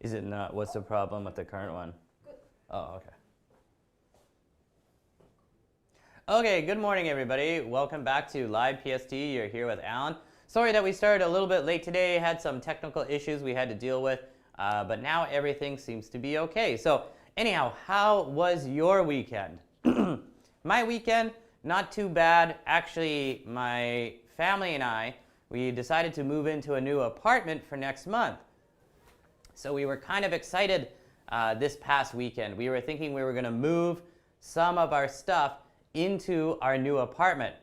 Is it not? What's the problem with the current one? Good. Oh, okay. Okay, good morning everybody. Welcome back to Live PST. You're here with Allan. Sorry that we started a little bit late today. Had some technical issues we had to deal with, but now everything seems to be okay. So anyhow, how was your weekend? My weekend, not too bad. Actually, my family and I, we decided to move into a new apartment for next month. So we were kind of excited this past weekend. We were thinking we were going to move some of our stuff into our new apartment.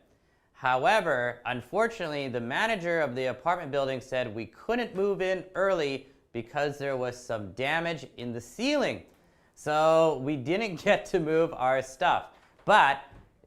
However, unfortunately, the manager of the apartment building said we couldn't move in early because there was some damage in the ceiling. So we didn't get to move our stuff. But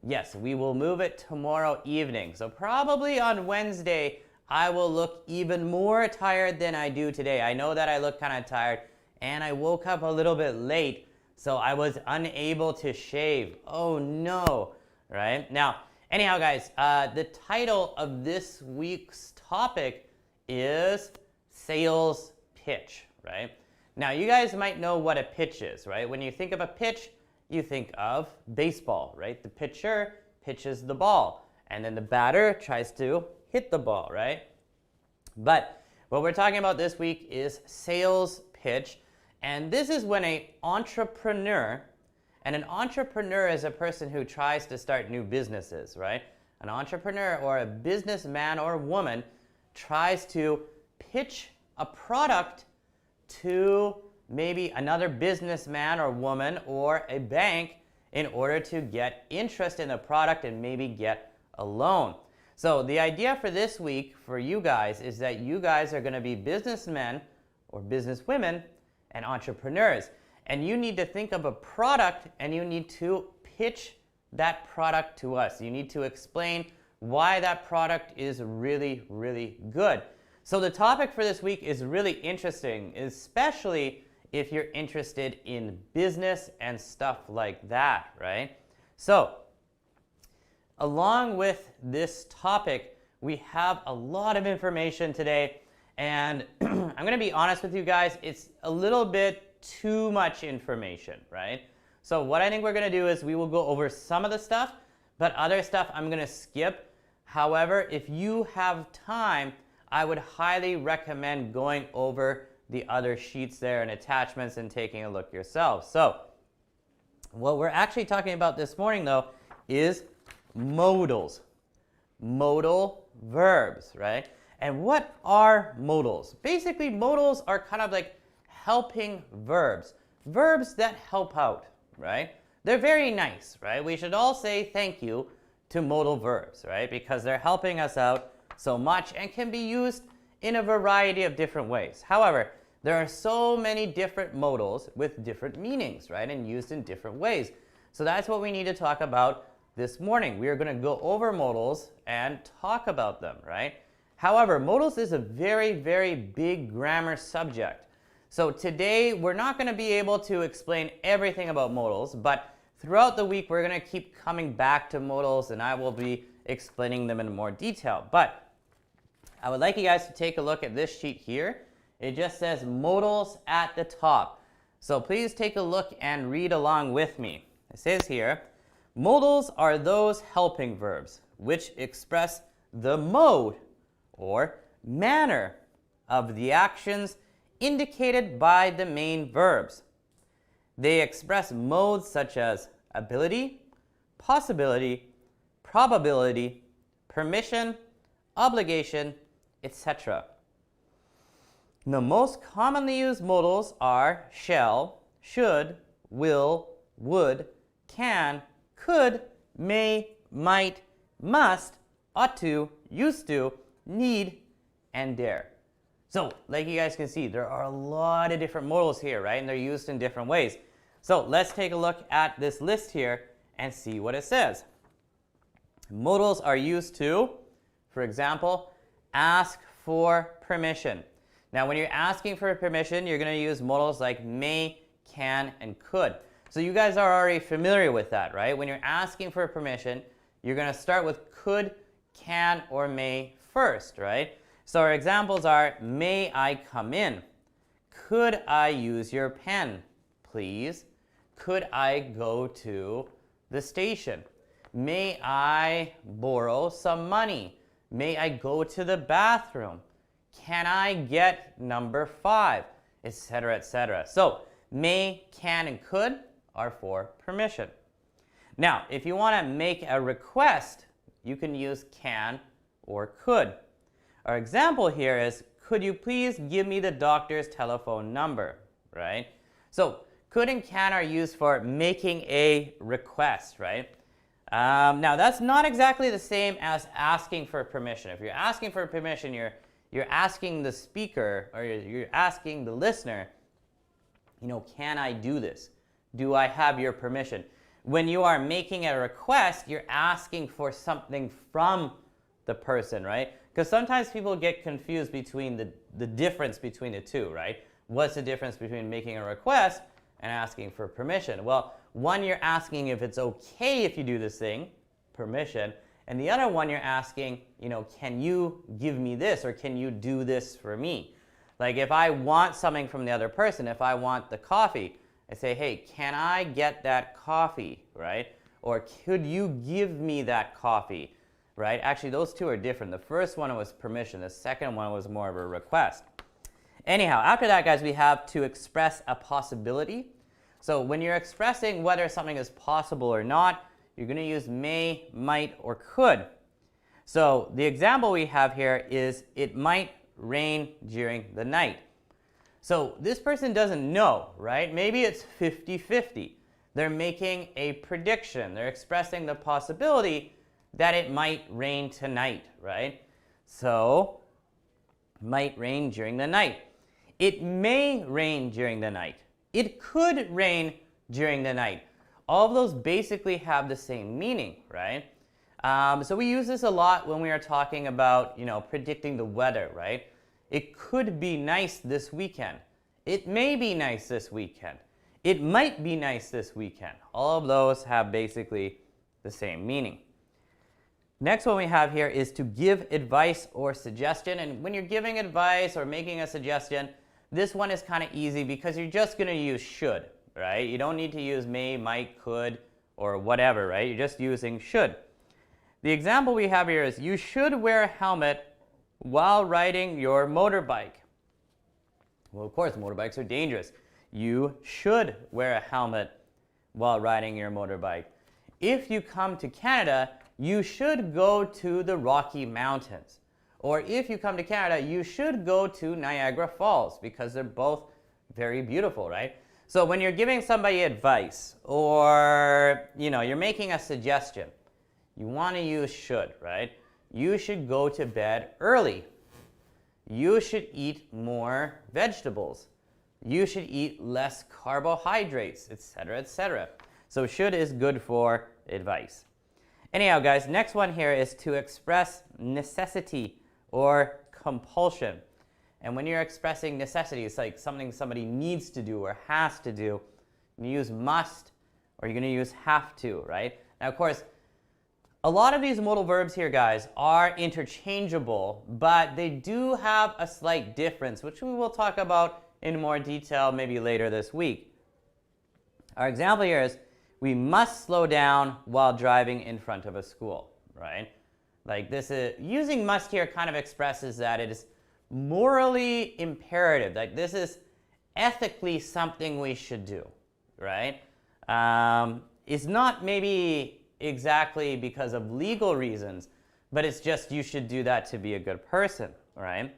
yes, we will move it tomorrow evening. So probably on Wednesday, I will look even more tired than I do today. I know that I look kind of tired, and I woke up a little bit late, so I was unable to shave. Oh no, right? Now, anyhow guys, the title of this week's topic is sales pitch, right? Now, you guys might know what a pitch is, right? When you think of a pitch, you think of baseball, right? The pitcher pitches the ball, and then the batter tries to hit the ball, right? But what we're talking about this week is sales pitch, and this is when an entrepreneur, and an entrepreneur is a person who tries to start new businesses, right? An entrepreneur or a businessman or woman tries to pitch a product to maybe another businessman or woman or a bank in order to get interest in the product and maybe get a loan. So the idea for this week for you guys is that you guys are going to be businessmen or businesswomen and entrepreneurs. And you need to think of a product and you need to pitch that product to us. You need to explain why that product is really, really good. So the topic for this week is really interesting, especially if you're interested in business and stuff like that, right? So along with this topic, we have a lot of information today, and I'm going to be honest with you guys, it's a little bit too much information, right? So what I think we're going to do is we will go over some of the stuff, but other stuff I'm going to skip. However, if you have time, I would highly recommend going over the other sheets there and attachments and taking a look yourselves. So what we're actually talking about this morning, though, is modals. Modal verbs, right? And what are modals? Basically, modals are kind of like helping verbs. Verbs that help out, right? They're very nice, right? We should all say thank you to modal verbs, right? Because they're helping us out so much and can be used in a variety of different ways. However, there are so many different modals with different meanings, right? And used in different ways. So that's what we need to talk about this morning. We are going to go over modals and talk about them, right? However, modals is a very, very big grammar subject. So today, we're not going to be able to explain everything about modals, but throughout the week, we're going to keep coming back to modals, and I will be explaining them in more detail. But I would like you guys to take a look at this sheet here. It just says modals at the top. So please take a look and read along with me. It says here, modals are those helping verbs which express the mode or manner of the actions indicated by the main verbs. They express modes such as ability, possibility, probability, permission, obligation, etc. The most commonly used modals are shall, should, will, would, can, could, may, might, must, ought to, used to, need, and dare. So, like you guys can see, there are a lot of different modals here, right? And they're used in different ways. So, let's take a look at this list here and see what it says. Modals are used to, for example, ask for permission. Now, when you're asking for permission, you're going to use modals like may, can, and could. So you guys are already familiar with that, right? When you're asking for permission, you're going to start with could, can, or may first, right? So our examples are, may I come in? Could I use your pen, please? Could I go to the station? May I borrow some money? May I go to the bathroom? Can I get number 5? Etc., etc. So, may, can, and could are for permission. Now, if you want to make a request, you can use can or could. Our example here is, could you please give me the doctor's telephone number, right? So, could and can are used for making a request, right? Now, that's not exactly the same as asking for permission. If you're asking for permission, you're asking the speaker, or you're asking the listener, can I do this? Do I have your permission? When you are making a request, you're asking for something from the person, right? Because sometimes people get confused between the difference between the two, right? What's the difference between making a request and asking for permission? Well, one, you're asking if it's okay if you do this thing, permission, and the other one you're asking, can you give me this, or can you do this for me? Like if I want something from the other person, if I want the coffee, I say, hey, can I get that coffee, right? Or could you give me that coffee, right? Actually, those two are different. The first one was permission. The second one was more of a request. Anyhow, after that, guys, we have to express a possibility. So when you're expressing whether something is possible or not, you're going to use may, might, or could. So the example we have here is, it might rain during the night. So this person doesn't know, right? Maybe it's 50-50. They're making a prediction. They're expressing the possibility that it might rain tonight, right? So, might rain during the night. It may rain during the night. It could rain during the night. All of those basically have the same meaning, right? So we use this a lot when we are talking about, predicting the weather, right? It could be nice this weekend. It may be nice this weekend. It might be nice this weekend. All of those have basically the same meaning. Next one we have here is to give advice or suggestion. And when you're giving advice or making a suggestion, this one is kind of easy because you're just going to use should, right? You don't need to use may, might, could, or whatever, right? You're just using should. The example we have here is, you should wear a helmet while riding your motorbike. Well, of course, motorbikes are dangerous. You should wear a helmet while riding your motorbike. If you come to Canada, you should go to the Rocky Mountains. Or if you come to Canada, you should go to Niagara Falls, because they're both very beautiful, right? So when you're giving somebody advice, or you're making a suggestion, you want to use should, right? You should go to bed early. You should eat more vegetables. You should eat less carbohydrates, etc., etc. So should is good for advice. Anyhow, guys, next one here is to express necessity or compulsion. And when you're expressing necessity, it's like something somebody needs to do or has to do. You use must, or you're going to use have to, right? Now, of course, a lot of these modal verbs here, guys, are interchangeable, but they do have a slight difference, which we will talk about in more detail maybe later this week. Our example here is, we must slow down while driving in front of a school, right? Like this is, using must here kind of expresses that it is morally imperative. Like this is ethically something we should do, right? It's not maybe exactly because of legal reasons, but it's just you should do that to be a good person, right?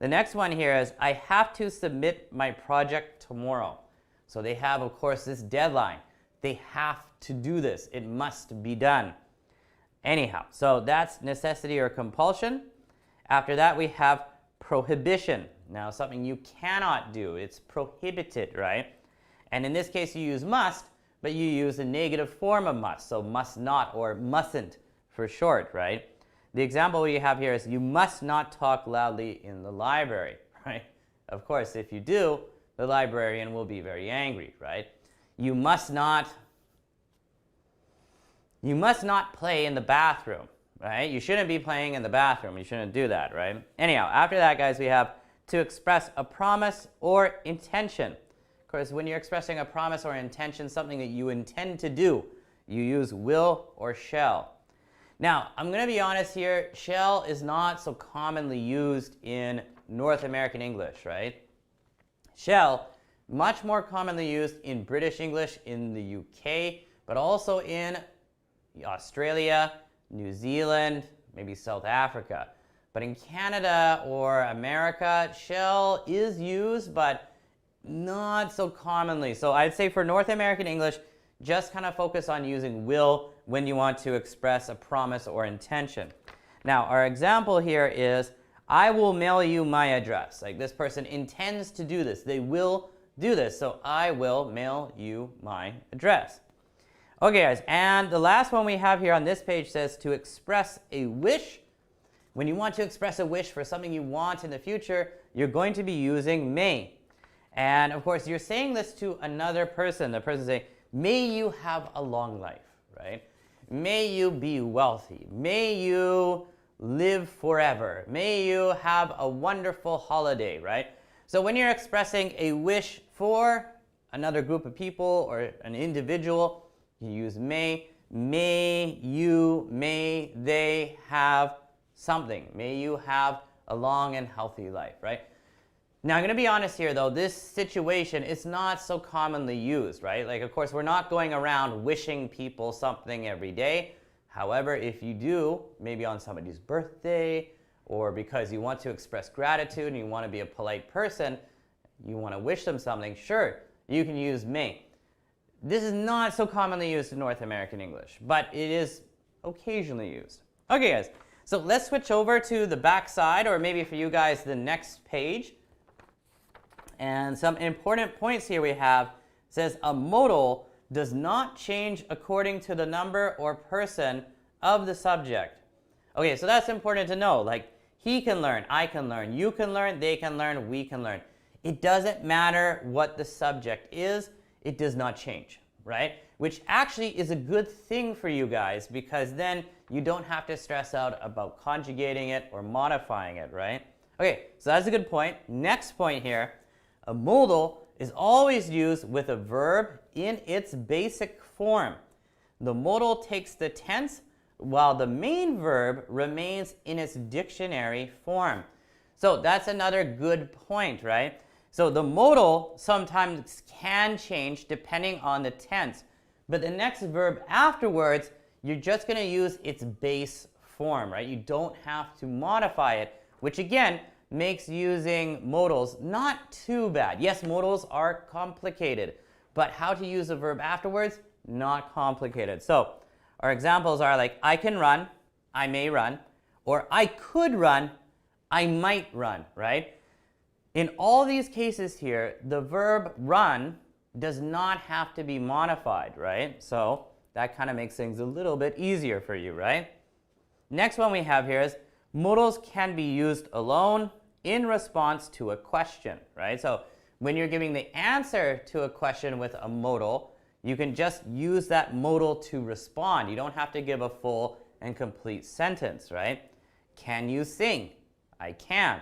The next one here is, I have to submit my project tomorrow. So they have, of course, this deadline. They have to do this. It must be done. Anyhow, so that's necessity or compulsion. After that, we have prohibition. Now, something you cannot do. It's prohibited, right? And in this case, you use must, but you use the negative form of must. So must not or mustn't for short, right? The example we have here is, you must not talk loudly in the library, right? Of course, if you do, the librarian will be very angry, right? You must not play in the bathroom, right? You shouldn't be playing in the bathroom. You shouldn't do that, right? Anyhow, after that, guys, we have to express a promise or intention. Of course, when you're expressing a promise or intention, something that you intend to do, you use will or shall. Now, I'm going to be honest here, shall is not so commonly used in North American English, right? Shall, much more commonly used in British English in the UK, but also in Australia, New Zealand, maybe South Africa. But in Canada or America, shall is used, but not so commonly. So I'd say for North American English, just kind of focus on using will when you want to express a promise or intention. Now, our example here is, I will mail you my address. Like, this person intends to do this. They will do this. So I will mail you my address. Okay, guys, and the last one we have here on this page says to express a wish. When you want to express a wish for something you want in the future, you're going to be using may. And of course, you're saying this to another person. The person saying, may you have a long life, right? May you be wealthy. May you live forever. May you have a wonderful holiday, right? So when you're expressing a wish for another group of people or an individual, you use may. May you, may they have something. May you have a long and healthy life, right? Now, I'm going to be honest here, though. This situation is not so commonly used, right? Like, of course, we're not going around wishing people something every day. However, if you do, maybe on somebody's birthday, or because you want to express gratitude and you want to be a polite person, you want to wish them something, sure, you can use may. This is not so commonly used in North American English, but it is occasionally used. Okay, guys, so let's switch over to the back side, or maybe for you guys, the next page. And some important points here we have. It says a modal does not change according to the number or person of the subject. Okay, so that's important to know. Like, he can learn, I can learn, you can learn, they can learn, we can learn. It doesn't matter what the subject is, it does not change, right? Which actually is a good thing for you guys, because then you don't have to stress out about conjugating it or modifying it, right? Okay, so that's a good point. Next point here, a modal is always used with a verb in its basic form. The modal takes the tense while the main verb remains in its dictionary form. So that's another good point, right? So the modal sometimes can change depending on the tense, but the next verb afterwards, you're just going to use its base form, right? You don't have to modify it, which again makes using modals not too bad. Yes, modals are complicated, but how to use a verb afterwards, not complicated. So our examples are like, I can run, I may run, or I could run, I might run, right? In all these cases here, the verb run does not have to be modified, right? So that kind of makes things a little bit easier for you, right? Next one we have here is modals can be used alone in response to a question, right? So when you're giving the answer to a question with a modal, you can just use that modal to respond. You don't have to give a full and complete sentence, right? Can you sing? I can.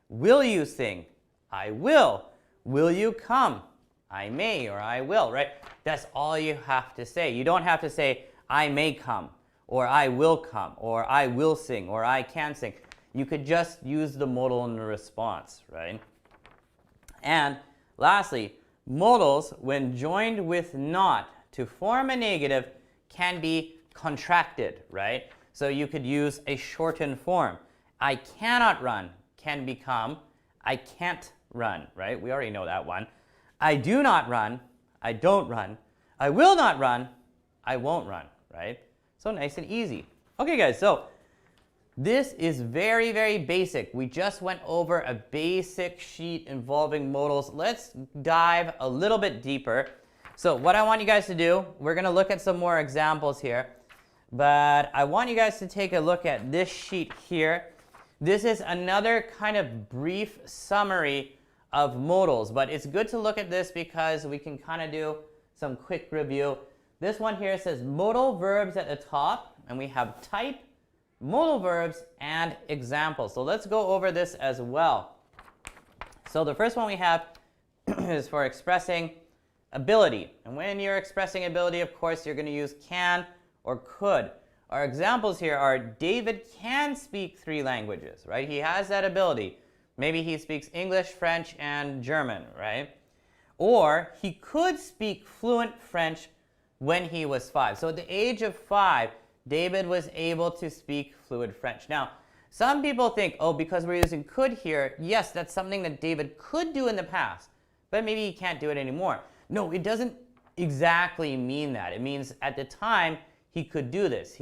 Will you sing? I will. Will you come? I may or I will, right? That's all you have to say. You don't have to say, I may come, or I will come, or I will sing, or I can sing. You could just use the modal in the response, right? And lastly, modals, when joined with not to form a negative, can be contracted, right? So you could use a shortened form. I cannot run can become I can't run, right? We already know that one. I do not run, I don't run. I will not run, I won't run, right? So nice and easy. Okay, guys, so this is very, very basic. We just went over a basic sheet involving modals. Let's dive a little bit deeper. So what I want you guys to do, we're going to look at some more examples here, but I want you guys to take a look at this sheet here. This is another kind of brief summary of modals, but it's good to look at this because we can kind of do some quick review. This one here says modal verbs at the top, and we have type, modal verbs, and examples. So let's go over this as well. So the first one we have is for expressing ability. And when you're expressing ability, of course, you're going to use can or could. Our examples here are David can speak 3 languages, right? He has that ability. Maybe he speaks English, French, and German, right? Or he could speak fluent French when he was 5. So at the age of 5, David was able to speak fluent French. Now, some people think, oh, because we're using could here, yes, that's something that David could do in the past, but maybe he can't do it anymore. No, it doesn't exactly mean that. It means at the time he could do this.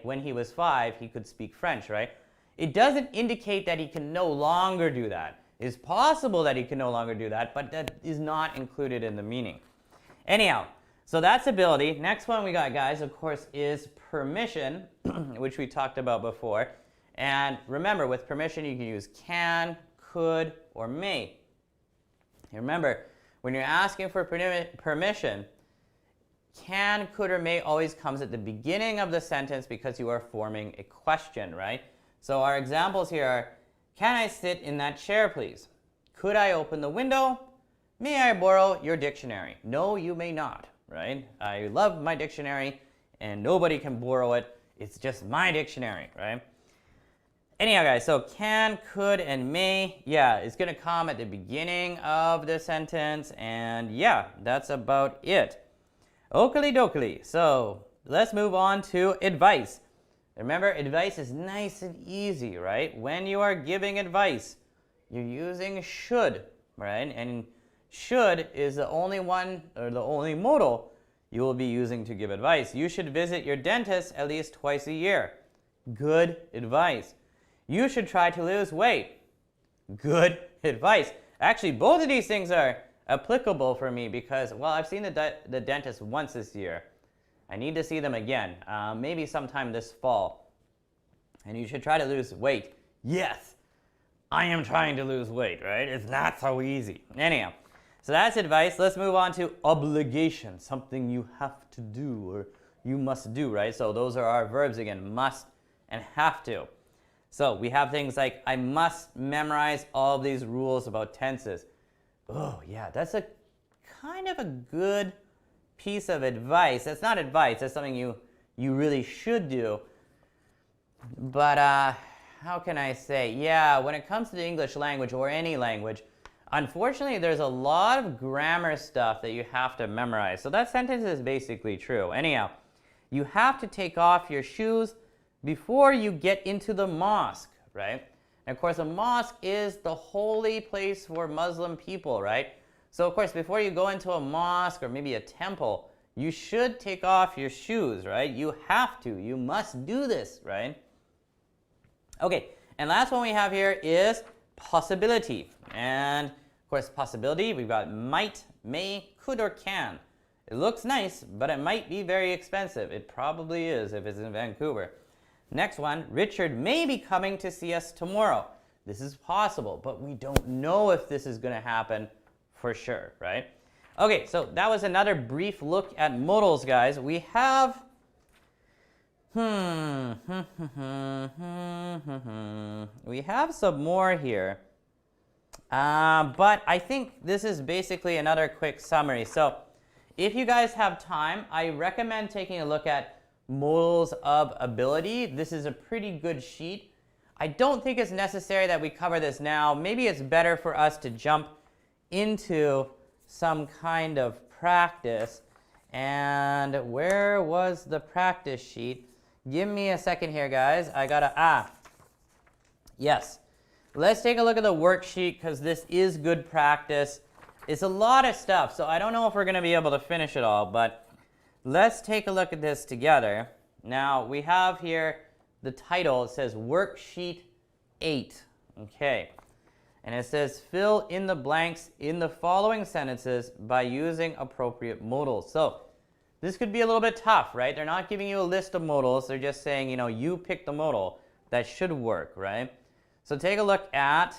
When he was 5, he could speak French, right? It doesn't indicate that he can no longer do that. It's possible that he can no longer do that, but that is not included in the meaning. Anyhow, so that's ability. Next one we got, guys, of course, is permission, which we talked about before. And remember, with permission, you can use can, could, or may. And remember, when you're asking for permission, can, could, or may always comes at the beginning of the sentence because you are forming a question, right? So our examples here are, can I sit in that chair, please? Could I open the window? May I borrow your dictionary? No, you may not, right? I love my dictionary, and nobody can borrow it. It's just my dictionary, right? Anyhow, guys, so can, could, and may, yeah, it's going to come at the beginning of the sentence, and yeah, that's about it. Oakley dokley. So let's move on to advice. Remember, advice is nice and easy, right? When you are giving advice, you're using should, right? And should is the only one, or the only modal you will be using to give advice. You should visit your dentist at least twice a year. Good advice. You should try to lose weight. Good advice. Actually, both of these things are applicable for me because, well, I've seen the dentist once this year. I need to see them again, maybe sometime this fall. And you should try to lose weight. Yes, I am trying to lose weight, right? It's not so easy. Anyhow, so that's advice. Let's move on to obligation, something you have to do or you must do, right? So those are our verbs again, must and have to. So we have things like, I must memorize all of these rules about tenses. Oh yeah, that's a kind of a good piece of advice. That's not advice, that's something you really should do. But how can I say? Yeah, when it comes to the English language or any language, unfortunately there's a lot of grammar stuff that you have to memorize. So that sentence is basically true. Anyhow, you have to take off your shoes before you get into the mosque, right? And of course, a mosque is the holy place for Muslim people, right? So of course, before you go into a mosque or maybe a temple, you should take off your shoes, right? You have to, you must do this, right? Okay, and last one we have here is possibility. And of course, possibility, we've got might, may, could, or can. It looks nice, but it might be very expensive. It probably is if it's in Vancouver. Next one, Richard may be coming to see us tomorrow. This is possible, but we don't know if this is going to happen for sure, right? Okay, so that was another brief look at modals, guys. We have we have some more here, but I think this is basically another quick summary. So if you guys have time, I recommend taking a look at modals of ability. This is a pretty good sheet. I don't think it's necessary that we cover this now. Maybe it's better for us to jump into some kind of practice. And where was the practice sheet? Give me a second here, guys. I gotta, yes. Let's take a look at the worksheet because this is good practice. It's a lot of stuff, so I don't know if we're gonna be able to finish it all, but let's take a look at this together. Now, we have here the title. It says Worksheet 8. Okay. And it says fill in the blanks in the following sentences by using appropriate modals. So this could be a little bit tough, right? They're not giving you a list of modals. They're just saying, you know, you pick the modal. That should work, right? So take a look at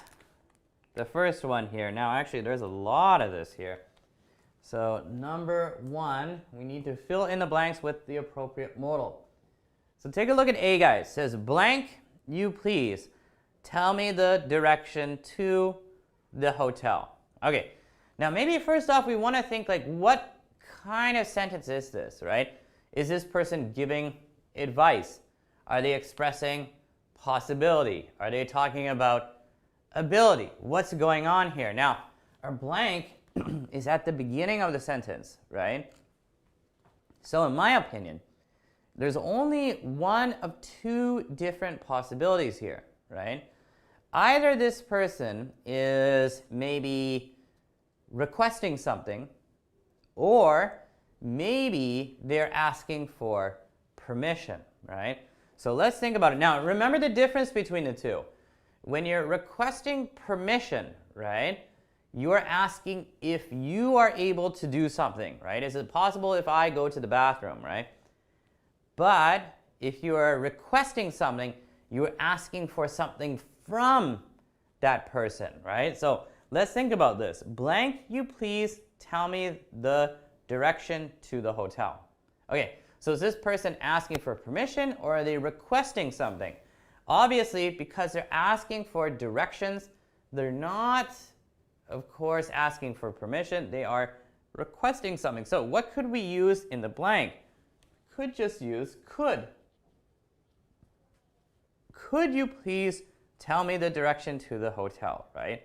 the first one here. Now, actually, there's a lot of this here. So number 1, we need to fill in the blanks with the appropriate modal. So take a look at A, guys. It says, blank, you please tell me the direction to the hotel. Okay, now maybe first off we want to think like, what kind of sentence is this, right? Is this person giving advice? Are they expressing possibility? Are they talking about ability? What's going on here? Now, our blank is at the beginning of the sentence, right? So in my opinion, there's only one of two different possibilities here, right? Either this person is maybe requesting something, or maybe they're asking for permission, right? So let's think about it. Now, remember the difference between the two. When you're requesting permission, right, you are asking if you are able to do something, right? Is it possible if I go to the bathroom, right? But if you are requesting something, you're asking for something from that person, right? So let's think about this. Blank, you please tell me the direction to the hotel. Okay, so is this person asking for permission or are they requesting something? Obviously, because they're asking for directions, they're not, of course, asking for permission. They are requesting something. So what could we use in the blank? Could just use could. Could you please tell me the direction to the hotel, right?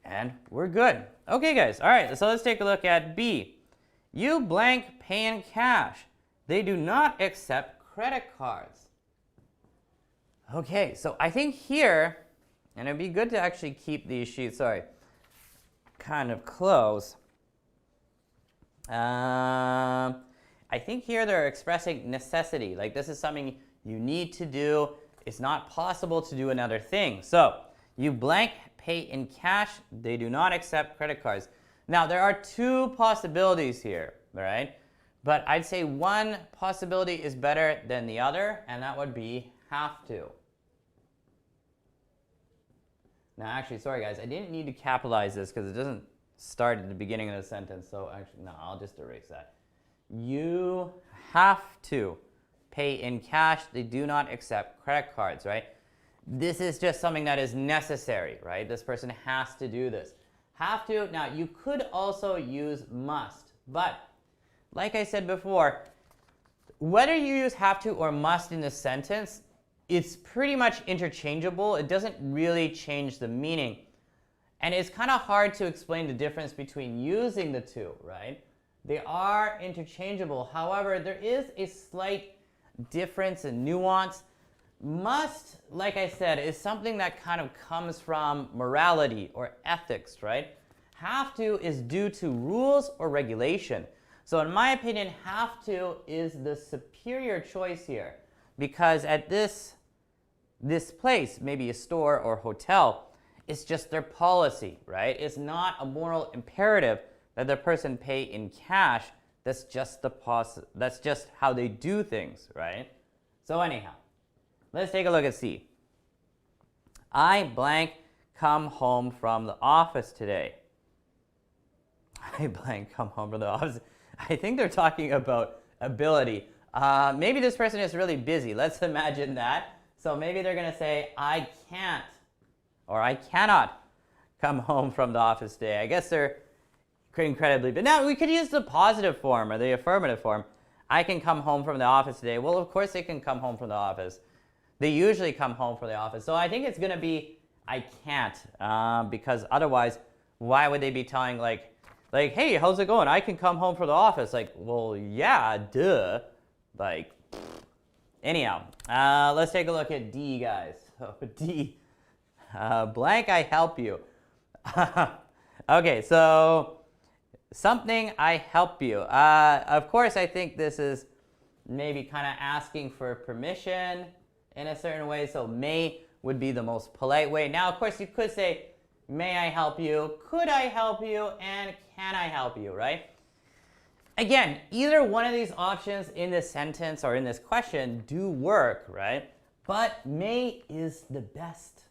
And we're good. Okay, guys. All right, so let's take a look at B. You blank pay in cash. They do not accept credit cards. Okay, so I think here, and it'd be good to actually keep these sheets, kind of close. I think here they're expressing necessity. Like this is something you need to do. It's not possible to do another thing. So you blank pay in cash. They do not accept credit cards. Now there are two possibilities here, right? But I'd say one possibility is better than the other, and that would be have to. Now actually, sorry guys, I didn't need to capitalize this because it doesn't start at the beginning of the sentence. So actually, no, I'll just erase that. You have to pay in cash. They do not accept credit cards, right? This is just something that is necessary, right? This person has to do this. Have to. Now, you could also use must, but like I said before, whether you use have to or must in the sentence, it's pretty much interchangeable. It doesn't really change the meaning. And it's kind of hard to explain the difference between using the two, right? They are interchangeable. However, there is a slight difference and nuance. Must, like I said, is something that kind of comes from morality or ethics, right? Have to is due to rules or regulation. So in my opinion, have to is the superior choice here, because at this place, maybe a store or hotel, it's just their policy, right? It's not a moral imperative that the person pay in cash. That's just that's just how they do things, right? So anyhow, let's take a look at C. I blank come home from the office today. I blank come home from the office. I think they're talking about ability. Maybe this person is really busy. Let's imagine that. So maybe they're going to say, I can't or I cannot come home from the office today. I guess they're incredibly, but now we could use the positive form or the affirmative form. I can come home from the office today. Well, of course they can come home from the office. They usually come home from the office. So I think it's going to be I can't, because otherwise, why would they be telling like, hey, how's it going? I can come home from the office. Like, well, yeah, duh. Like, anyhow, let's take a look at D, guys. So D, blank, I help you. Okay, so something I help you. Of course, I think this is maybe kind of asking for permission in a certain way. So may would be the most polite way. Now, of course, you could say, may I help you? Could I help you? And can I help you, right? Again, either one of these options in this sentence or in this question do work, right? But may is the best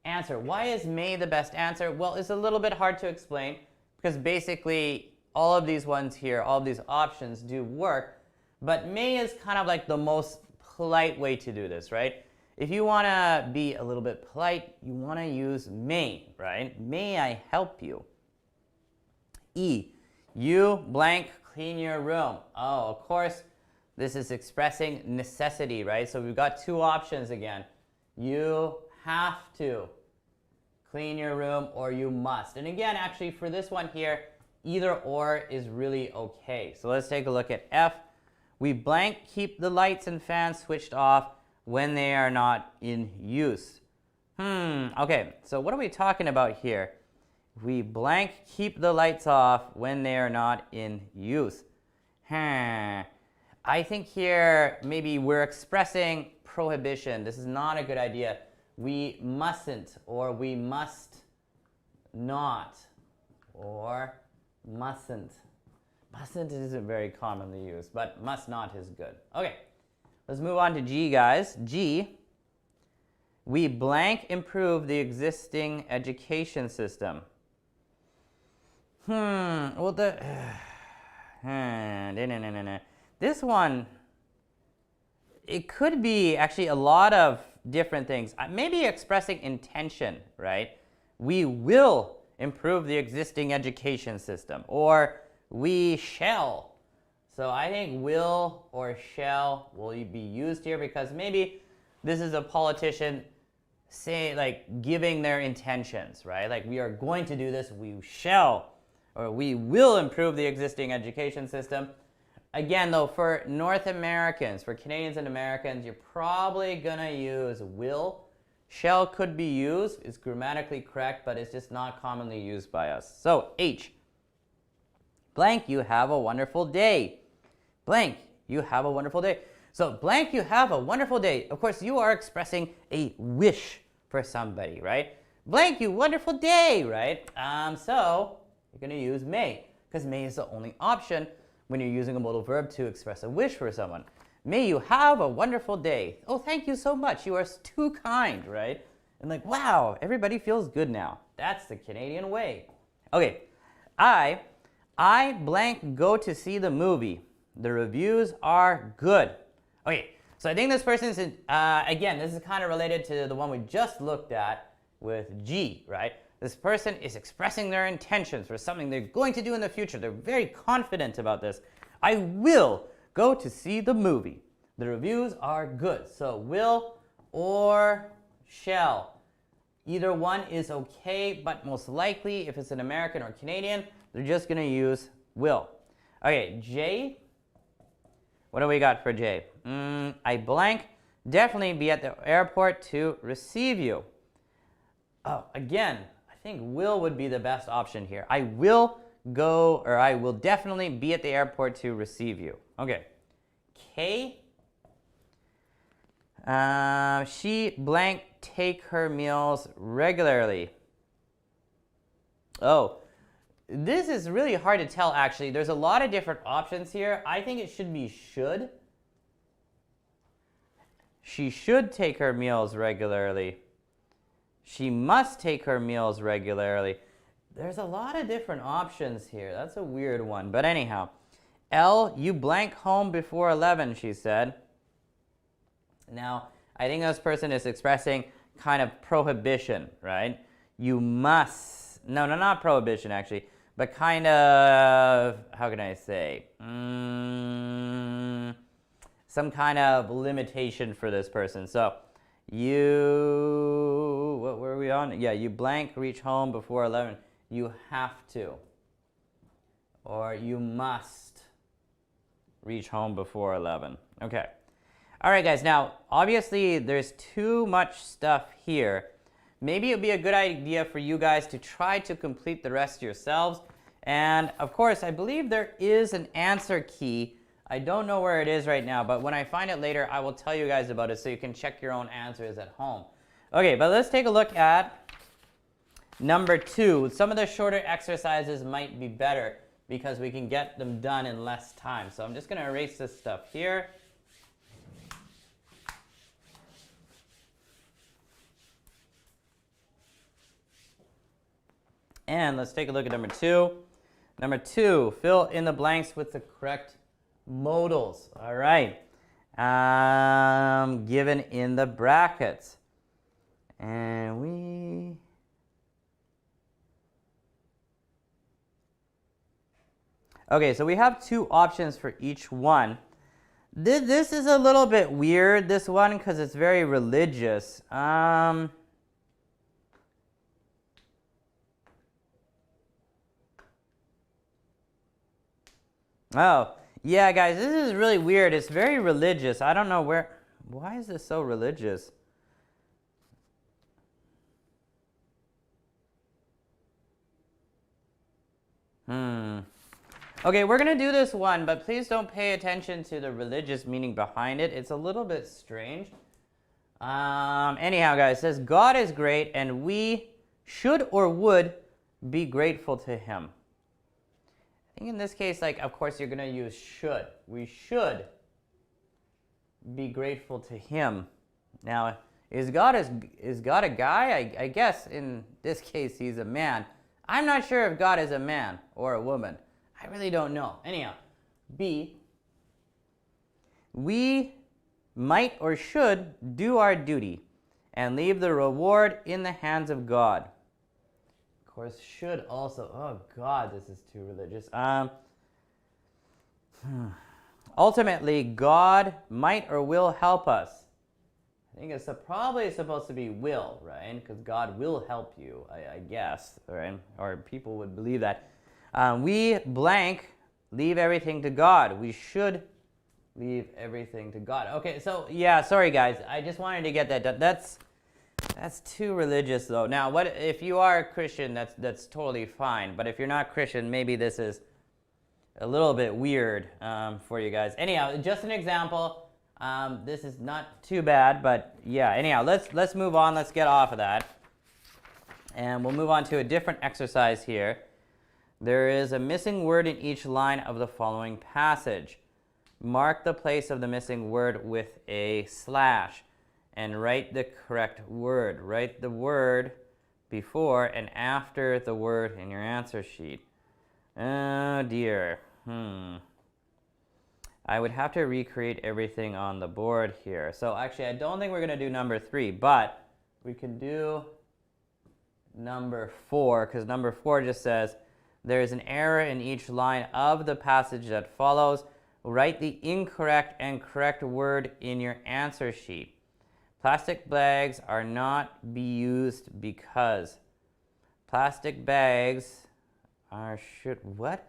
answer. Why is may the best answer? Well, it's a little bit hard to explain because basically all of these ones here, all of these options do work, but may is kind of like the most polite way to do this, right? If you want to be a little bit polite, you want to use may, right? May I help you? E, you blank clean your room. Oh, of course, this is expressing necessity, right? So we've got two options again. You have to clean your room or you must. And again, actually for this one here, either or is really okay. So let's take a look at F. We blank keep the lights and fans switched off when they are not in use. Okay, so what are we talking about here? We blank keep the lights off when they are not in use. I think here maybe we're expressing prohibition. This is not a good idea. We mustn't, or we must not, or mustn't. Mustn't isn't very commonly used, but must not is good. Okay, let's move on to G, guys. G, we blank improve the existing education system. Well, this one, it could be actually a lot of different things. Maybe expressing intention, right? We will improve the existing education system, or we shall. So I think will or shall will be used here because maybe this is a politician say like giving their intentions, right? Like we are going to do this, we shall, or we will improve the existing education system. Again, though, for North Americans, for Canadians and Americans, you're probably going to use will. Shall could be used. It's grammatically correct, but it's just not commonly used by us. So, H. Blank, you have a wonderful day. Blank, you have a wonderful day. So, blank, you have a wonderful day. Of course, you are expressing a wish for somebody, right? Blank, you wonderful day, right? So, you're going to use may, because may is the only option when you're using a modal verb to express a wish for someone. May you have a wonderful day. Oh, thank you so much. You are too kind, right? And like, wow, everybody feels good now. That's the Canadian way. Okay, I blank go to see the movie. The reviews are good. Okay, so I think this person's, again, this is kind of related to the one we just looked at with G, right? This person is expressing their intentions for something they're going to do in the future. They're very confident about this. I will go to see the movie. The reviews are good. So will or shall. Either one is okay, but most likely if it's an American or Canadian, they're just going to use will. Okay, J. What do we got for J? I blank definitely be at the airport to receive you. Oh, again, I think will would be the best option here. I will go, or I will definitely be at the airport to receive you. Okay. K. She blank take her meals regularly. Oh, this is really hard to tell actually. There's a lot of different options here. I think it should be should. She should take her meals regularly. She must take her meals regularly. There's a lot of different options here. That's a weird one. But anyhow, L, you blank home before 11, she said. Now, I think this person is expressing kind of prohibition, right? You must. No, not prohibition, actually. But kind of, how can I say? Some kind of limitation for this person. So, you, what were we on? Yeah, you blank reach home before 11. You have to. Or you must reach home before 11. Okay. All right, guys. Now, obviously, there's too much stuff here. Maybe it would be a good idea for you guys to try to complete the rest yourselves. And, of course, I believe there is an answer key. I don't know where it is right now, but when I find it later, I will tell you guys about it so you can check your own answers at home. Okay, but let's take a look at number 2. Some of the shorter exercises might be better because we can get them done in less time. So I'm just going to erase this stuff here. And let's take a look at number 2. Number 2, fill in the blanks with the correct modals. All right. given in the brackets. And we... Okay, so we have two options for each one. This is a little bit weird, this one, because it's very religious. Oh, yeah, guys, this is really weird. It's very religious. I don't know why is this so religious? Okay, we're going to do this one, but please don't pay attention to the religious meaning behind it. It's a little bit strange. Anyhow, guys, it says, God is great, and we should or would be grateful to him. I think in this case, like, of course, you're going to use should. We should be grateful to him. Now, is God a guy? I guess in this case, he's a man. I'm not sure if God is a man or a woman. I really don't know. Anyhow, B, we might or should do our duty and leave the reward in the hands of God. Of course, should also, oh God, this is too religious. Ultimately, God might or will help us. I think it's probably supposed to be will, right? Because God will help you, I guess, right? Or people would believe that. We blank leave everything to God. We should leave everything to God. Okay, so yeah, sorry guys. I just wanted to get that done. That's too religious though. Now, what if you are a Christian? That's totally fine. But if you're not Christian, maybe this is a little bit weird for you guys. Anyhow, just an example. This is not too bad, but yeah. Anyhow, let's move on. Let's get off of that, and we'll move on to a different exercise here. There is a missing word in each line of the following passage. Mark the place of the missing word with a slash and write the correct word. Write the word before and after the word in your answer sheet. Oh dear. I would have to recreate everything on the board here. So actually, I don't think we're going to do number 3, but we can do number 4, because number 4 just says, there is an error in each line of the passage that follows. Write the incorrect and correct word in your answer sheet. Plastic bags are not be used because. Plastic bags are what?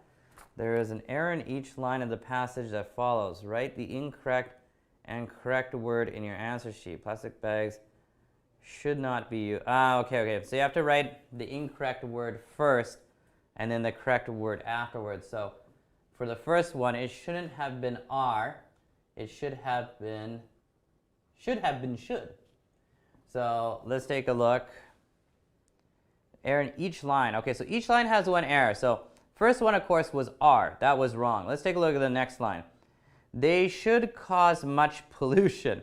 There is an error in each line of the passage that follows. Write the incorrect and correct word in your answer sheet. Plastic bags should not be used. Okay. So you have to write the incorrect word first and then the correct word afterwards. So for the first one, it shouldn't have been are. It should have been should. So let's take a look. Error in each line. Okay, so each line has one error. So first one, of course, was are. That was wrong. Let's take a look at the next line. They should cause much pollution.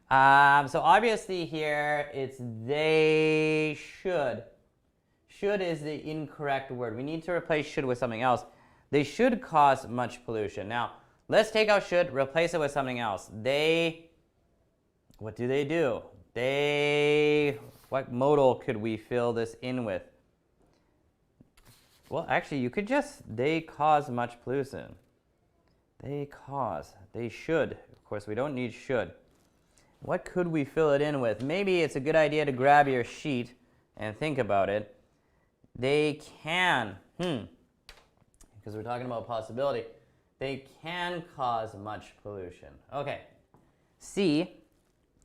So obviously here it's they should. Should is the incorrect word. We need to replace should with something else. They should cause much pollution. Now, let's take out should, replace it with something else. What do? What modal could we fill this in with? Well, actually, you could just, they cause much pollution. They should. Of course, we don't need should. What could we fill it in with? Maybe it's a good idea to grab your sheet and think about it. They can, because we're talking about possibility. They can cause much pollution. Okay. C,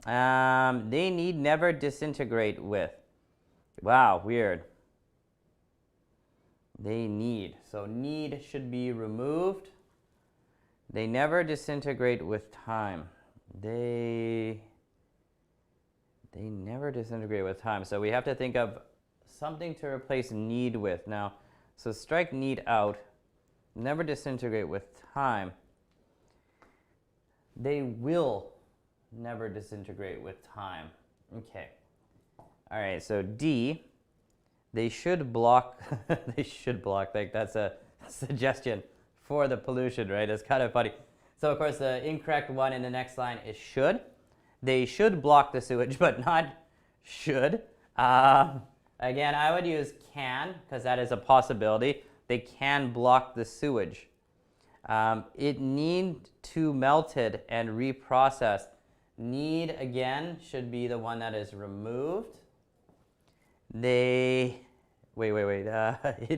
they need never disintegrate with. Wow, weird. They need. So need should be removed. They never disintegrate with time. They never disintegrate with time. So we have to think of something to replace need with. Now, so strike need out. Never disintegrate with time. They will never disintegrate with time. Okay. All right, so D, they should block, like that's a suggestion for the pollution, right? It's kind of funny. So of course the incorrect one in the next line is should. They should block the sewage, but not should. Again, I would use can, because that is a possibility. They can block the sewage. It need to melted and reprocessed. Need, again, should be the one that is removed. It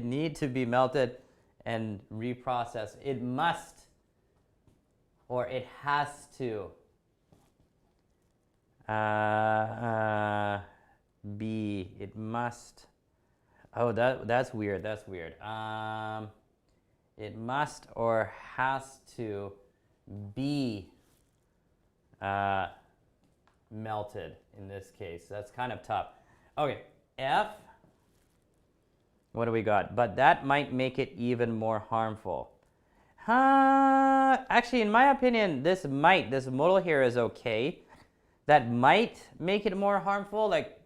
need to be melted and reprocessed. It must, or it has to be. It must. Oh, that's weird. That's weird. It must or has to be melted in this case. That's kind of tough. Okay, F. What do we got? But that might make it even more harmful. Actually, in my opinion, this modal here is okay. That might make it more harmful. Like,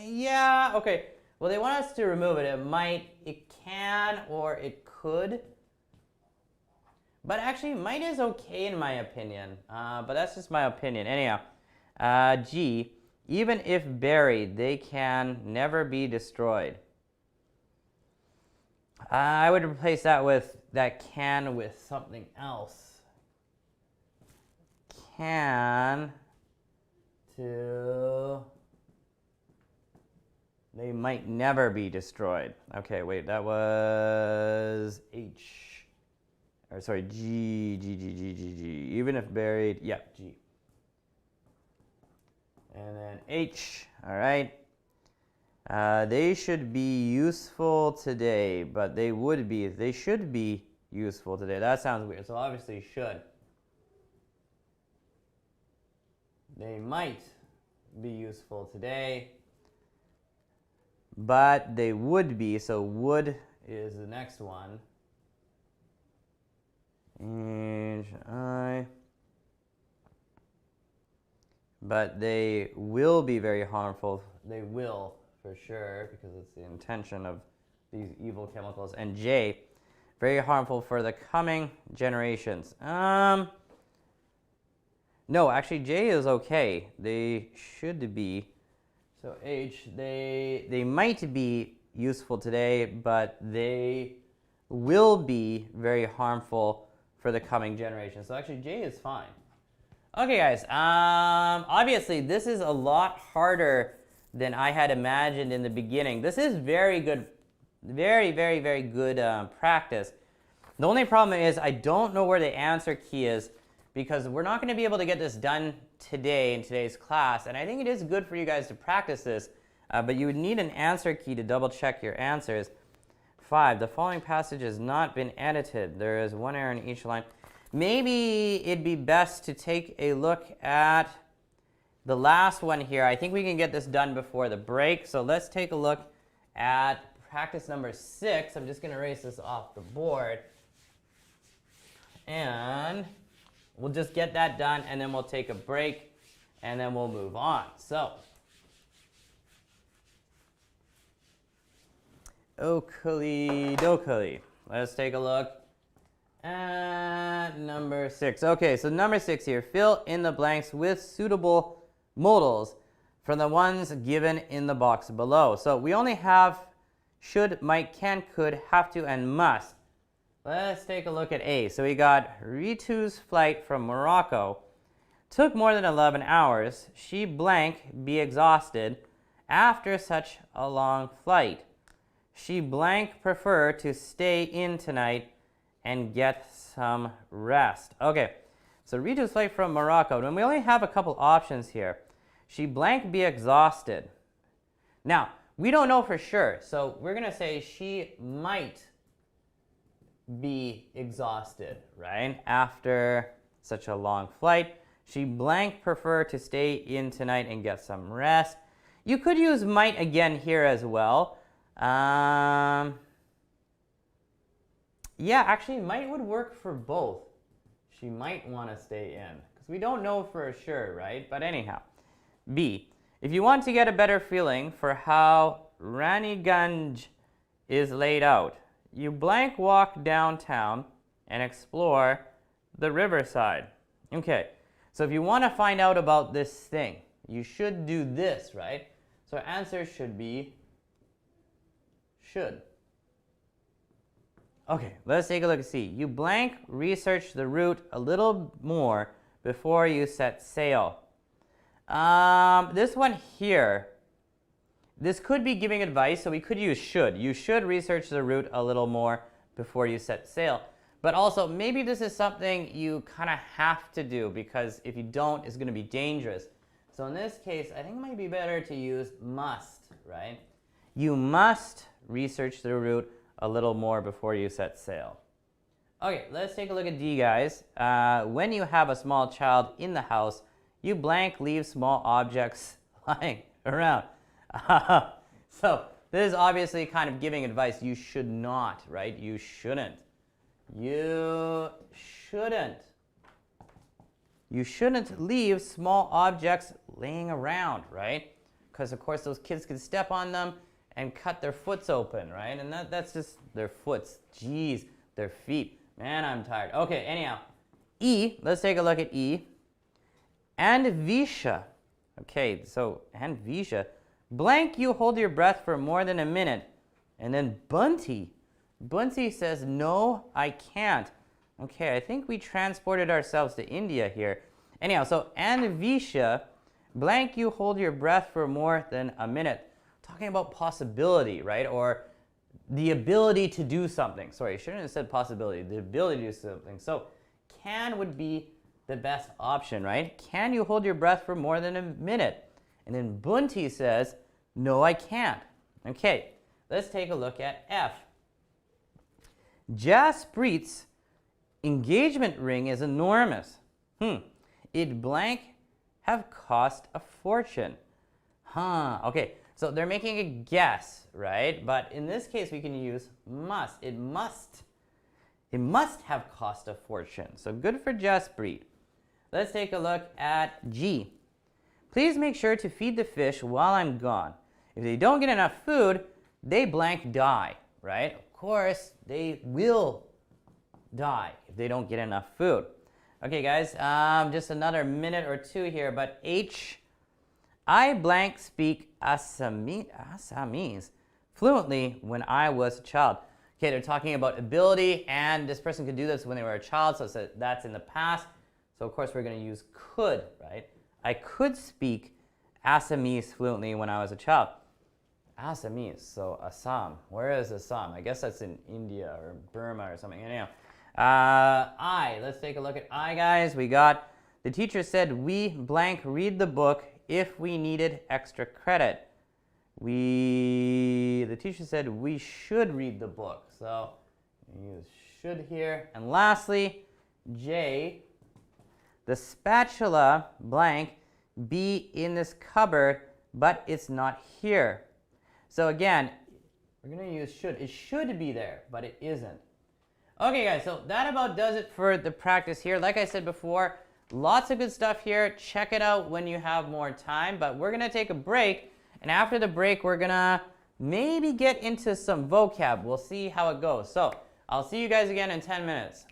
yeah, okay. Well, they want us to remove it. It might, it can, or it could. But actually, might is okay in my opinion. But that's just my opinion. Anyhow, G, even if buried, they can never be destroyed. I would replace that with that can with something else. Can to. They might never be destroyed. Okay, wait, that was H. Or sorry, G. Even if buried, yeah, G. And then H, all right. They should be useful today, but they should be useful today. That sounds weird, so obviously should. They might be useful today, but they would be, so would is the next one. But they will be very harmful. They will, for sure, because it's the intention of these evil chemicals. And J, very harmful for the coming generations. No, actually J is okay. They should be. So H, they might be useful today, but they will be very harmful for the coming generation. So actually J is fine. Okay guys, obviously this is a lot harder than I had imagined in the beginning. This is very good, very good practice. The only problem is I don't know where the answer key is, because we're not going to be able to get this done today in today's class, and I think it is good for you guys to practice this, but you would need an answer key to double check your answers. 5, the following passage has not been edited. There is one error in each line. Maybe it'd be best to take a look at the last one here. I think we can get this done before the break, so let's take a look at practice number 6. I'm just going to erase this off the board, and we'll just get that done, and then we'll take a break, and then we'll move on. So, okey dokey. Let's take a look at number 6. Okay, so number 6 here. Fill in the blanks with suitable modals from the ones given in the box below. So we only have should, might, can, could, have to, and must. Let's take a look at A. So we got Ritu's flight from Morocco took more than 11 hours. She blank be exhausted after such a long flight. She blank prefer to stay in tonight and get some rest. Okay, so Ritu's flight from Morocco, and we only have a couple options here. She blank be exhausted. Now, we don't know for sure, so we're going to say she might be exhausted, right? After such a long flight. She blank prefer to stay in tonight and get some rest. You could use might again here as well. Yeah, actually might would work for both. She might want to stay in, because we don't know for sure, right? But anyhow. B, if you want to get a better feeling for how Raniganj is laid out, you blank walk downtown and explore the riverside. Okay, so if you want to find out about this thing, you should do this, right? So our answer should be should. Okay, let's take a look and see. You blank research the route a little more before you set sail. This one here, this could be giving advice, so we could use should. You should research the route a little more before you set sail. But also, maybe this is something you kind of have to do, because if you don't, it's going to be dangerous. So in this case, I think it might be better to use must, right? You must research the route a little more before you set sail. Okay, let's take a look at D, guys. When you have a small child in the house, you blank leave small objects lying around. So this is obviously kind of giving advice. You should not, right? You shouldn't. You shouldn't. You shouldn't leave small objects laying around, right? Because of course those kids could step on them and cut their foots open, right? And that's just their foots. Jeez, their feet. Man, I'm tired. Okay, anyhow. E, let's take a look at E. And Visha. Okay, so and Visha. Blank, you hold your breath for more than a minute. And then Bunty. Bunty says, no, I can't. Okay, I think we transported ourselves to India here. Anyhow, so and Visha, blank, you hold your breath for more than a minute. Talking about possibility, right? Or the ability to do something. Sorry, I shouldn't have said possibility. The ability to do something. So can would be the best option, right? Can you hold your breath for more than a minute? And then Bunty says, no, I can't. Okay, let's take a look at F. Jaspreet's engagement ring is enormous. It blank have cost a fortune. Okay, so they're making a guess, right? But in this case, we can use must. It must have cost a fortune. So good for Jaspreet. Let's take a look at G. Please make sure to feed the fish while I'm gone. If they don't get enough food, they blank die, right? Of course, they will die if they don't get enough food. Okay, guys, just another minute or two here, but H. I blank speak Assamese fluently when I was a child. Okay, they're talking about ability, and this person could do this when they were a child, so that's in the past. So of course we're going to use could, right? I could speak Assamese fluently when I was a child. Assamese, so Assam. Where is Assam? I guess that's in India or Burma or something. Anyhow, I. Let's take a look at I, guys. We got, the teacher said we blank read the book if we needed extra credit. The teacher said we should read the book. So use should here. And lastly, J. The spatula blank be in this cupboard, but it's not here. So again, we're going to use should. It should be there, but it isn't. Okay, guys, so that about does it for the practice here. Like I said before, lots of good stuff here. Check it out when you have more time, but we're going to take a break. And after the break, we're going to maybe get into some vocab. We'll see how it goes. So I'll see you guys again in 10 minutes.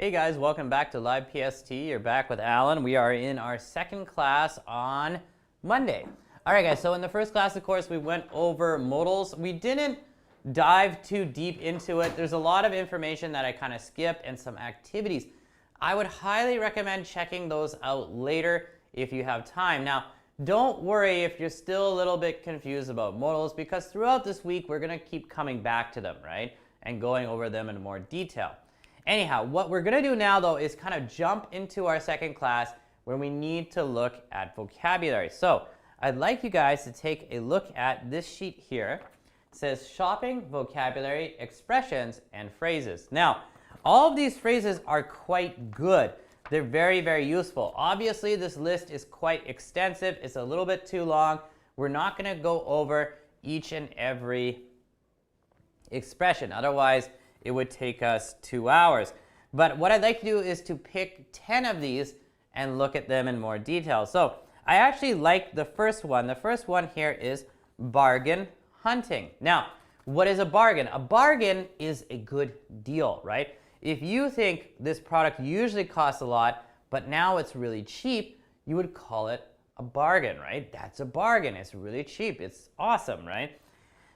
Hey guys, welcome back to Live PST. You're back with Allan. We are in our second class on Monday. All right guys, so in the first class, of course, we went over modals. We didn't dive too deep into it. There's a lot of information that I kind of skipped and some activities. I would highly recommend checking those out later if you have time. Now, don't worry if you're still a little bit confused about modals, because throughout this week, we're going to keep coming back to them, right? And going over them in more detail. Anyhow, what we're going to do now, though, is kind of jump into our second class where we need to look at vocabulary. So I'd like you guys to take a look at this sheet here. It says shopping, vocabulary, expressions, and phrases. Now, all of these phrases are quite good. They're very, very useful. Obviously, this list is quite extensive. It's a little bit too long. We're not going to go over each and every expression. Otherwise, it would take us 2 hours. But what I'd like to do is to pick 10 of these and look at them in more detail. So I actually like the first one. The first one here is bargain hunting. Now, what is a bargain? A bargain is a good deal, right? If you think this product usually costs a lot, but now it's really cheap, you would call it a bargain, right? That's a bargain. It's really cheap. It's awesome, right?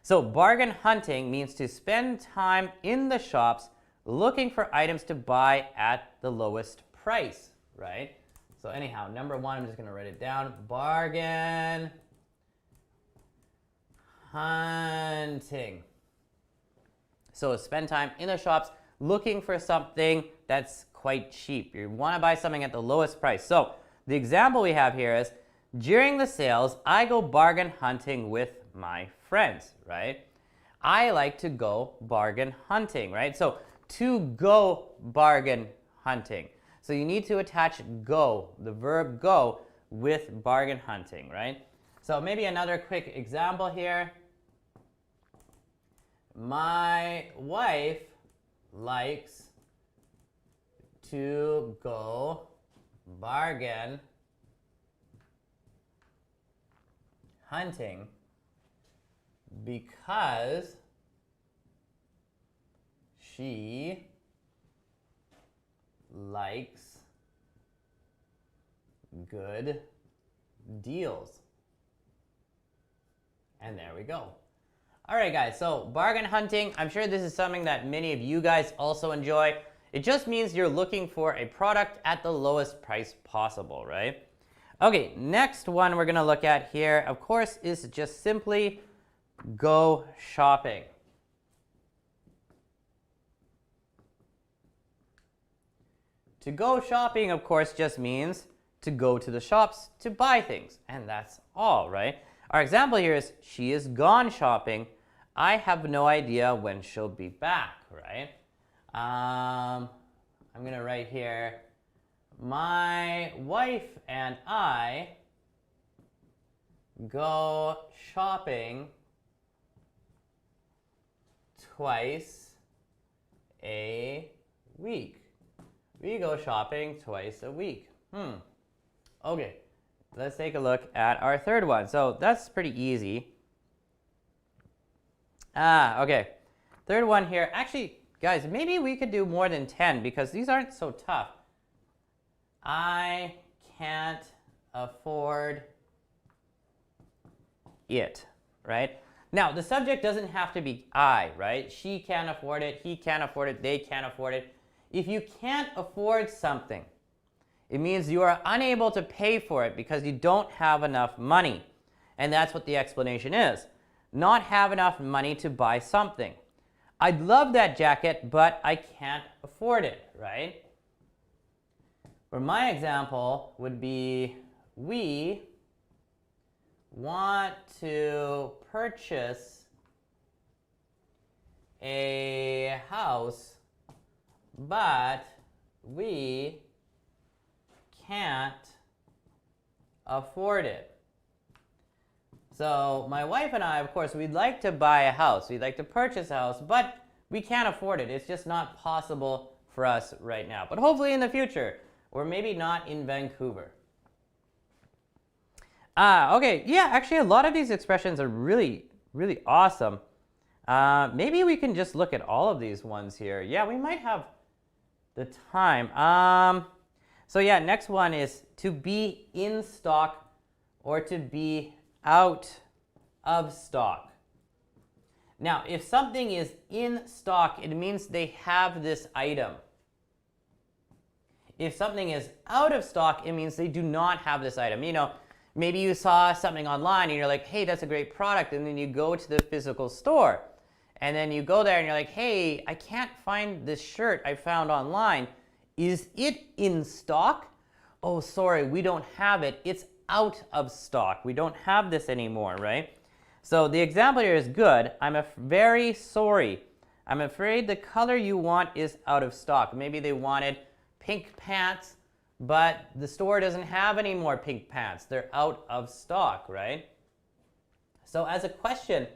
So bargain hunting means to spend time in the shops looking for items to buy at the lowest price, right? So anyhow, number one, I'm just going to write it down. Bargain hunting. So spend time in the shops looking for something that's quite cheap. You want to buy something at the lowest price. So the example we have here is, during the sales, I go bargain hunting with my friends, right? I like to go bargain hunting, right? So to go bargain hunting. So you need to attach go, the verb go, with bargain hunting, right? So maybe another quick example here. My wife likes to go bargain hunting because she likes good deals. And there we go. All right, guys, so bargain hunting, I'm sure this is something that many of you guys also enjoy. It just means you're looking for a product at the lowest price possible, right? Okay, next one we're going to look at here, of course, is just simply go shopping. To go shopping, of course, just means to go to the shops to buy things, and that's all, right? Our example here is, she is gone shopping. I have no idea when she'll be back, right? I'm going to write here, my wife and I go shopping twice a week. We go shopping twice a week. Okay, let's take a look at our third one. So that's pretty easy. Okay. Third one here. Actually, guys, maybe we could do more than 10 because these aren't so tough. I can't afford it, right? Now, the subject doesn't have to be I, right? She can't afford it, he can't afford it, they can't afford it. If you can't afford something, it means you are unable to pay for it because you don't have enough money. And that's what the explanation is. Not have enough money to buy something. I'd love that jacket, but I can't afford it, right? For my example would be, we want to purchase a house, but we can't afford it. So my wife and I, of course, we'd like to buy a house. We'd like to purchase a house, but we can't afford it. It's just not possible for us right now. But hopefully in the future, or maybe not in Vancouver. Okay, yeah, actually a lot of these expressions are really, really awesome. Maybe we can just look at all of these ones here. Yeah, we might have the time. So yeah, next one is to be in stock or to be out of stock. Now, if something is in stock, it means they have this item. If something is out of stock, it means they do not have this item. You know, maybe you saw something online and you're like, hey, that's a great product. And then you go to the physical store. And then you go there and you're like, hey, I can't find this shirt I found online. Is it in stock? Oh, sorry, we don't have it. It's out of stock. We don't have this anymore, right? So the example here is good. I'm very sorry. I'm afraid the color you want is out of stock. Maybe they wanted pink pants, but the store doesn't have any more pink pants. They're out of stock, right? So as a question,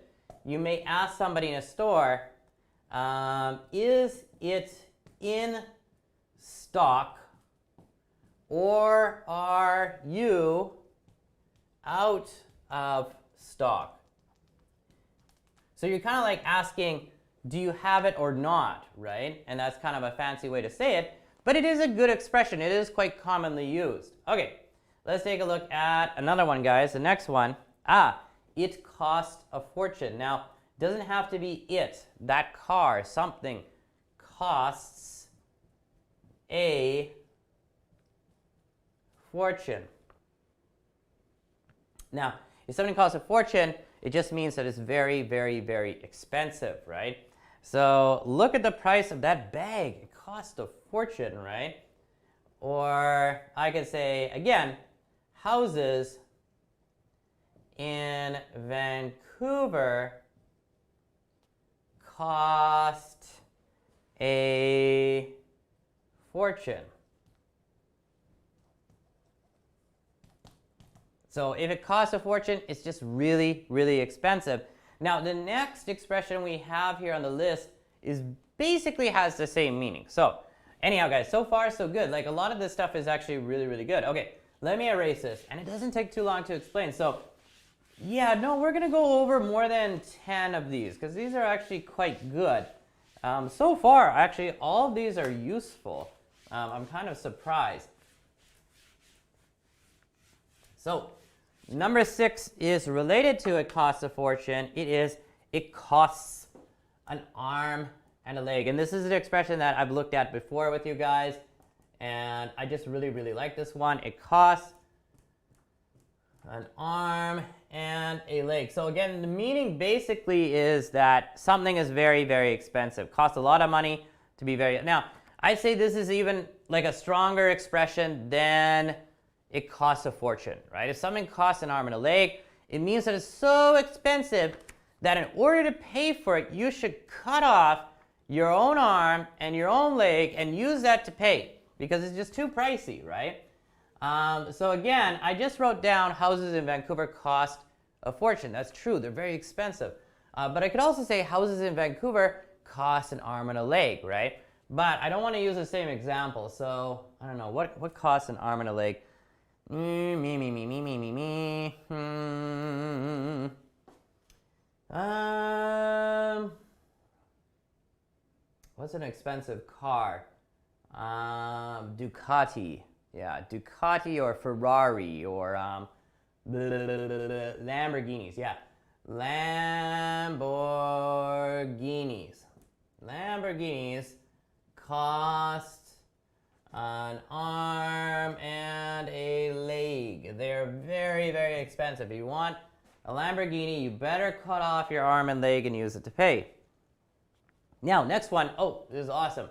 you may ask somebody in a store, is it in stock or are you out of stock? So you're kind of like asking, do you have it or not, right? And that's kind of a fancy way to say it, but it is a good expression. It is quite commonly used. Okay, let's take a look at another one, guys. The next one, it cost a fortune. Now, it doesn't have to be it, that car, something costs a fortune. Now, if something costs a fortune, it just means that it's very, very, very expensive, right? So look at the price of that bag. It cost a fortune, right? Or I could say, again, houses in Vancouver cost a fortune. So if it costs a fortune, it's just really, really expensive. Now, the next expression we have here on the list is basically has the same meaning. So anyhow, guys, so far so good. Like a lot of this stuff is actually really, really good. Okay, let me erase this. And it doesn't take too long to explain. So yeah, no, we're going to go over more than 10 of these because these are actually quite good. So far, actually, all of these are useful. I'm kind of surprised. So number 6 is related to it costs a fortune. It costs an arm and a leg. And this is an expression that I've looked at before with you guys. And I just really, really like this one. It costs an arm and a leg. So again, the meaning basically is that something is very, very expensive. Costs a lot of money to be very... Now, I'd say this is even like a stronger expression than it costs a fortune, right? If something costs an arm and a leg, it means that it's so expensive that in order to pay for it, you should cut off your own arm and your own leg and use that to pay because it's just too pricey, right? So again, I just wrote down houses in Vancouver cost a fortune. That's true, they're very expensive. But I could also say houses in Vancouver cost an arm and a leg, right? But I don't want to use the same example, so I don't know, what costs an arm and a leg? What's an expensive car? Ducati. Yeah, Ducati or Ferrari or Lamborghinis. Yeah, Lamborghinis. Lamborghinis cost an arm and a leg. They're very, very expensive. If you want a Lamborghini, you better cut off your arm and leg and use it to pay. Now, next one. Oh, this is awesome.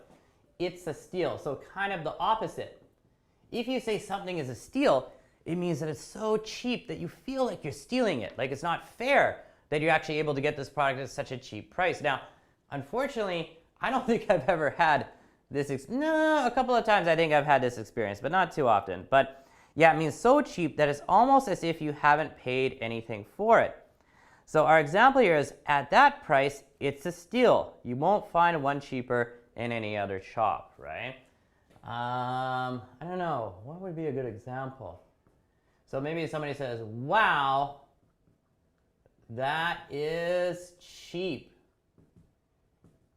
It's a steal. So kind of the opposite. If you say something is a steal, it means that it's so cheap that you feel like you're stealing it. Like it's not fair that you're actually able to get this product at such a cheap price. Now, unfortunately, I don't think I've ever had this. No, a couple of times I think I've had this experience, but not too often. But yeah, it means so cheap that it's almost as if you haven't paid anything for it. So our example here is at that price, it's a steal. You won't find one cheaper in any other shop, right? I don't know. What would be a good example? So maybe somebody says, wow, that is cheap.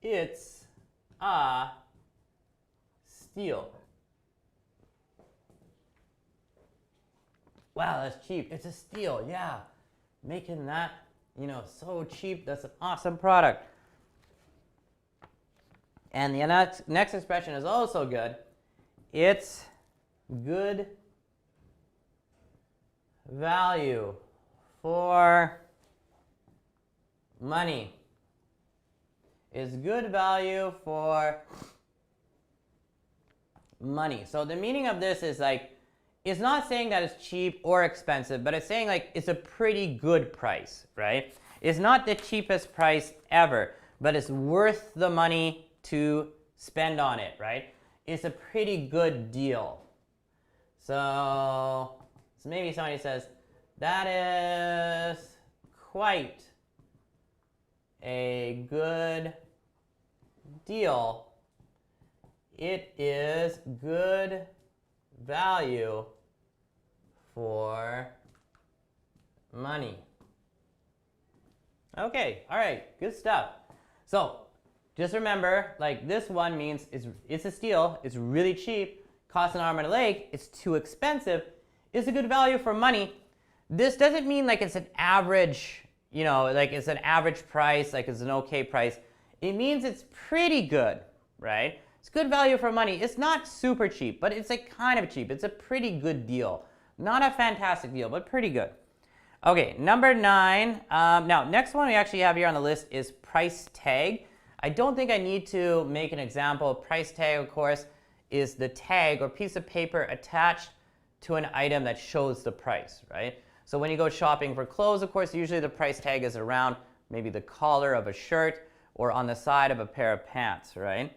It's a steal. Wow, that's cheap. It's a steal, yeah. Making that, so cheap. That's an awesome product. And the next expression is also good. It's good value for money. Is good value for money. So the meaning of this is like, it's not saying that it's cheap or expensive, but it's saying like it's a pretty good price, right? It's not the cheapest price ever, but it's worth the money to spend on it, right? It's a pretty good deal. So maybe somebody says, that is quite a good deal. It is good value for money. Okay, all right, good stuff. So just remember, like this one means it's a steal, it's really cheap, costs an arm and a leg, it's too expensive, it's a good value for money. This doesn't mean like it's an average, like it's an average price, like it's an okay price. It means it's pretty good, right? It's good value for money. It's not super cheap, but it's like kind of cheap. It's a pretty good deal. Not a fantastic deal, but pretty good. Okay, number 9. Now, next one we actually have here on the list is price tag. I don't think I need to make an example. Price tag, of course, is the tag or piece of paper attached to an item that shows the price, right? So when you go shopping for clothes, of course, usually the price tag is around maybe the collar of a shirt or on the side of a pair of pants, right?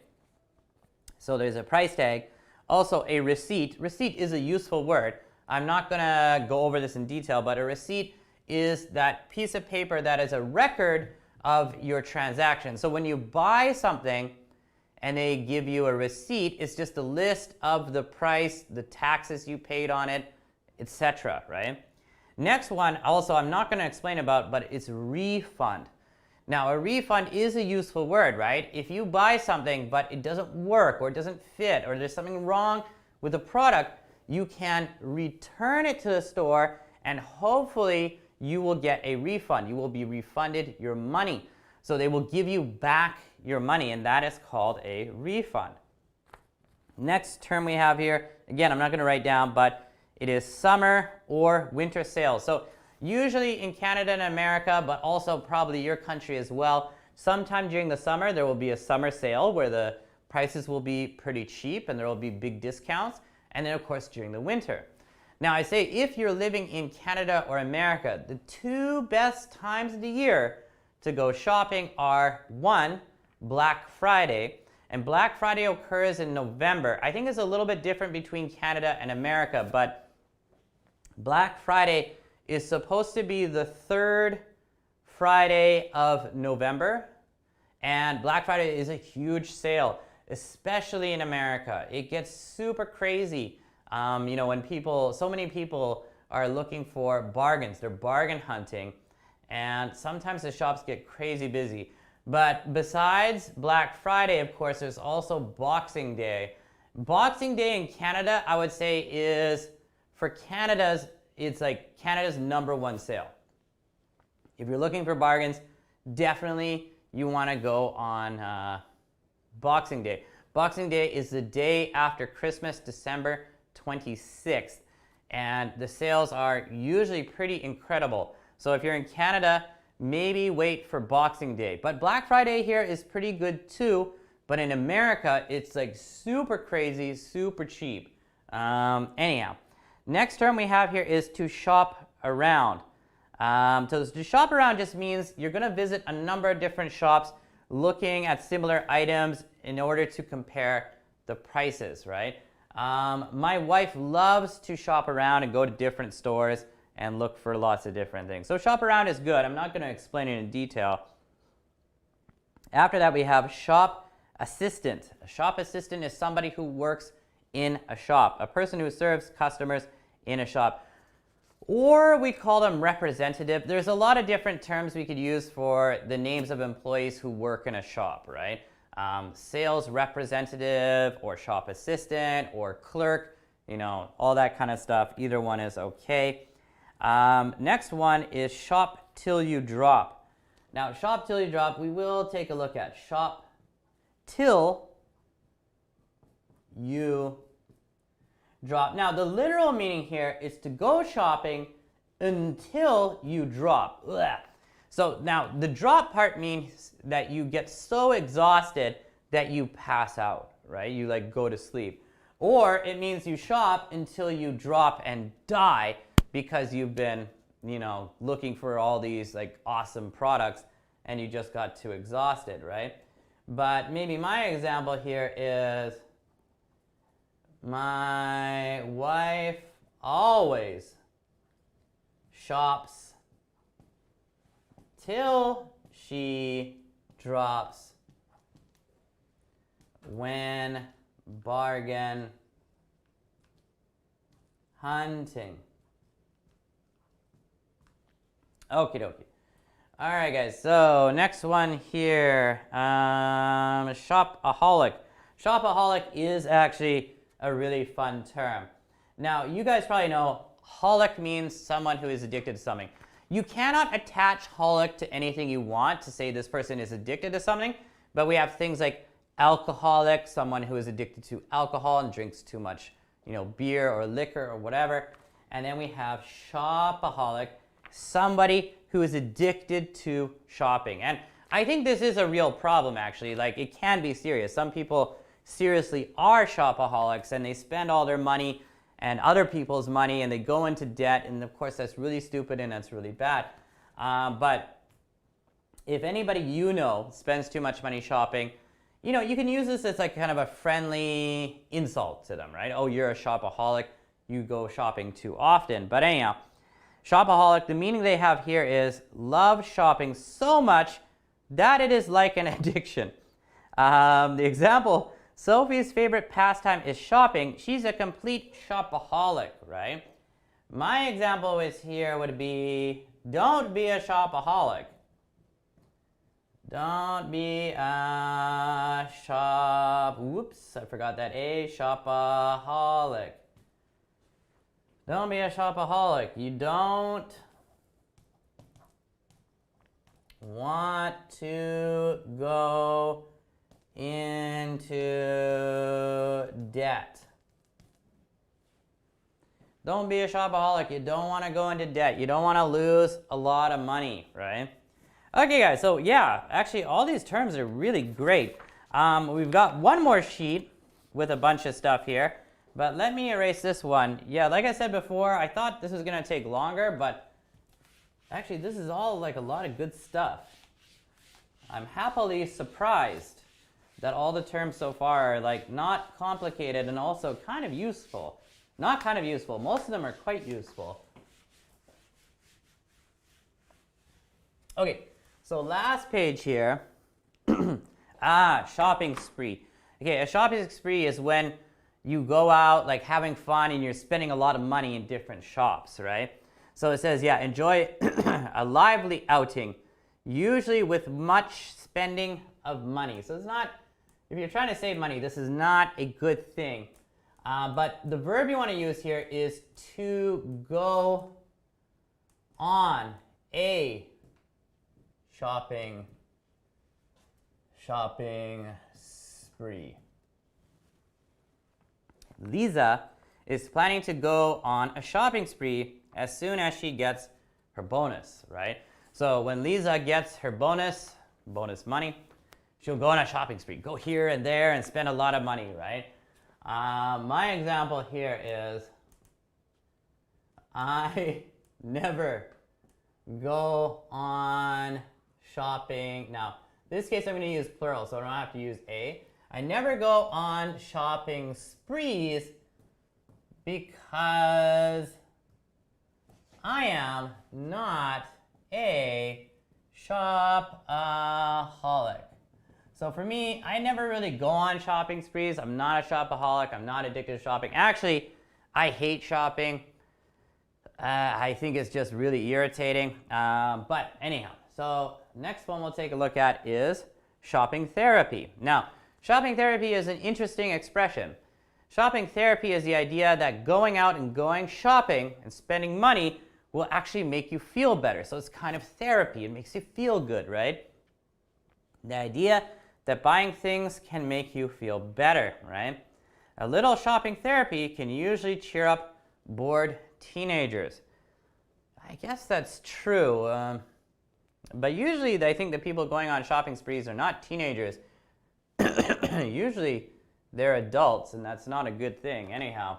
So there's a price tag. Also a receipt. Receipt is a useful word. I'm not going to go over this in detail, but a receipt is that piece of paper that is a record of your transaction. So when you buy something and they give you a receipt, it's just a list of the price, the taxes you paid on it, etc., right? Next one, also I'm not going to explain about, but it's refund. Now, a refund is a useful word, right? If you buy something but it doesn't work or it doesn't fit or there's something wrong with the product, you can return it to the store and hopefully you will get a refund. You will be refunded your money. So they will give you back your money, and that is called a refund. Next term we have here, again, I'm not going to write down, but it is summer or winter sales. So usually in Canada and America, but also probably your country as well, sometime during the summer there will be a summer sale where the prices will be pretty cheap and there will be big discounts. And then of course during the winter. Now I say if you're living in Canada or America, the two best times of the year to go shopping are 1, Black Friday. And Black Friday occurs in November. I think it's a little bit different between Canada and America, but Black Friday is supposed to be the 3rd Friday of November. And Black Friday is a huge sale, especially in America. It gets super crazy. When so many people are looking for bargains, they're bargain hunting, and sometimes the shops get crazy busy. But besides Black Friday, of course, there's also Boxing Day. Boxing Day in Canada, I would say, is for it's like Canada's #1 sale. If you're looking for bargains, definitely you want to go on Boxing Day. Boxing Day is the day after Christmas, December 26th, and the sales are usually pretty incredible. So if you're in Canada, maybe wait for Boxing Day. But Black Friday here is pretty good too, but in America, it's like super crazy, super cheap. Anyhow, next term we have here is to shop around. So to shop around just means you're going to visit a number of different shops looking at similar items in order to compare the prices, right? My wife loves to shop around and go to different stores and look for lots of different things. So shop around is good. I'm not going to explain it in detail. After that, we have shop assistant. A shop assistant is somebody who works in a shop, a person who serves customers in a shop. Or we call them representative. There's a lot of different terms we could use for the names of employees who work in a shop, right? sales representative or shop assistant or clerk, all that kind of stuff. Either one is okay. Next one is shop till you drop. Now, shop till you drop, we will take a look at shop till you drop. Now, the literal meaning here is to go shopping until you drop. Ugh. So now the drop part means that you get so exhausted that you pass out, right? You like go to sleep. Or it means you shop until you drop and die because you've been, looking for all these like awesome products and you just got too exhausted, right? But maybe my example here is my wife always shops till she drops when bargain hunting. Okie dokie. All right, guys. So next one here, shopaholic. Shopaholic is actually a really fun term. Now, you guys probably know holic means someone who is addicted to something. You cannot attach holic to anything you want to say this person is addicted to something, but we have things like alcoholic, someone who is addicted to alcohol and drinks too much, beer or liquor or whatever. And then we have shopaholic, somebody who is addicted to shopping. And I think this is a real problem, actually. Like, it can be serious. Some people seriously are shopaholics and they spend all their money and other people's money and they go into debt, and of course that's really stupid and that's really bad. But if anybody spends too much money shopping, you can use this as like kind of a friendly insult to them, right? Oh, you're a shopaholic, you go shopping too often. But anyhow, shopaholic, the meaning they have here is love shopping so much that it is like an addiction. The example, Sophie's favorite pastime is shopping. She's a complete shopaholic, right? My example would be, don't be a shopaholic. Don't be a shopaholic. Don't be a shopaholic. You don't want to go into debt. Don't be a shopaholic. You don't want to go into debt. You don't want to lose a lot of money, right? Okay, guys, so yeah, actually all these terms are really great. We've got one more sheet with a bunch of stuff here, but let me erase this one. Yeah, like I said before, I thought this was going to take longer, but actually this is all like a lot of good stuff. I'm happily surprised that all the terms so far are like not complicated and also kind of useful. Not kind of useful, most of them are quite useful. Okay, so last page here, shopping spree. Okay, a shopping spree is when you go out like having fun and you're spending a lot of money in different shops, right? So it says, yeah, enjoy a lively outing, usually with much spending of money. So it's not, if you're trying to save money, this is not a good thing. But the verb you want to use here is to go on a shopping spree. Lisa is planning to go on a shopping spree as soon as she gets her bonus, right? So when Lisa gets her bonus money, she'll go on a shopping spree, go here and there and spend a lot of money, right? My example here is, I never go on shopping. Now, in this case I'm going to use plural, so I don't have to use a. I never go on shopping sprees because I am not a shopaholic. So for me, I never really go on shopping sprees. I'm not a shopaholic. I'm not addicted to shopping. Actually, I hate shopping. I think it's just really irritating. But anyhow, so next one we'll take a look at is shopping therapy. Now, shopping therapy is an interesting expression. Shopping therapy is the idea that going out and going shopping and spending money will actually make you feel better. So it's kind of therapy. It makes you feel good, right? The idea that buying things can make you feel better, right? A little shopping therapy can usually cheer up bored teenagers. I guess that's true. But usually I think the people going on shopping sprees are not teenagers. Usually they're adults, and that's not a good thing anyhow.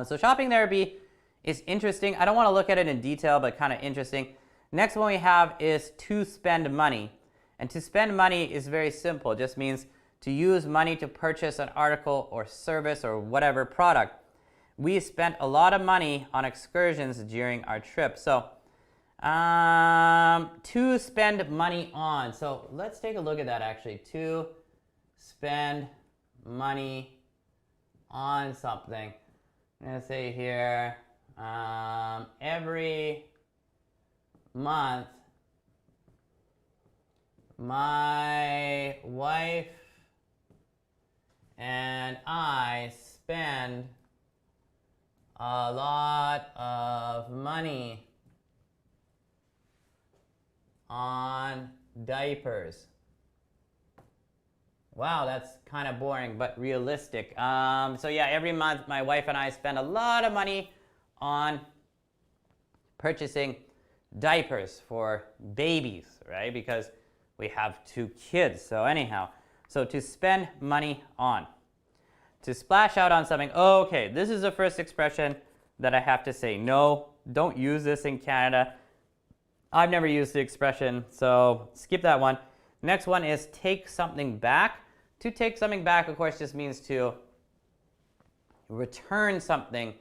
So shopping therapy is interesting. I don't want to look at it in detail, but kind of interesting. Next one we have is to spend money. And to spend money is very simple. It just means to use money to purchase an article or service or whatever product. We spent a lot of money on excursions during our trip. So to spend money on. So let's take a look at that actually. To spend money on something. I'm going to say here, every month my wife and I spend a lot of money on diapers. Wow, that's kind of boring, but realistic. So yeah, every month my wife and I spend a lot of money on purchasing diapers for babies, right? Because we have 2 kids. So anyhow, so to spend money on. To splash out on something. Okay, this is the first expression that I have to say. No, don't use this in Canada. I've never used the expression, so skip that one. Next one is take something back. To take something back, of course, just means to return something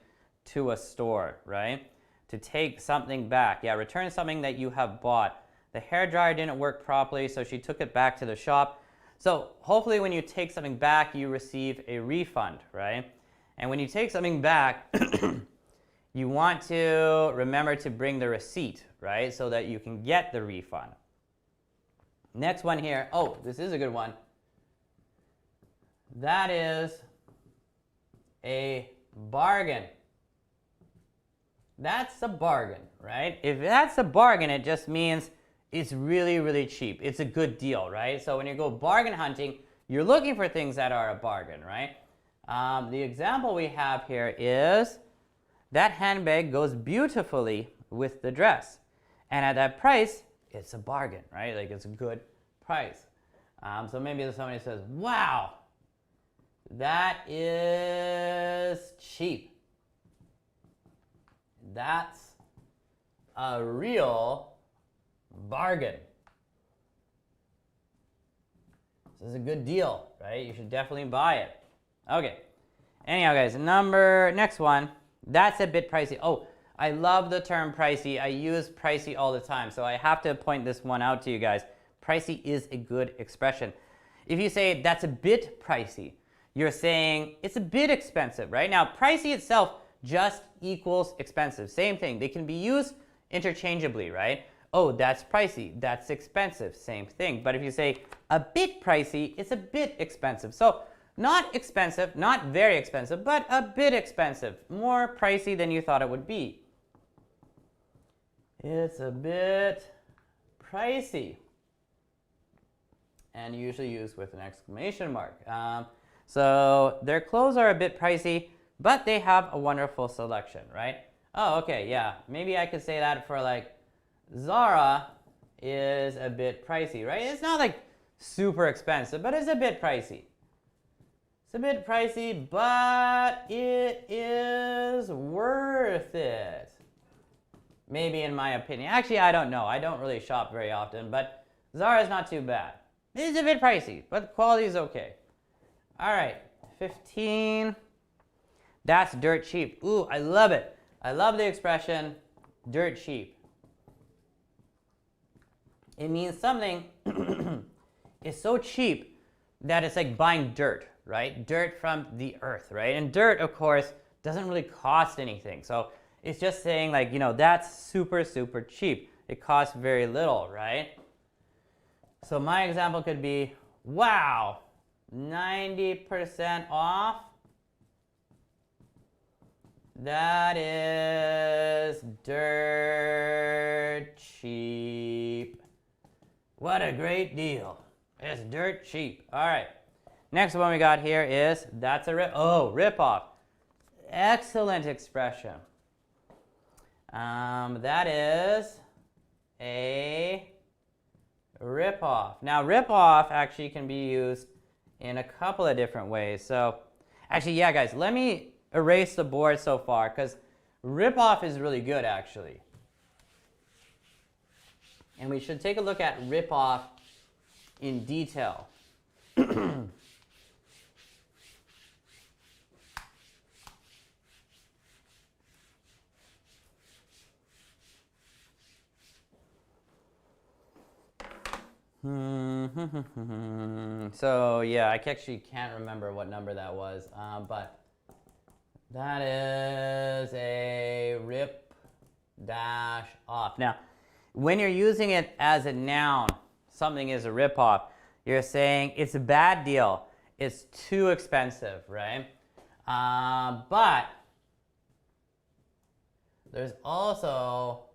to a store, right? To take something back. Yeah, return something that you have bought. The hairdryer didn't work properly, so she took it back to the shop. So hopefully when you take something back, you receive a refund, right? And when you take something back, you want to remember to bring the receipt, right? So that you can get the refund. Next one here. Oh, this is a good one. That is a bargain. That's a bargain, right? If that's a bargain, it just means it's really, really cheap. It's a good deal, right? So when you go bargain hunting, you're looking for things that are a bargain, right? The example we have here is that handbag goes beautifully with the dress. And at that price, it's a bargain, right? Like it's a good price. So maybe somebody says, wow, that is cheap. That's a real bargain. This is a good deal, right? You should definitely buy it. Okay. Anyhow, guys, next one. That's a bit pricey. Oh, I love the term pricey. I use pricey all the time, so I have to point this one out to you guys. Pricey is a good expression. If you say that's a bit pricey, you're saying it's a bit expensive, right? Now, pricey itself just equals expensive. Same thing. They can be used interchangeably, right? Oh, that's pricey. That's expensive. Same thing. But if you say a bit pricey, it's a bit expensive. So not expensive, not very expensive, but a bit expensive. More pricey than you thought it would be. It's a bit pricey. And usually used with an exclamation mark. So their clothes are a bit pricey, but they have a wonderful selection, right? Oh, okay, yeah. Maybe I could say that for like Zara is a bit pricey, right? It's not like super expensive, but it's a bit pricey. It's a bit pricey, but it is worth it. Maybe in my opinion. Actually, I don't know. I don't really shop very often, but Zara is not too bad. It's a bit pricey, but the quality is okay. All right, 15. That's dirt cheap. Ooh, I love it. I love the expression dirt cheap. It means something is so cheap that it's like buying dirt, right? Dirt from the earth, right? And dirt, of course, doesn't really cost anything. So it's just saying like, you know, that's super, super cheap. It costs very little, right? So my example could be, wow, 90% off. That is dirt cheap. What a great deal. It's dirt cheap. All right. Next one we got here is, that's a rip off. Excellent expression. That is a rip off. Now, rip off actually can be used in a couple of different ways. So, actually, yeah, guys, let me erase the board so far because rip off is really good, actually. And we should take a look at rip off in detail. So yeah, I actually can't remember what number that was, but that is a rip dash off. Now, when you're using it as a noun, something is a rip off, you're saying it's a bad deal, it's too expensive, right? But there's also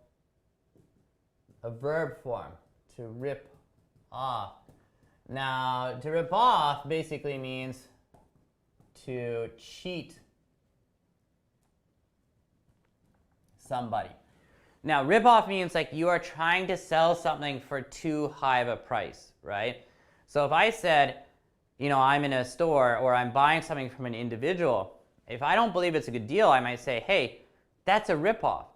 a verb form, to rip off. Now, to rip off basically means to cheat somebody. Now, rip off means like you are trying to sell something for too high of a price, right? So if I said, you know, I'm in a store or I'm buying something from an individual, if I don't believe it's a good deal, I might say, hey, that's a rip off.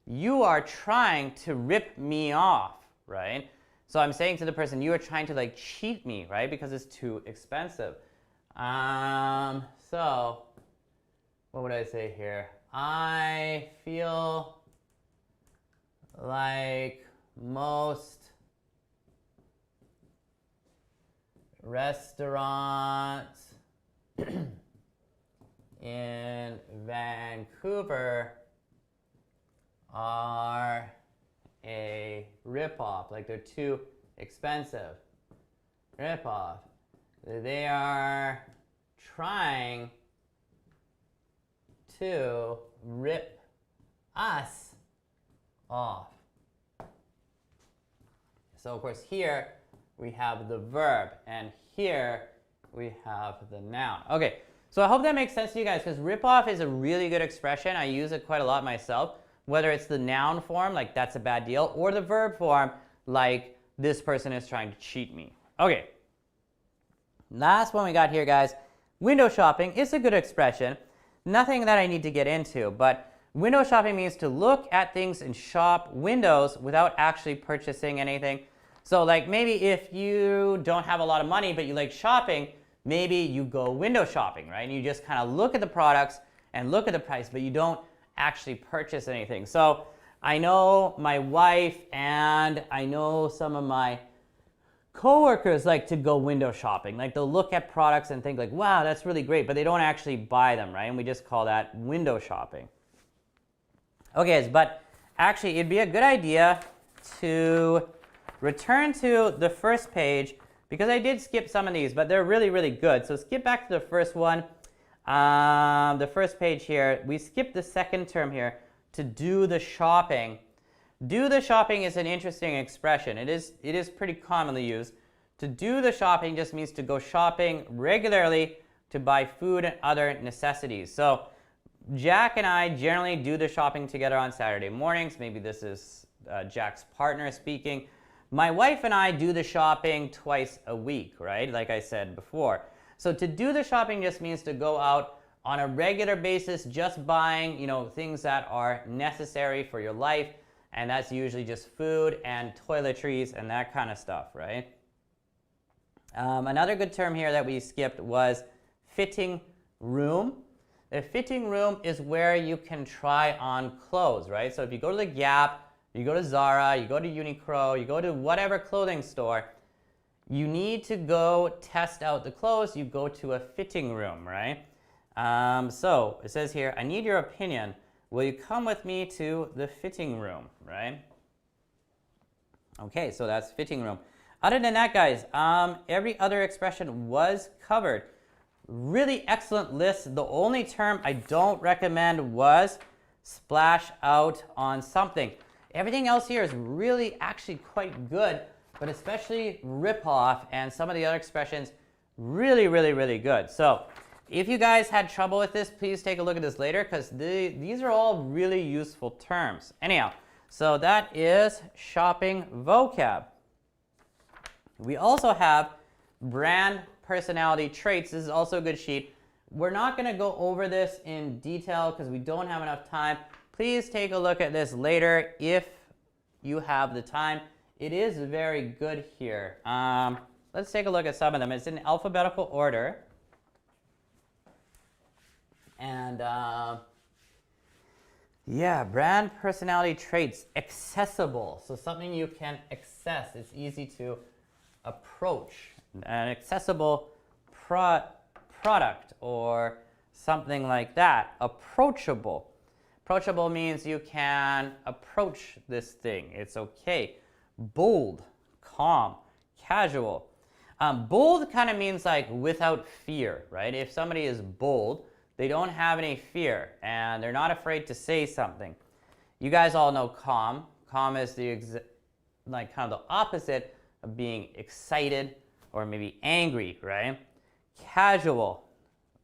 You are trying to rip me off, right? So I'm saying to the person, you are trying to like cheat me, right? Because it's too expensive. So what would I say here? I feel like most restaurants in Vancouver are a rip-off, like they're too expensive. Rip-off. They are trying to rip us off. So of course here we have the verb, and here we have the noun. Okay, so I hope that makes sense to you guys, because rip-off is a really good expression. I use it quite a lot myself. Whether it's the noun form, like that's a bad deal, or the verb form, like this person is trying to cheat me. Okay. Last one we got here, guys. Window shopping is a good expression. Nothing that I need to get into, but window shopping means to look at things and shop windows without actually purchasing anything. So like maybe if you don't have a lot of money, but you like shopping, maybe you go window shopping, right? And you just kind of look at the products and look at the price, but you don't actually purchase anything. So I know my wife and I know some of my coworkers like to go window shopping. Like they'll look at products and think like, wow, that's really great, but they don't actually buy them, right? And we just call that window shopping. Okay, but actually it'd be a good idea to return to the first page, because I did skip some of these, but they're really, really good. So skip back to the first one. The first page here, we skipped the second term here, to do the shopping. Do the shopping is an interesting expression. It is pretty commonly used. To do the shopping just means to go shopping regularly to buy food and other necessities. So Jack and I generally do the shopping together on Saturday mornings. Maybe this is Jack's partner speaking. My wife and I do the shopping twice a week, right? Like I said before. So to do the shopping just means to go out on a regular basis, just buying, things that are necessary for your life, and that's usually just food and toiletries and that kind of stuff, right? Another good term here that we skipped was fitting room. A fitting room is where you can try on clothes, right? So if you go to the Gap, you go to Zara, you go to Uniqlo, you go to whatever clothing store, you need to go test out the clothes. You go to a fitting room, right? So it says here, I need your opinion. Will you come with me to the fitting room, right? Okay, so that's fitting room. Other than that, guys, every other expression was covered. Really excellent list. The only term I don't recommend was splash out on something. Everything else here is really actually quite good, but especially rip off and some of the other expressions really, really, really good. So if you guys had trouble with this, please take a look at this later because these are all really useful terms. Anyhow, so that is shopping vocab. We also have brand personality traits. This is also a good sheet. We're not going to go over this in detail because we don't have enough time. Please take a look at this later if you have the time. It is very good here. Let's take a look at some of them. It's in alphabetical order. And yeah, brand personality traits. Accessible. So something you can access. It's easy to approach. An accessible product or something like that. Approachable. Approachable means you can approach this thing. It's okay. Bold, calm, casual. Bold kind of means like without fear, right? If somebody is bold, they don't have any fear and they're not afraid to say something. You guys all know calm. Calm is the like kind of the opposite of being excited or maybe angry, right? Casual,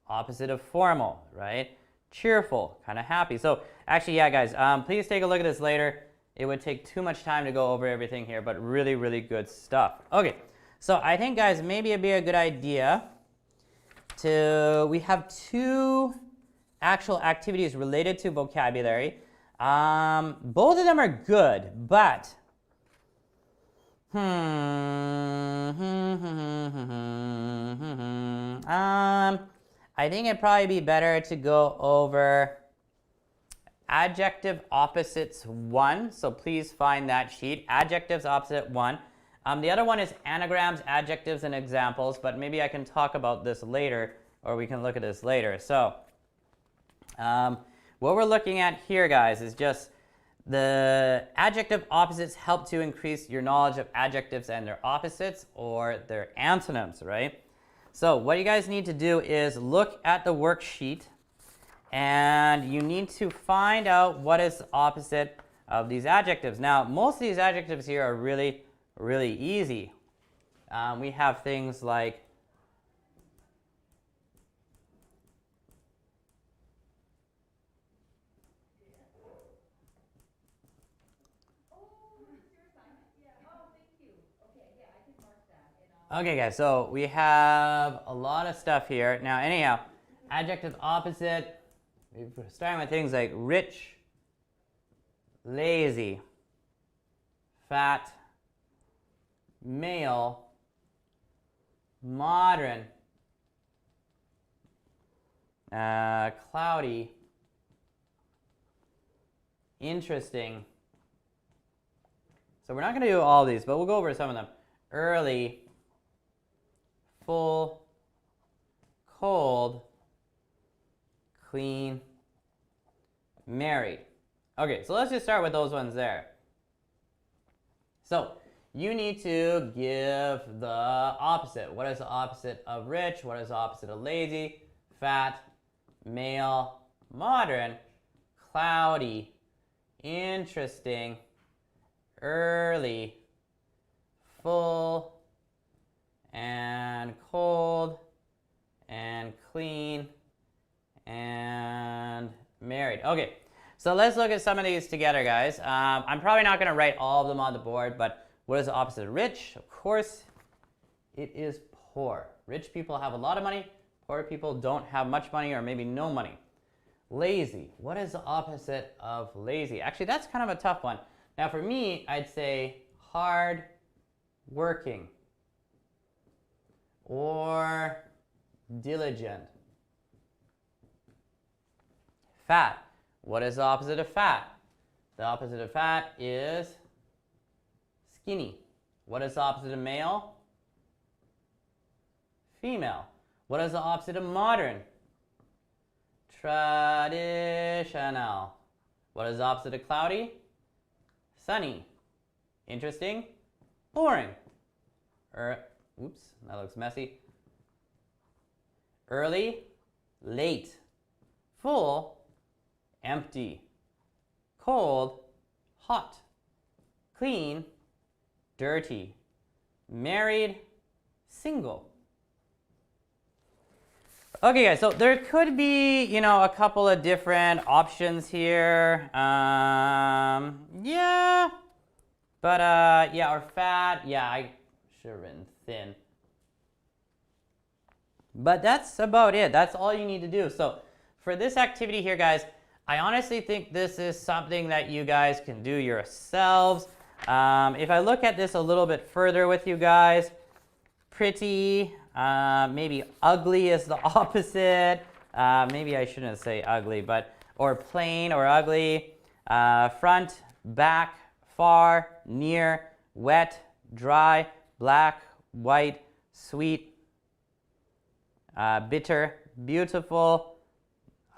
opposite of formal, right? Cheerful, kind of happy. So actually, yeah, guys, please take a look at this later. It would take too much time to go over everything here, but really, really good stuff. Okay, so I think, guys, maybe it'd be a good idea we have two actual activities related to vocabulary. Both of them are good, but I think it'd probably be better to go over Adjective Opposites 1. So please find that sheet. Adjectives Opposite 1. The other one is anagrams, adjectives, and examples, but maybe I can talk about this later, or we can look at this later. So what we're looking at here, guys, is just the adjective opposites help to increase your knowledge of adjectives and their opposites or their antonyms, right? So what you guys need to do is look at the worksheet and you need to find out what is the opposite of these adjectives. Now, most of these adjectives here are really, really easy. We have things like okay, guys, so we have a lot of stuff here. Now, anyhow, adjective opposite, we're starting with things like rich, lazy, fat, male, modern, cloudy, interesting. So we're not going to do all these, but we'll go over some of them. Early, full, cold, clean, married. Okay, so let's just start with those ones there. So you need to give the opposite. What is the opposite of rich? What is the opposite of lazy? Fat, male, modern, cloudy, interesting, early, full, and cold, and clean, and married. Okay, so let's look at some of these together, guys. I'm probably not going to write all of them on the board, but what is the opposite of rich? Of course, it is poor. Rich people have a lot of money. Poor people don't have much money or maybe no money. Lazy. What is the opposite of lazy? Actually, that's kind of a tough one. Now, for me, I'd say hard working or diligent. Fat. What is the opposite of fat? The opposite of fat is skinny. What is the opposite of male? Female. What is the opposite of modern? Traditional. What is the opposite of cloudy? Sunny. Interesting? Boring. Oops, that looks messy. Early, late. Full, empty. Cold, hot. Clean, dirty. Married, single. Okay, guys, so there could be, you know, a couple of different options here. Yeah. But, yeah, or fat. Yeah, I should have written thin. But that's about it. That's all you need to do. So for this activity here, guys, I honestly think this is something that you guys can do yourselves. If I look at this a little bit further with you guys, pretty, maybe ugly is the opposite. Maybe I shouldn't say ugly, but, or plain or ugly. Front, back, far, near, wet, dry, black, white, sweet, bitter, beautiful,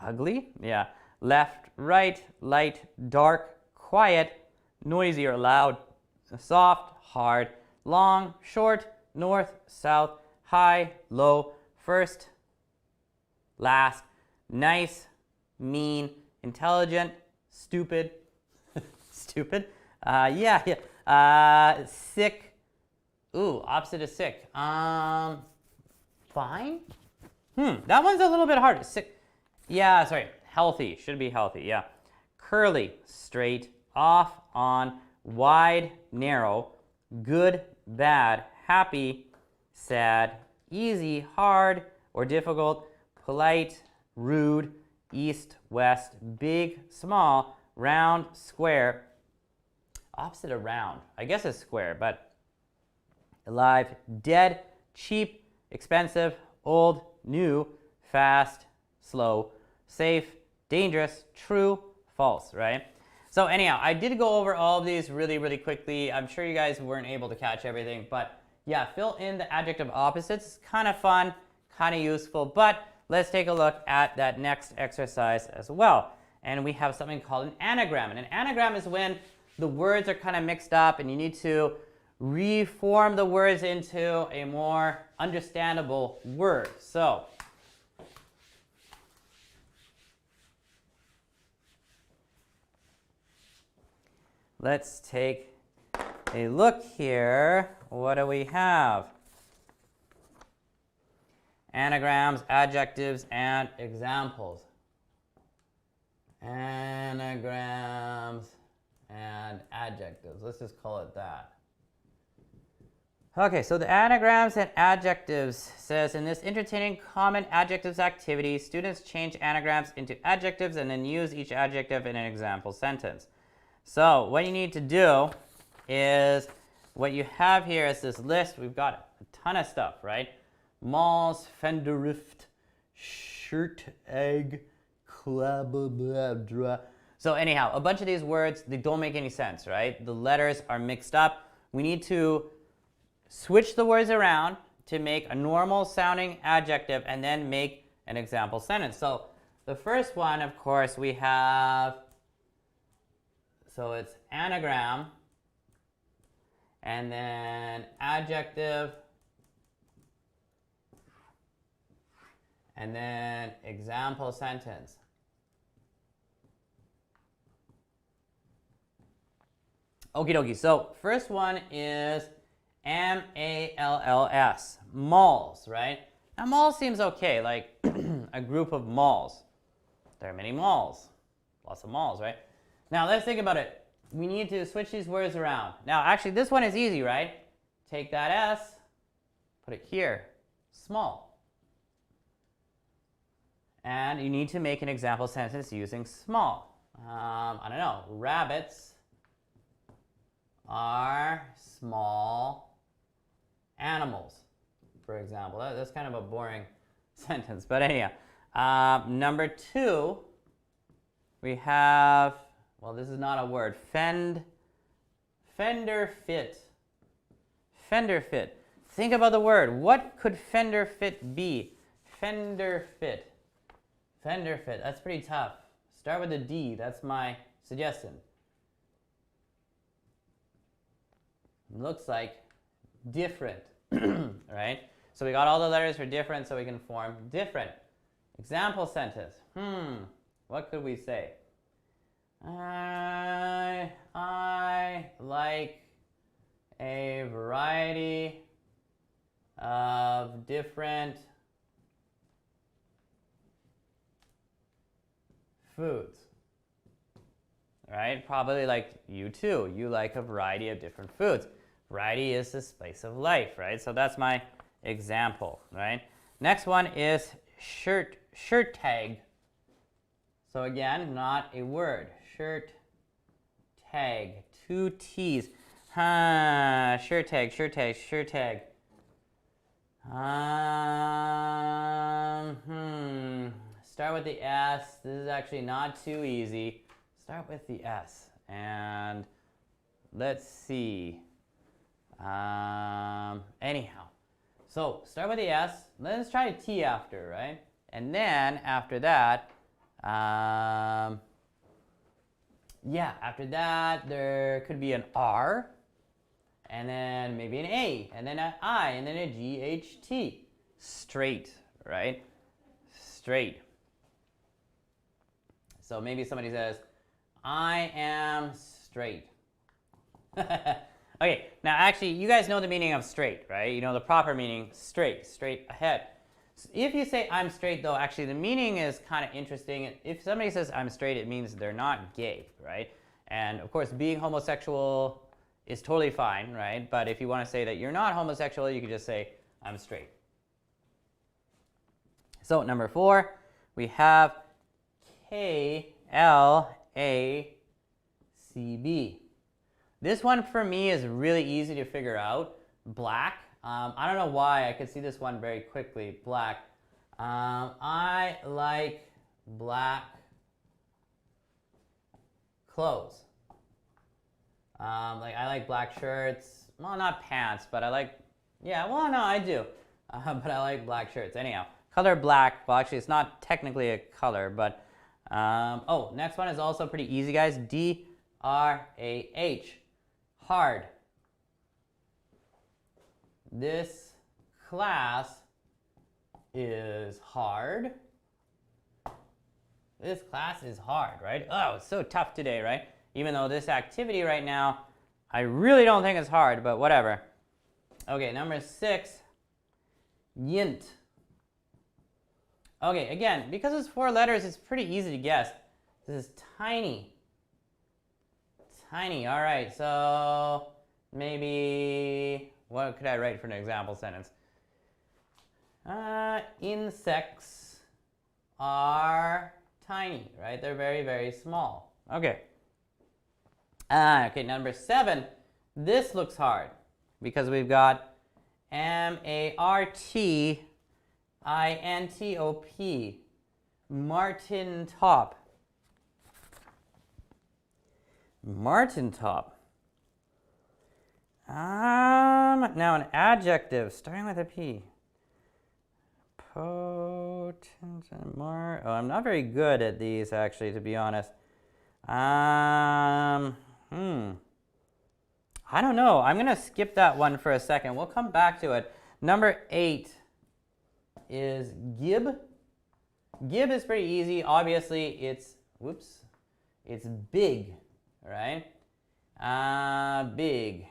ugly, yeah. Left, right, light, dark, quiet, noisy or loud, soft, hard, long, short, north, south, high, low, first, last, nice, mean, intelligent, stupid, stupid, sick, ooh, opposite of sick, fine, that one's a little bit hard, sick, yeah, sorry, healthy, should be healthy, yeah, curly, straight, off, on, wide, narrow, good, bad, happy, sad, easy, hard, or difficult, polite, rude, east, west, big, small, round, square, opposite of round, I guess it's square, but alive, dead, cheap, expensive, old, new, fast, slow, safe, dangerous, true, false, right? So anyhow, I did go over all of these really, really quickly. I'm sure you guys weren't able to catch everything, but yeah, fill in the adjective opposites. It's kind of fun, kind of useful, but let's take a look at that next exercise as well. And we have something called an anagram. And an anagram is when the words are kind of mixed up and you need to reform the words into a more understandable word. So let's take a look here. What do we have? Anagrams, adjectives, and examples. Anagrams and adjectives. Let's just call it that. Okay, so the anagrams and adjectives says in this entertaining common adjectives activity, students change anagrams into adjectives and then use each adjective in an example sentence. So what you need to do is, what you have here is this list. We've got a ton of stuff, right? Malls, Fenderift, shirt, egg, club, blah, blah. So anyhow, a bunch of these words, they don't make any sense, right? The letters are mixed up. We need to switch the words around to make a normal sounding adjective and then make an example sentence. So the first one, of course, we have, so it's anagram, and then adjective, and then example sentence. Okie dokie, so first one is M-A-L-L-S, malls, right? Now malls seems okay, like a group of malls. There are many malls, lots of malls, right? Now let's think about it. We need to switch these words around. Now actually this one is easy, right? Take that S, put it here, small. And you need to make an example sentence using small. I don't know, rabbits are small animals, for example. That's kind of a boring sentence, but anyhow. Number two, we have, well, this is not a word, fender fit. Fender fit. Think about the word. What could fender fit be? Fender fit. Fender fit. That's pretty tough. Start with a D. That's my suggestion. Looks like different. right? So we got all the letters for different, so we can form different. Example sentence. What could we say? I like a variety of different foods. Right? Probably like you too. You like a variety of different foods. Variety is the spice of life, right? So that's my example, right? Next one is shirt tag. So again, not a word. Shirt tag. 2 T's. Shirt tag. Start with the S. This is actually not too easy. Start with the S. And let's see. Anyhow. So start with the S. Let's try a T after, right? And then after that, after that, there could be an R, and then maybe an A, and then an I, and then a GHT. Straight, right? Straight. So maybe somebody says, I am straight. Okay, now actually, you guys know the meaning of straight, right? You know the proper meaning, straight ahead. So if you say I'm straight, though, actually the meaning is kind of interesting. If somebody says I'm straight, it means they're not gay, right? And of course, being homosexual is totally fine, right? But if you want to say that you're not homosexual, you could just say I'm straight. So number 4, we have KLACB. This one for me is really easy to figure out. Black. I don't know why I could see this one very quickly. Black. I like black clothes. I like black shirts. Well, not pants, but I like, I do. But I like black shirts. Anyhow, color black. Well, actually, it's not technically a color, but, next one is also pretty easy, guys. DRAH. Hard. This class is hard. This class is hard, right? Oh, it's so tough today, right? Even though this activity right now, I really don't think it's hard, but whatever. Okay, number 6, yint. Okay, again, because it's 4 letters, it's pretty easy to guess. This is tiny. Tiny, all right, so maybe, what could I write for an example sentence? Insects are tiny, right? They're very, very small. Okay. Okay, number 7, this looks hard because we've got MARTINTOP, Martin top. Martin top. Now an adjective starting with a P. Potent. I'm not very good at these actually, to be honest. I don't know. I'm gonna skip that one for a second. We'll come back to it. Number 8 is gib. Gib is pretty easy. Obviously, it's big, right? Big.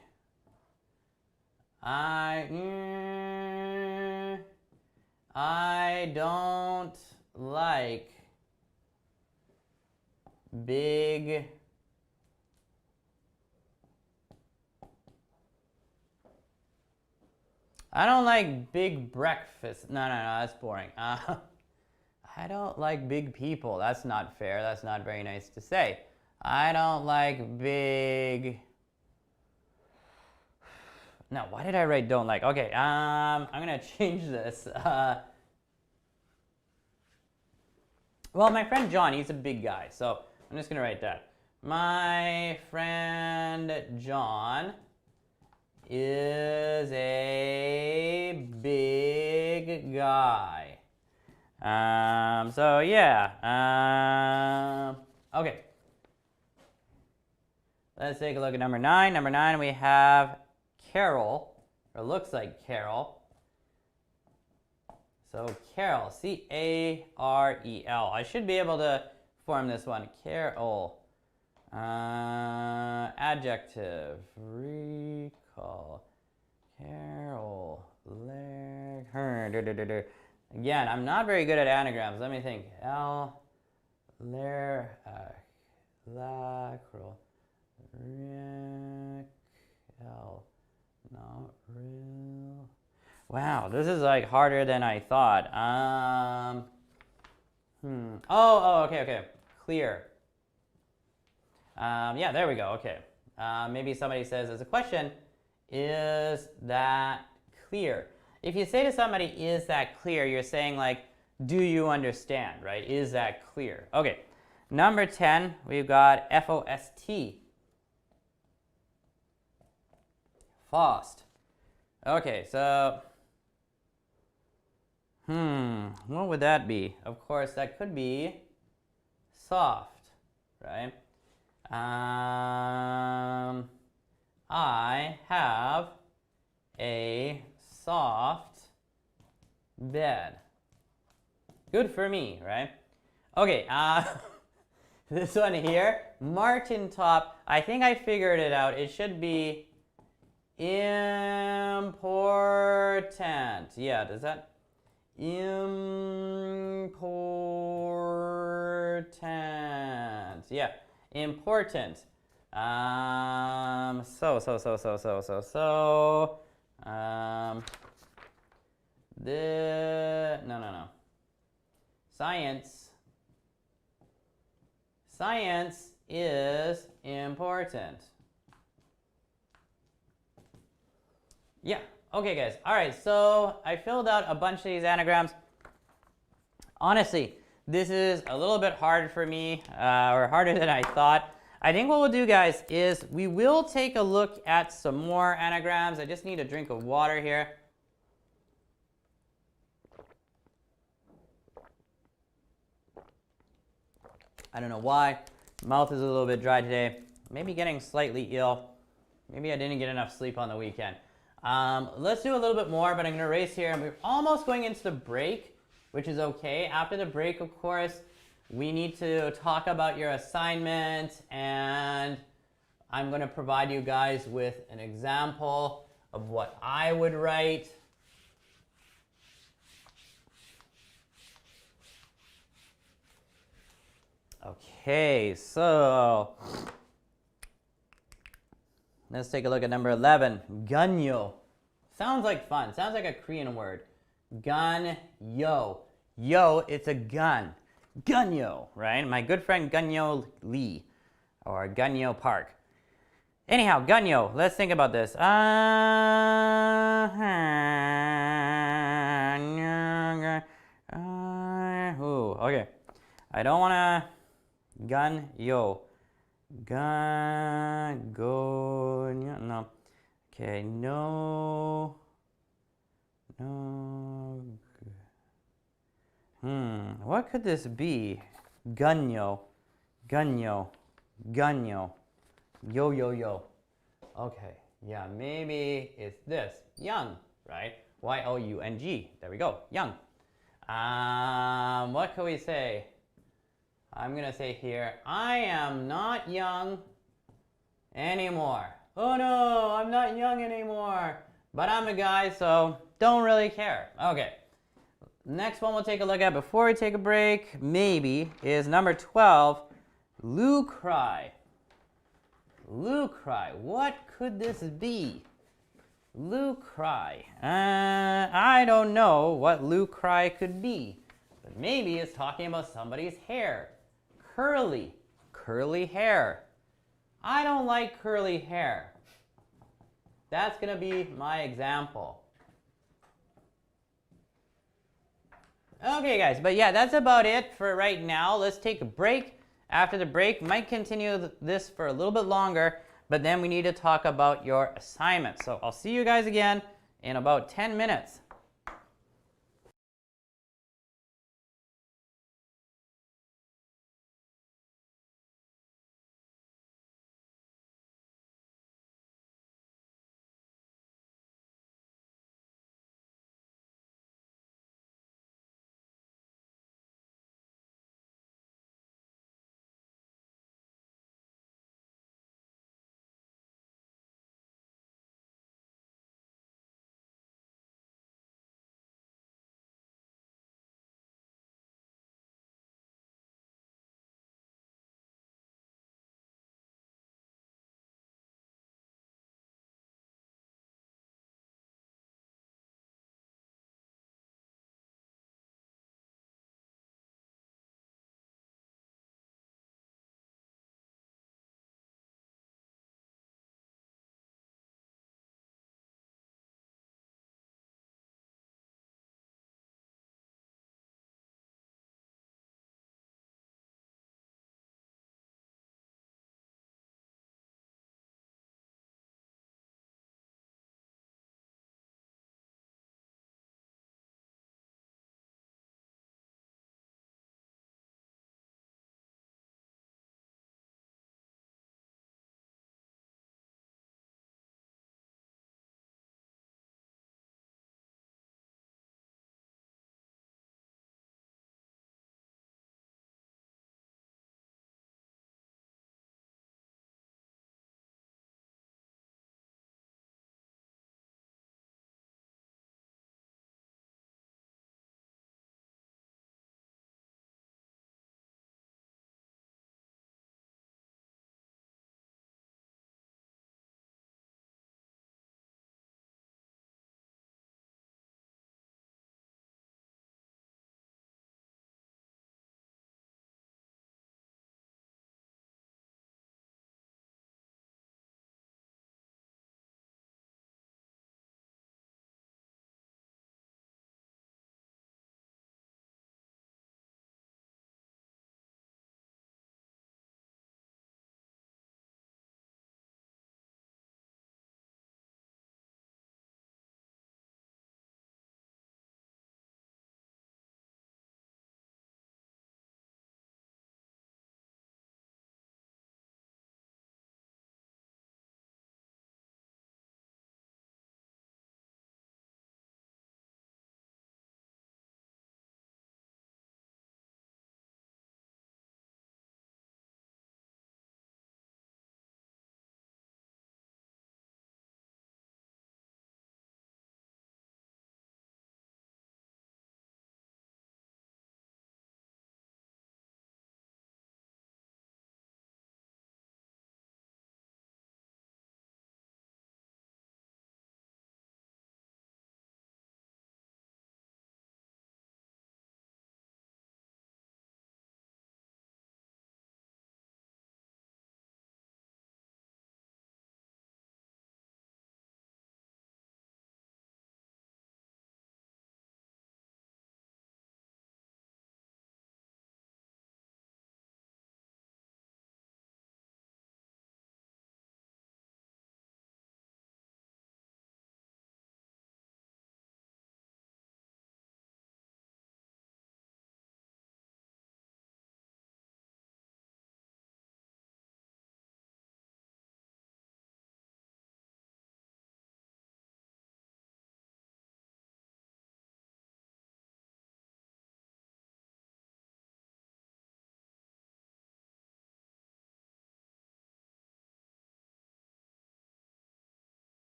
I don't like big breakfast. No, that's boring. I don't like big people. That's not fair. That's not very nice to say. I don't like big. No, why did I write don't like? Okay, I'm gonna change this. Well, my friend John, he's a big guy, so I'm just gonna write that. My friend John is a big guy. So yeah. Okay. Let's take a look at number 9. Number 9, we have Carol. or looks like Carol. So Carol, C-A-R-E-L. I should be able to form this one. Carol. Adjective. Recall. Carol. Again, I'm not very good at anagrams. Let me think. Lacral. Not real. Wow, this is like harder than I thought. Okay. Clear. Yeah, there we go. Okay. Maybe somebody says as a question, is that clear? If you say to somebody, is that clear? You're saying like, do you understand, right? Is that clear? Okay. Number 10, we've got F-O-S-T. Fost. Okay, so, what would that be? Of course, that could be soft, right? I have a soft bed. Good for me, right? Okay, this one here, Martin top. I think I figured it out. It should be important. Yeah, does that? Important. Yeah, important. No. Science is important. Yeah, okay guys. All right, so I filled out a bunch of these anagrams. Honestly, this is a little bit hard for me, or harder than I thought. I think what we'll do, guys, is we will take a look at some more anagrams. I just need a drink of water here. I don't know why. Mouth is a little bit dry today. Maybe getting slightly ill. Maybe I didn't get enough sleep on the weekend. Let's do a little bit more, but I'm going to erase here. And we're almost going into the break, which is okay. After the break, of course, we need to talk about your assignment, and I'm going to provide you guys with an example of what I would write. Okay, so let's take a look at number 11. Gunyo. Sounds like fun. Sounds like a Korean word. Gun-yo. Yo, it's a gun. Gunyo, right? My good friend Gunyo Lee, or Gunyo Park. Anyhow, Gunyo, let's think about this. Okay. I don't want to Gunyo. No. Okay, no. What could this be? Gunyo. Yo. Okay, yeah, maybe it's this. Young, right? Y-O-U-N-G. There we go. Young. What could we say? I'm going to say here, I am not young anymore. Oh no, I'm not young anymore. But I'm a guy, so don't really care. Okay. Next one we'll take a look at before we take a break, maybe, is number 12, lucry. Lucry. What could this be? Lucry. I don't know what lucry could be. But maybe it's talking about somebody's hair. Curly hair. I don't like curly hair. That's going to be my example. Okay, guys, but yeah, that's about it for right now. Let's take a break. After the break, might continue this for a little bit longer, but then we need to talk about your assignment. So I'll see you guys again in about 10 minutes.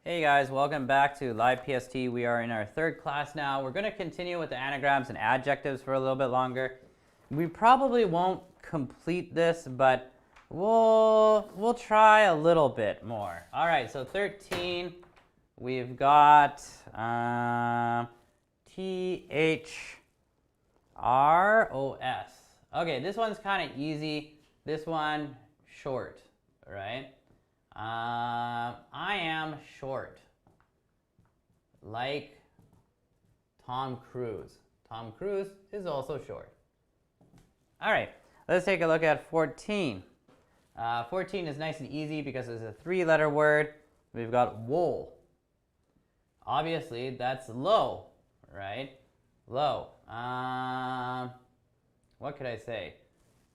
Hey guys, welcome back to Live PST. We are in our third class now. We're going to continue with the anagrams and adjectives for a little bit longer. We probably won't complete this, but we'll try a little bit more. All right, so 13, we've got THROS. Okay, this one's kind of easy. This one, short, right? I am short, like Tom Cruise. Tom Cruise is also short. All right, let's take a look at 14. 14 is nice and easy because it's a three-letter word. We've got wool. Obviously, that's low, right? Low. What could I say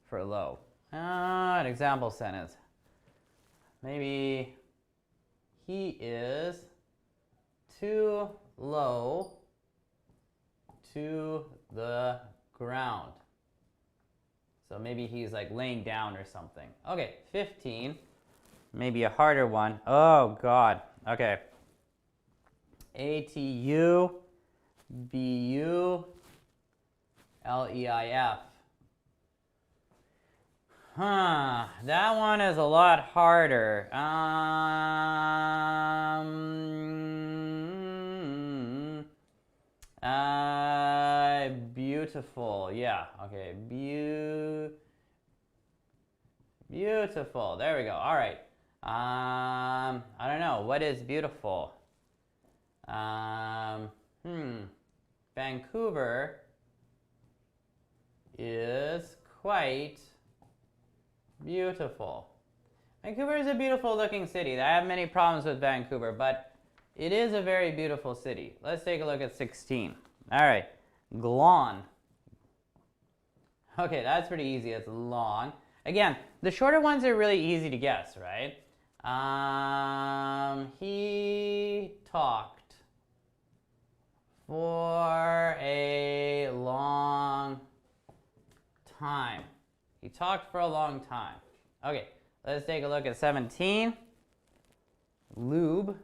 for low? An example sentence. Maybe he is too low to the ground. So maybe he's like laying down or something. Okay, 15. Maybe a harder one. Oh, God. Okay. ATUBULEIF. That one is a lot harder. Beautiful. Yeah. Okay. Beautiful. There we go. All right. I don't know. What is beautiful? Vancouver is quite beautiful. Vancouver is a beautiful looking city. I have many problems with Vancouver, but it is a very beautiful city. Let's take a look at 16. All right, glon. Okay, that's pretty easy. It's long. Again, the shorter ones are really easy to guess, right? He talked for a long time. He talked for a long time. Okay, let's take a look at 17. Lube.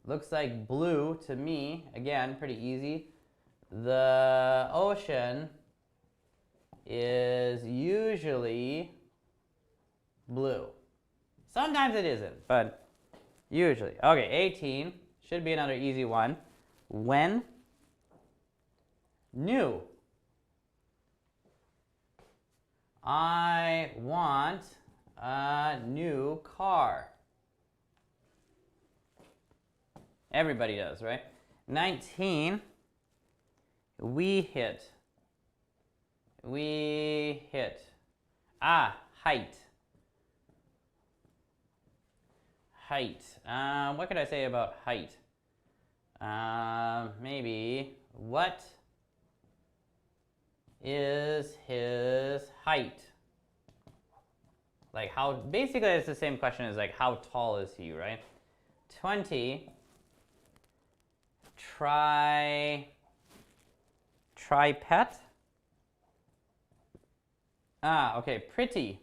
Looks like blue to me. Again, pretty easy. The ocean is usually blue. Sometimes it isn't, but usually. Okay, 18. Should be another easy one. When? New. I want a new car. Everybody does, right? 19. We hit. We hit. Height. Height. What could I say about height? Maybe, what is his height? Like how, basically it's the same question as like how tall is he, right? 20, tripet. Okay, pretty.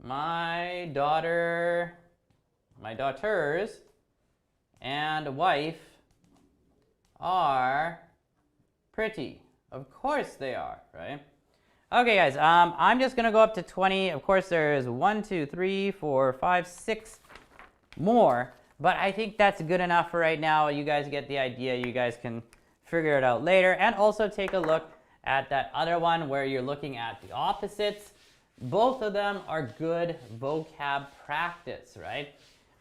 My daughters and wife are pretty. Of course they are, right? Okay, guys, I'm just gonna go up to 20. Of course, there's 1, 2, 3, 4, 5, 6 more, but I think that's good enough for right now. You guys get the idea. You guys can figure it out later, and also take a look at that other one where you're looking at the opposites. Both of them are good vocab practice, right?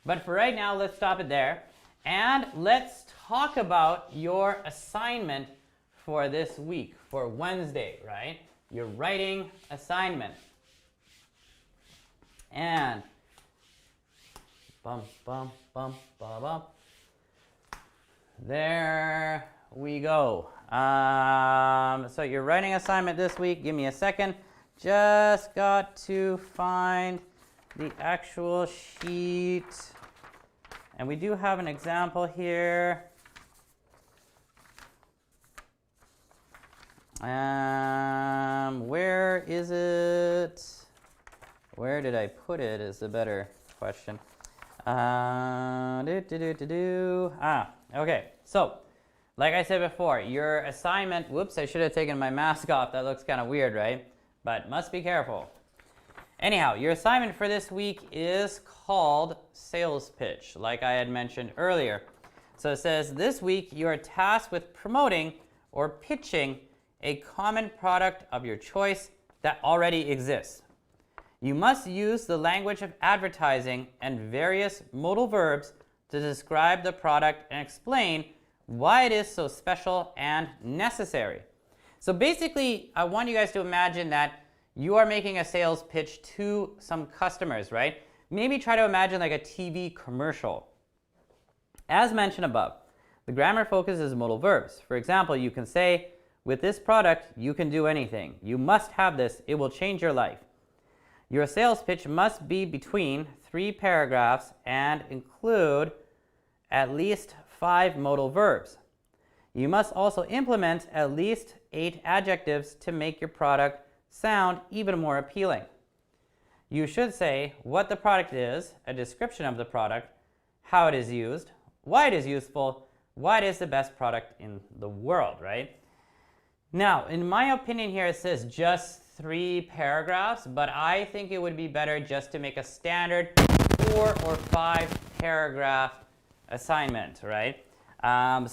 But for right now, let's stop it there. And let's talk about your assignment for this week, for Wednesday, right? Your writing assignment. And there we go. So your writing assignment this week, give me a second. Just got to find the actual sheet. And we do have an example here. Where is it? Where did I put it is the better question. Okay. So, like I said before, your assignment, whoops, I should have taken my mask off. That looks kind of weird, right? But must be careful. Anyhow, your assignment for this week is called sales pitch, like I had mentioned earlier. So it says, this week you are tasked with promoting or pitching a common product of your choice that already exists. You must use the language of advertising and various modal verbs to describe the product and explain why it is so special and necessary. So basically, I want you guys to imagine that you are making a sales pitch to some customers, right? Maybe try to imagine like a TV commercial. As mentioned above, the grammar focus is modal verbs. For example, you can say, with this product, you can do anything. You must have this. It will change your life. Your sales pitch must be between 3 paragraphs and include at least 5 modal verbs. You must also implement at least 8 adjectives to make your product sound even more appealing. You should say what the product is, a description of the product, how it is used, why it is useful, why it is the best product in the world, right? Now, in my opinion here, it says just 3 paragraphs, but I think it would be better just to make a standard 4 or 5 paragraph assignment, right? 3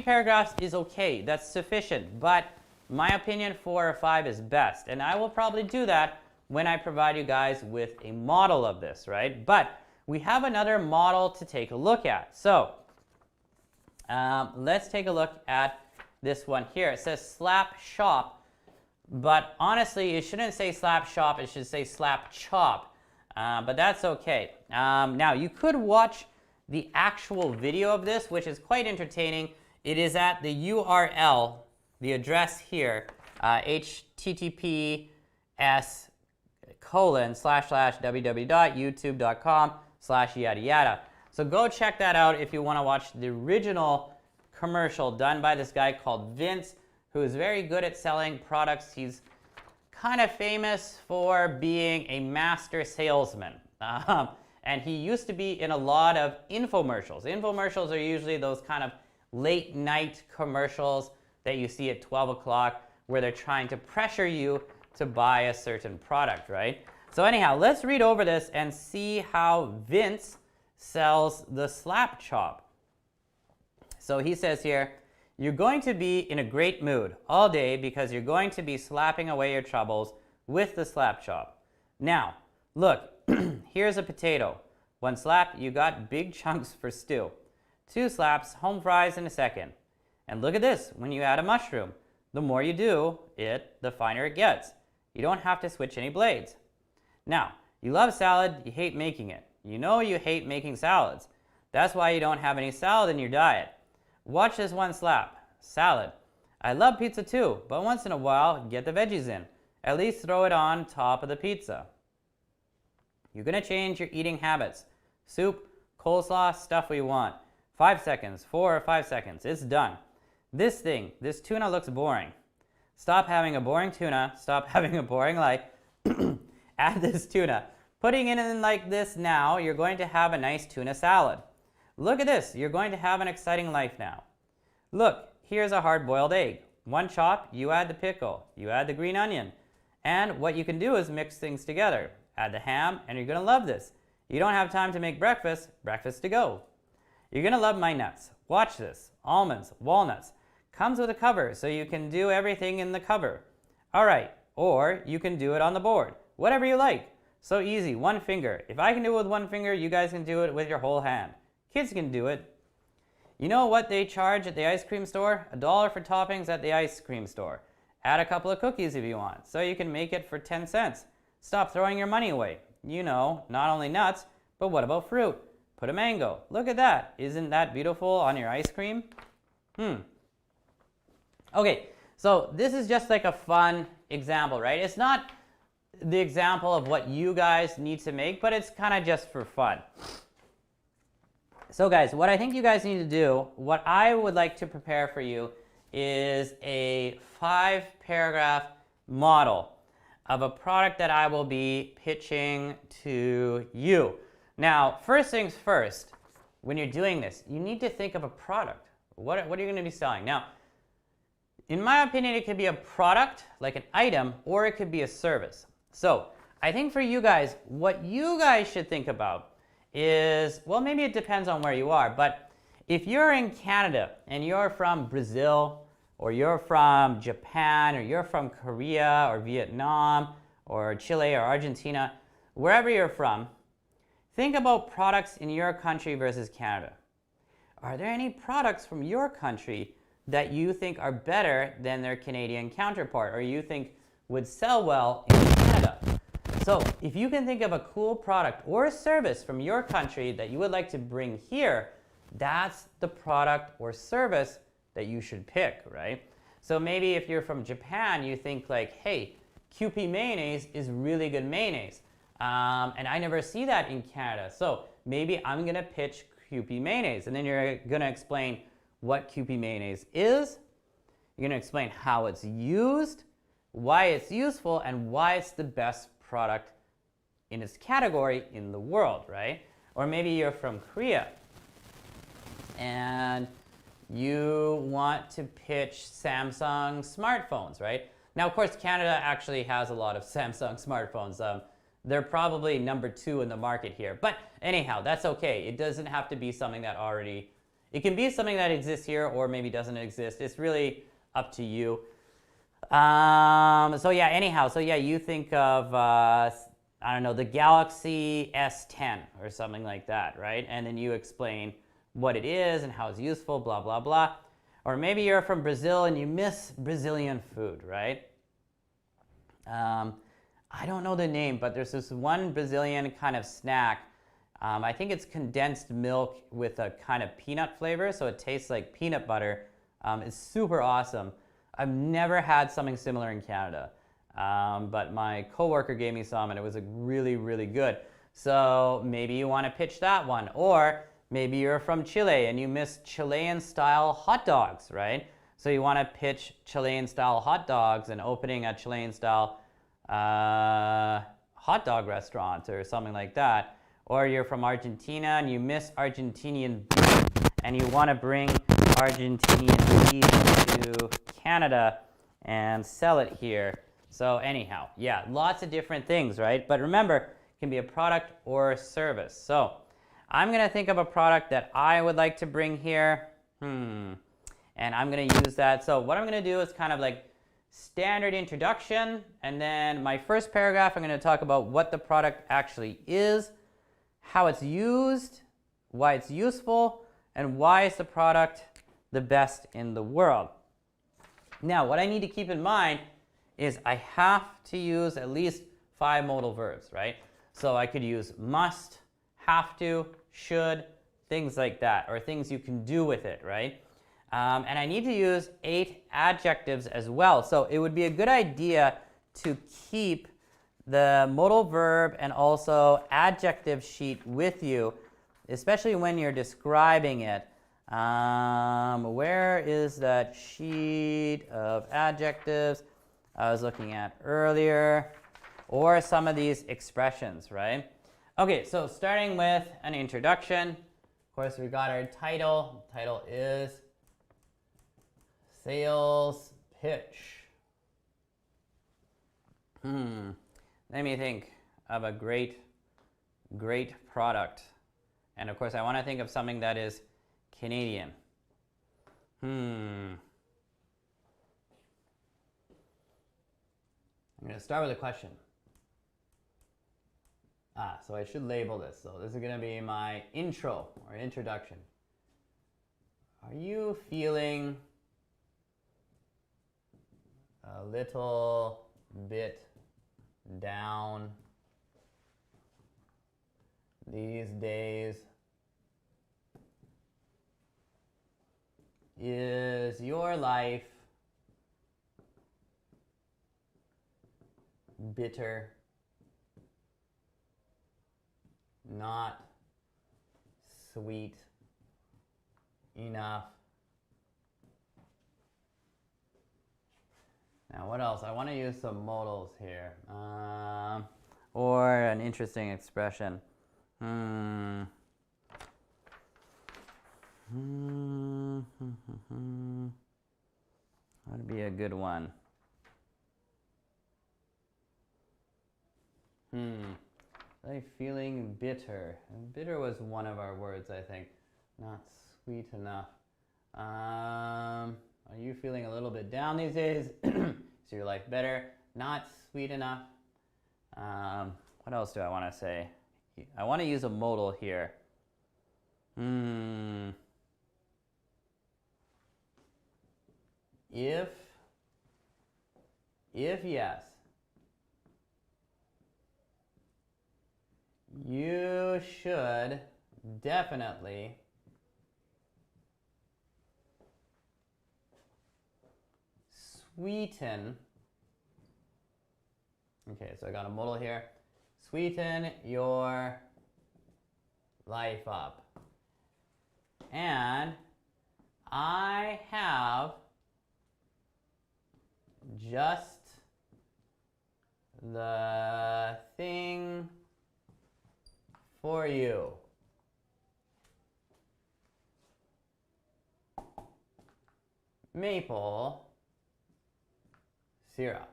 paragraphs is okay, that's sufficient, but my opinion 4 or 5 is best, and I will probably do that when I provide you guys with a model of this, right? But we have another model to take a look at. So let's take a look at this one here. It says slap shop, but honestly, it shouldn't say slap shop, it should say slap chop, but that's okay. Now, you could watch the actual video of this, which is quite entertaining. It is at the URL, the address here, https://www.youtube.com/yada yada. So go check that out if you want to watch the original commercial done by this guy called Vince, who is very good at selling products. He's kind of famous for being a master salesman. And he used to be in a lot of infomercials. Infomercials are usually those kind of late night commercials that you see at 12 o'clock where they're trying to pressure you to buy a certain product, right? So anyhow, let's read over this and see how Vince sells the slap chop. So he says here, you're going to be in a great mood all day because you're going to be slapping away your troubles with the slap chop. Now, look, here's a potato. 1 slap, you got big chunks for stew. 2 slaps, home fries in a second. And look at this, when you add a mushroom, the more you do it, the finer it gets. You don't have to switch any blades. Now, you love salad, you hate making it. You know you hate making salads. That's why you don't have any salad in your diet. Watch this 1 slap. Salad. I love pizza too, but once in a while, get the veggies in. At least throw it on top of the pizza. You're going to change your eating habits. Soup, coleslaw, stuff we want. 5 seconds, 4 or 5 seconds, it's done. This tuna looks boring. Stop having a boring tuna, stop having a boring life. Add this tuna. Putting it in like this now, you're going to have a nice tuna salad. Look at this, you're going to have an exciting life now. Look, here's a hard-boiled egg. 1 chop, you add the pickle, you add the green onion. And what you can do is mix things together. Add the ham, and you're going to love this. You don't have time to make breakfast, breakfast to go. You're going to love my nuts. Watch this. Almonds, walnuts. Comes with a cover, so you can do everything in the cover. All right, or you can do it on the board. Whatever you like. So easy, 1 finger. If I can do it with 1 finger, you guys can do it with your whole hand. Kids can do it. You know what they charge at the ice cream store? $1 for toppings at the ice cream store. Add a couple of cookies if you want, so you can make it for 10 cents. Stop throwing your money away. You know, not only nuts, but what about fruit? Put a mango. Look at that. Isn't that beautiful on your ice cream? Okay, so this is just like a fun example, right? It's not the example of what you guys need to make, but it's kind of just for fun. So guys, what I think you guys need to do, what I would like to prepare for you is a 5-paragraph model. of a product that I will be pitching to you. Now, first things first, when you're doing this, you need to think of a product. What are you going to be selling? Now, in my opinion, it could be a product, like an item, or it could be a service. So I think for you guys, what you guys should think about is, well, maybe it depends on where you are, but if you're in Canada and you're from Brazil, or you're from Japan, or you're from Korea, or Vietnam, or Chile, or Argentina, wherever you're from, think about products in your country versus Canada. Are there any products from your country that you think are better than their Canadian counterpart, or you think would sell well in Canada? So if you can think of a cool product or a service from your country that you would like to bring here, that's the product or service that you should pick, right? So maybe if you're from Japan, you think like, hey, Kewpie mayonnaise is really good mayonnaise. And I never see that in Canada. So maybe I'm gonna pitch Kewpie mayonnaise. And then you're gonna explain what Kewpie mayonnaise is. You're gonna explain how it's used, why it's useful, and why it's the best product in its category in the world, right? Or maybe you're from Korea and you want to pitch Samsung smartphones, right? Now, of course, Canada actually has a lot of Samsung smartphones. They're probably number 2 in the market here. But anyhow, that's okay. It doesn't have to be something that already, it can be something that exists here or maybe doesn't exist. It's really up to you. So yeah, anyhow, so yeah, you think of, I don't know, the Galaxy S10 or something like that, right? And then you explain what it is and how it's useful, blah, blah, blah. Or maybe you're from Brazil and you miss Brazilian food, right? I don't know the name, but there's this one Brazilian kind of snack. I think it's condensed milk with a kind of peanut flavor, so it tastes like peanut butter. It's super awesome. I've never had something similar in Canada, but my coworker gave me some and it was like really, really good. So maybe you want to pitch that one. Or maybe you're from Chile and you miss Chilean-style hot dogs, right? So you want to pitch Chilean-style hot dogs and opening a Chilean-style hot dog restaurant or something like that. Or you're from Argentina and you miss Argentinian beef and you want to bring Argentinian beef to Canada and sell it here. So anyhow, yeah, lots of different things, right? But remember, it can be a product or a service. So I'm going to think of a product that I would like to bring here. And I'm going to use that. So what I'm going to do is kind of like standard introduction. And then my first paragraph, I'm going to talk about what the product actually is, how it's used, why it's useful, and why is the product the best in the world. Now, what I need to keep in mind is I have to use at least 5 modal verbs, right? So I could use must, have to, should, things like that, or things you can do with it, right? And I need to use 8 adjectives as well. So it would be a good idea to keep the modal verb and also adjective sheet with you, especially when you're describing it. Where is that sheet of adjectives I was looking at earlier? Or some of these expressions, right? Okay, so starting with an introduction. Of course, we got our title. The title is Sales Pitch. Let me think of a great product. And of course, I want to think of something that is Canadian. I'm going to start with a question. So I should label this. So this is going to be my intro or introduction. Are you feeling a little bit down these days? Is your life bitter? Not sweet enough? Now, what else? I want to use some modals here. Or an interesting expression. That'd be a good one. Really feeling bitter. And bitter was one of our words, I think. Not sweet enough. Are you feeling a little bit down these days? Is your life better? Not sweet enough. What else do I want to say? I want to use a modal here. If yes, you should definitely sweeten. Okay, so I got a modal here. Sweeten your life up. And I have just the thing for you. Maple syrup.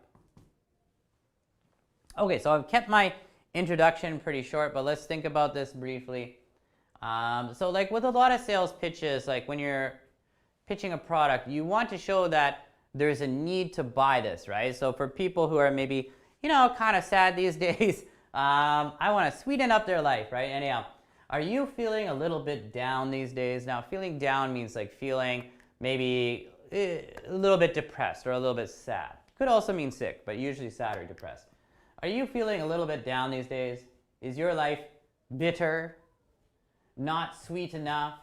Okay, so I've kept my introduction pretty short, but let's think about this briefly. So like with a lot of sales pitches, like when you're pitching a product, you want to show that there's a need to buy this, right? So for people who are maybe, kind of sad these days, I want to sweeten up their life, right? Anyhow, are you feeling a little bit down these days? Now, feeling down means like feeling maybe a little bit depressed or a little bit sad. Could also mean sick, but usually sad or depressed. Are you feeling a little bit down these days? Is your life bitter? Not sweet enough?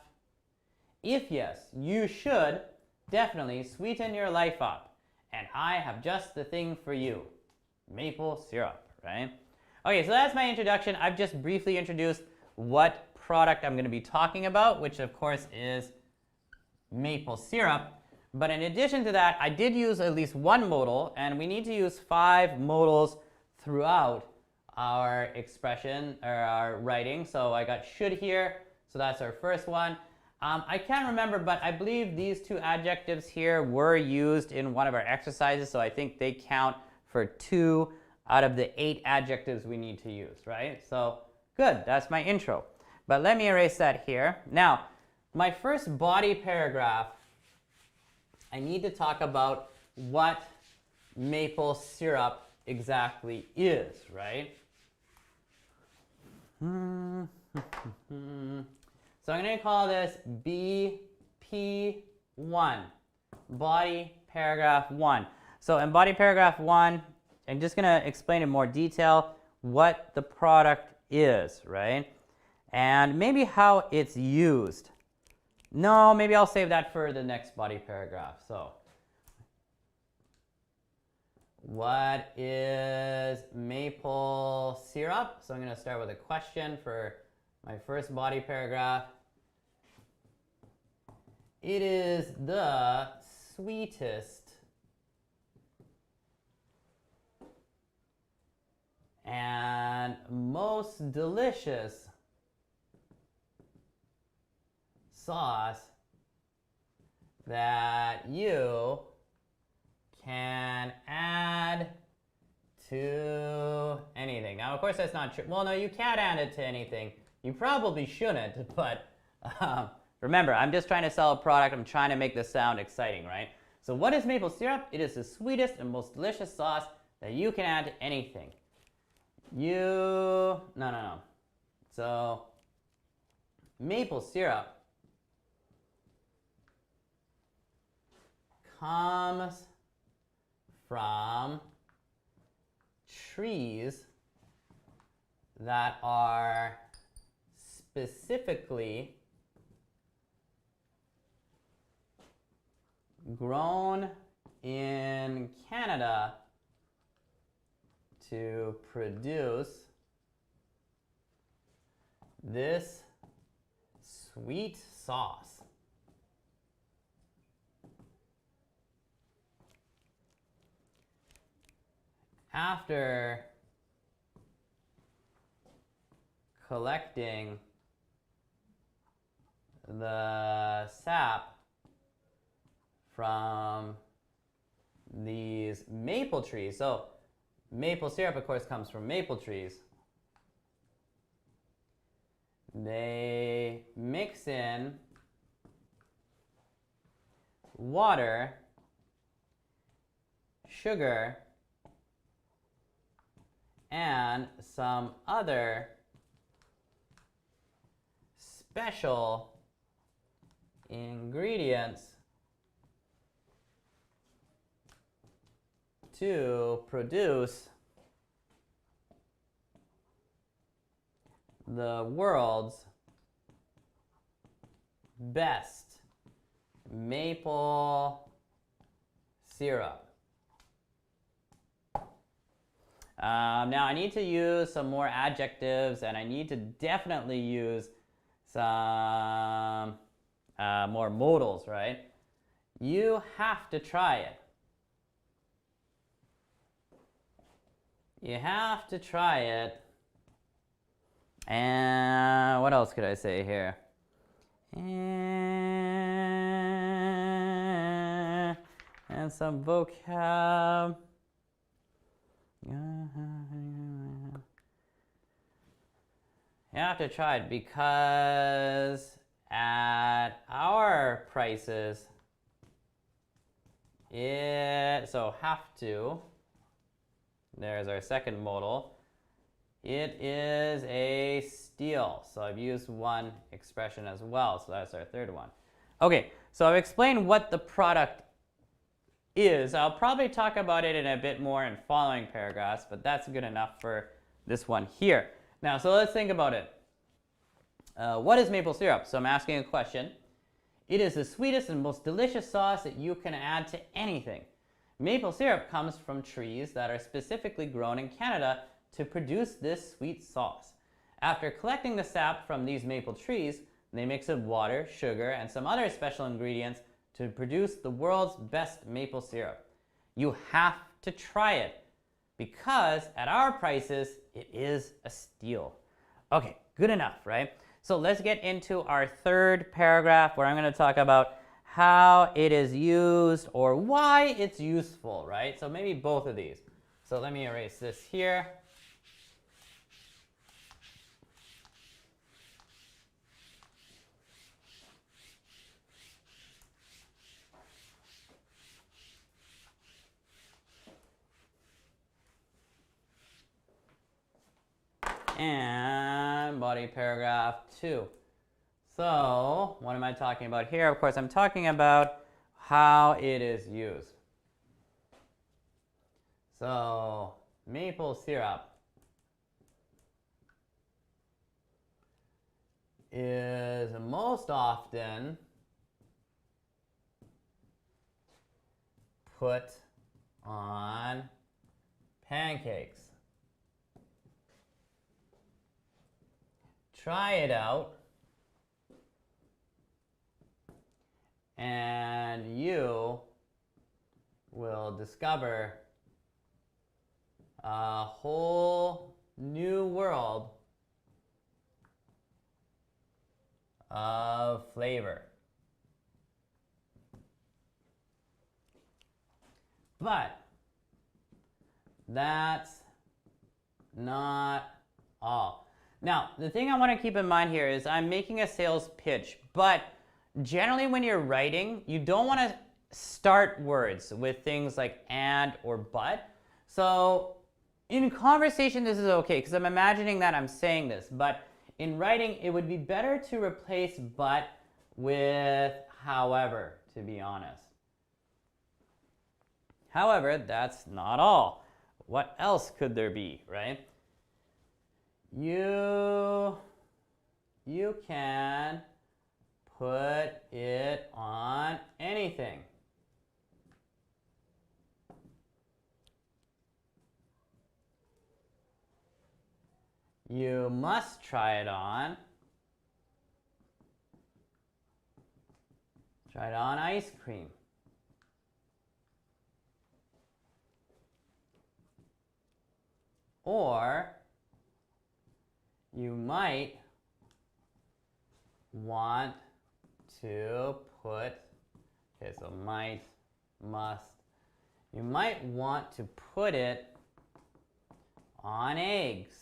If yes, you should definitely sweeten your life up. And I have just the thing for you. Maple syrup, right? Okay, so that's my introduction. I've just briefly introduced what product I'm going to be talking about, which of course is maple syrup. But in addition to that, I did use at least one modal, and we need to use 5 modals throughout our expression or our writing. So I got should here, so that's our first one. I can't remember, but I believe these 2 adjectives here were used in one of our exercises, so I think they count for 2 out of the 8 adjectives we need to use, right? So good, that's my intro. But let me erase that here. Now, my first body paragraph, I need to talk about what maple syrup exactly is, right? So I'm going to call this BP1, body paragraph 1. So in body paragraph 1, I'm just going to explain in more detail what the product is, right? And maybe how it's used. No, maybe I'll save that for the next body paragraph. So what is maple syrup? So I'm going to start with a question for my first body paragraph. It is the sweetest and most delicious sauce that you can add to anything. Now, of course, that's not true. Well, no, you can't add it to anything. You probably shouldn't, but remember, I'm just trying to sell a product. I'm trying to make this sound exciting, right? So what is maple syrup? It is the sweetest and most delicious sauce that you can add to anything. No. So maple syrup comes from trees that are specifically grown in Canada to produce this sweet sauce. after collecting the sap from these maple trees. So maple syrup, of course, comes from maple trees. They mix in water, sugar, and some other special ingredients to produce the world's best maple syrup. Now I need to use some more adjectives, and I need to definitely use some more modals, right? You have to try it. You have to try it. And what else could I say here? And some vocab. You have to try it because at our prices, so have to, there's our second modal. It is a steal. So I've used one expression as well. So that's our third one. Okay, so I've explained what the product is. I'll probably talk about it in a bit more in following paragraphs, but that's good enough for this one here. Now, so let's think about it. What is maple syrup? So I'm asking a question. It is the sweetest and most delicious sauce that you can add to anything. Maple syrup comes from trees that are specifically grown in Canada to produce this sweet sauce. After collecting the sap from these maple trees, they mix in water, sugar, and some other special ingredients to produce the world's best maple syrup. You have to try it because at our prices, it is a steal. Okay, good enough, right? So let's get into our third paragraph where I'm going to talk about how it is used or why it's useful, right? So maybe both of these. So let me erase this here. And body paragraph 2. So what am I talking about here? Of course, I'm talking about how it is used. So maple syrup is most often put on pancakes. Try it out, and you will discover a whole new world of flavor. But that's not all. Now, the thing I want to keep in mind here is I'm making a sales pitch, but generally when you're writing, you don't want to start words with things like and or but. So in conversation, this is okay because I'm imagining that I'm saying this, but in writing, it would be better to replace but with however, to be honest. However, that's not all. What else could there be, right? You can put it on anything. You must try it on. Try it on ice cream. Or you might want to put, okay, so might, must, you might want to put it on eggs.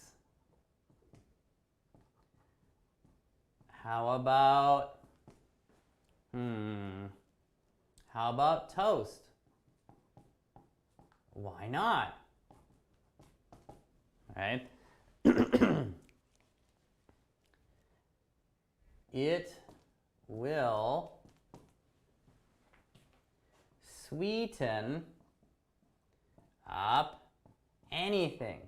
How about, how about toast? Why not? Right? It will sweeten up anything.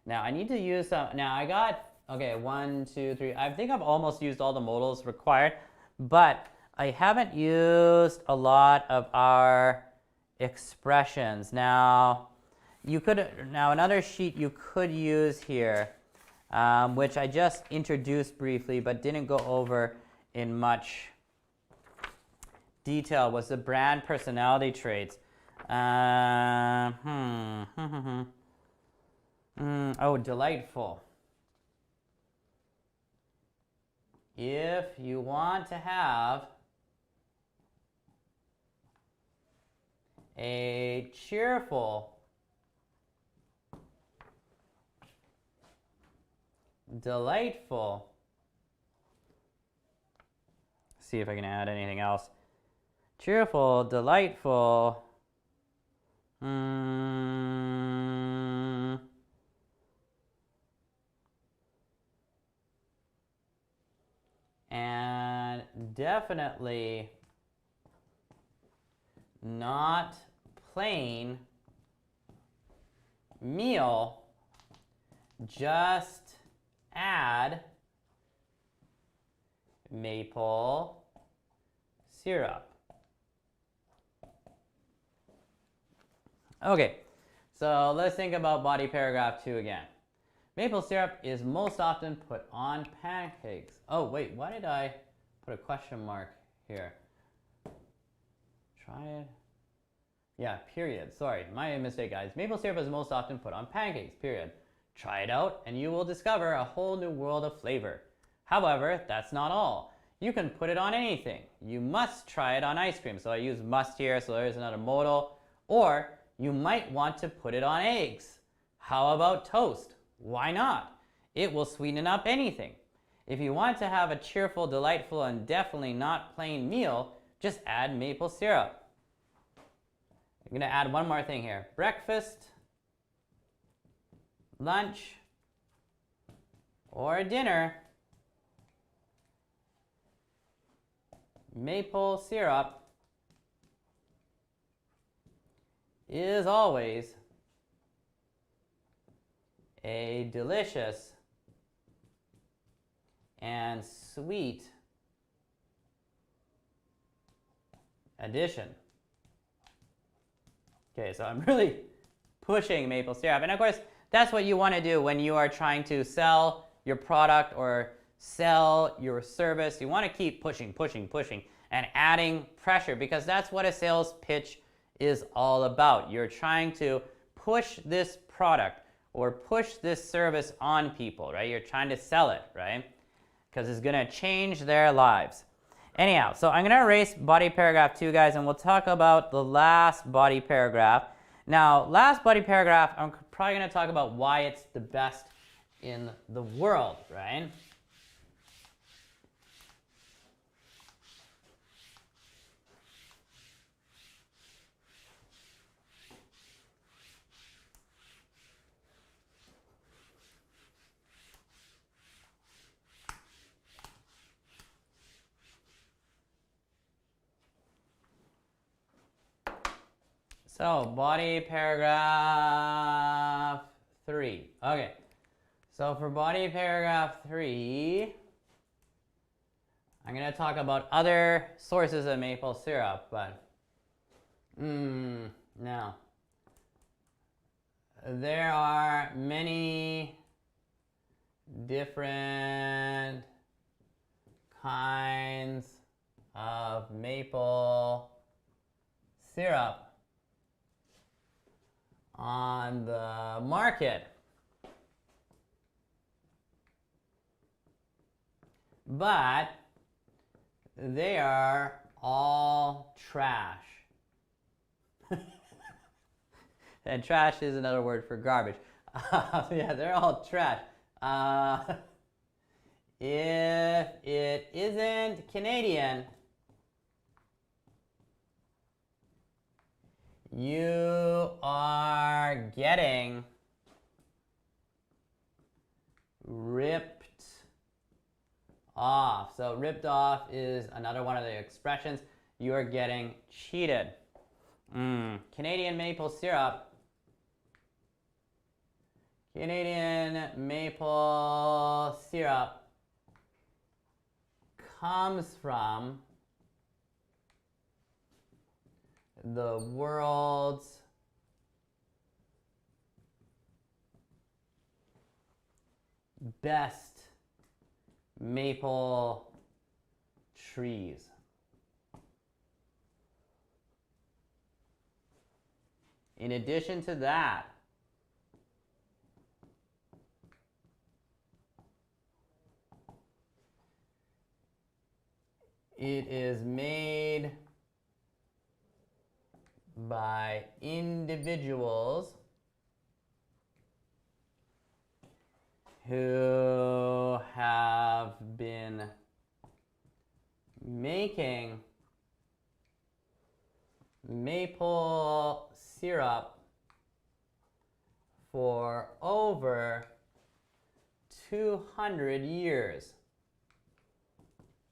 Now I need to use some, now I got, okay, 1, 2, 3, I think I've almost used all the modals required, but I haven't used a lot of our expressions. Now, you could, now another sheet you could use here, which I just introduced briefly but didn't go over in much detail, was the brand personality traits. Oh, delightful. If you want to have a cheerful, delightful, see if I can add anything else. Cheerful, delightful, and definitely not plain meal, just add maple syrup. Okay, so let's think about body paragraph 2 again. Maple syrup is most often put on pancakes. Oh wait, why did I put a question mark here? Try it. Yeah, period. Sorry, my mistake, guys. Maple syrup is most often put on pancakes, period. Try it out and you will discover a whole new world of flavor. However, that's not all. You can put it on anything. You must try it on ice cream. So I use must here, so there's another modal. Or you might want to put it on eggs. How about toast? Why not? It will sweeten up anything. If you want to have a cheerful, delightful, and definitely not plain meal, just add maple syrup. I'm going to add one more thing here. Breakfast, lunch, or dinner, maple syrup is always a delicious and sweet addition. Okay, so I'm really pushing maple syrup. And of course, that's what you want to do when you are trying to sell your product or sell your service. You want to keep pushing, pushing, pushing, and adding pressure, because that's what a sales pitch is all about. You're trying to push this product or push this service on people, right? You're trying to sell it, right? Because it's going to change their lives. Anyhow, so I'm going to erase body paragraph 2, guys, and we'll talk about the last body paragraph. Now, last body paragraph, I'm probably going to talk about why it's the best in the world, right? So, body paragraph 3. Okay, so for body paragraph 3, I'm going to talk about other sources of maple syrup, but now, there are many different kinds of maple syrup on the market. But they are all trash. And trash is another word for garbage. Yeah, they're all trash. If it isn't Canadian, you are getting ripped off. So ripped off is another one of the expressions. You are getting cheated. Canadian maple syrup. Canadian maple syrup comes from the world's best maple trees. In addition to that, it is made by individuals who have been making maple syrup for over 200 years.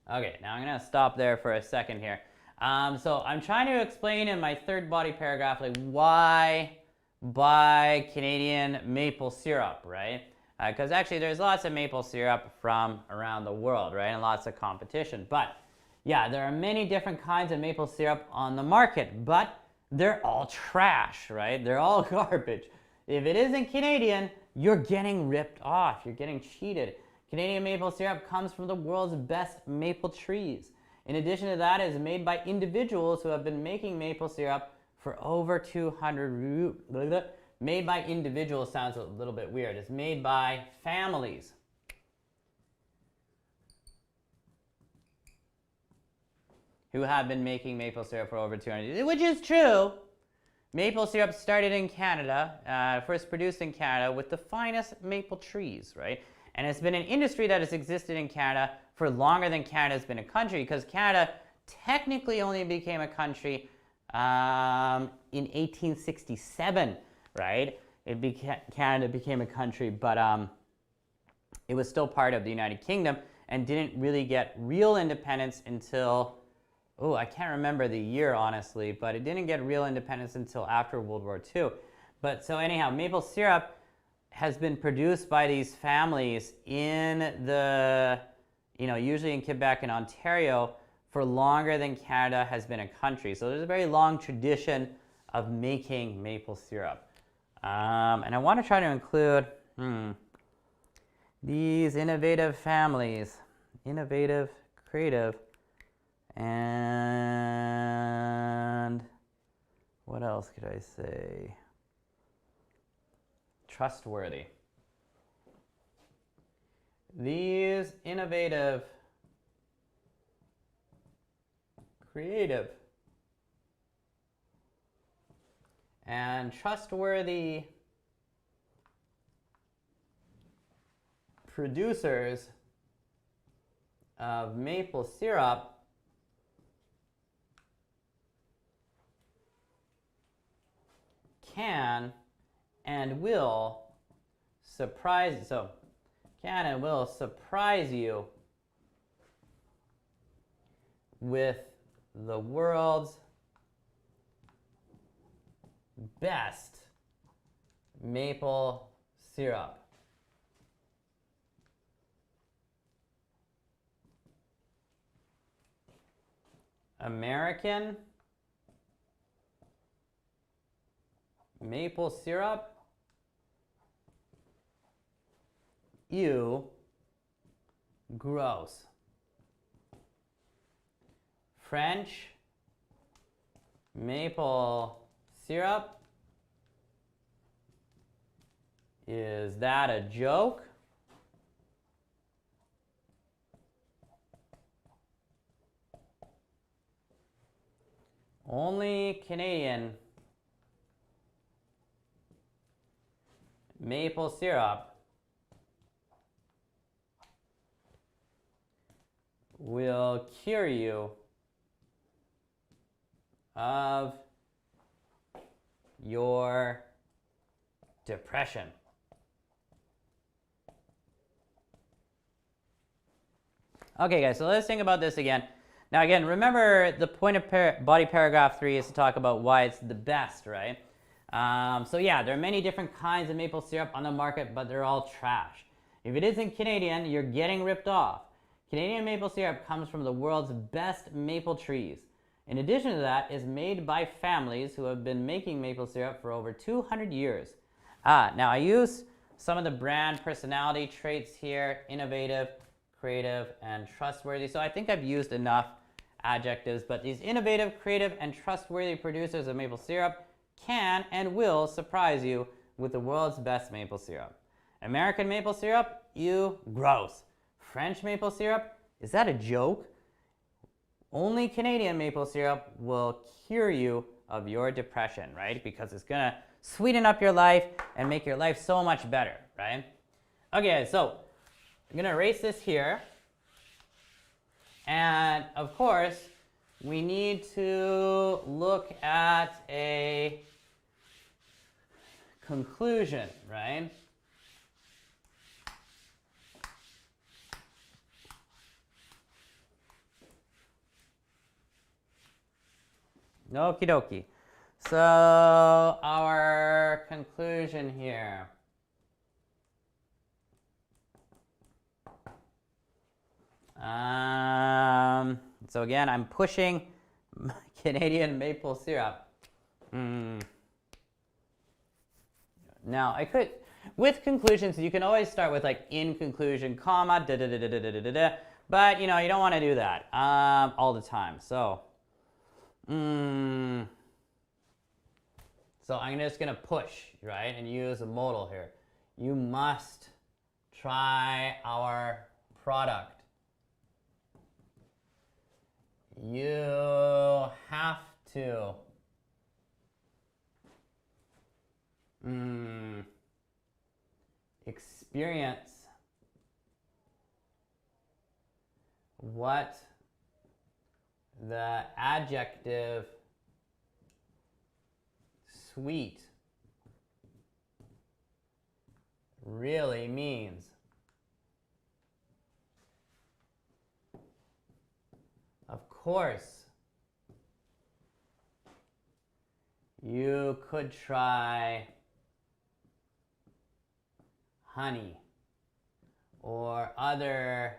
Okay, now I'm going to stop there for a second here. So I'm trying to explain in my third body paragraph, like, why buy Canadian maple syrup, right? Because actually there's lots of maple syrup from around the world, right? And lots of competition. But yeah, there are many different kinds of maple syrup on the market, but they're all trash, right? They're all garbage. If it isn't Canadian, you're getting ripped off. You're getting cheated. Canadian maple syrup comes from the world's best maple trees. In addition to that, it is made by individuals who have been making maple syrup for over 200. Made by individuals sounds a little bit weird. It's made by families. Who have been making maple syrup for over 200 years, which is true. Maple syrup started in Canada, first produced in Canada with the finest maple trees, right? And it's been an industry that has existed in Canada for longer than Canada's been a country, because Canada technically only became a country in 1867, right? Canada became a country, but it was still part of the United Kingdom and didn't really get real independence until, oh, I can't remember the year, honestly, but it didn't get real independence until after World War II. But so anyhow, maple syrup has been produced by these families in the, usually in Quebec and Ontario, for longer than Canada has been a country. So there's a very long tradition of making maple syrup. And I want to try to include these innovative families, innovative, creative, and what else could I say? Trustworthy. These innovative, creative, and trustworthy producers of maple syrup can and will surprise you with the world's best maple syrup. American maple syrup, ew, gross. French maple syrup, Is that a joke? Only Canadian maple syrup will cure you of your depression. Okay, guys, so let's think about this again. Now, again, remember the point of body paragraph 3 is to talk about why it's the best, right? So yeah, there are many different kinds of maple syrup on the market, but they're all trash. If it isn't Canadian, you're getting ripped off. Canadian maple syrup comes from the world's best maple trees. In addition to that, it's made by families who have been making maple syrup for over 200 years. Now I use some of the brand personality traits here: innovative, creative, and trustworthy. So I think I've used enough adjectives, but these innovative, creative, and trustworthy producers of maple syrup can and will surprise you with the world's best maple syrup. American maple syrup? Ew, gross. French maple syrup? Is that a joke? Only Canadian maple syrup will cure you of your depression, right? Because it's gonna sweeten up your life and make your life so much better, right? Okay, so I'm gonna erase this here. And of course, we need to look at a conclusion, right? Okie dokie. So our conclusion here. So again, I'm pushing Canadian maple syrup. Now I could, with conclusions, you can always start with like in conclusion, comma, da da da da da da da da. But you know, you don't want to do that all the time. So, so I'm just gonna push, right, and use a modal here. You must try our product. You have to experience what the adjective sweet really means. Of course, you could try honey or other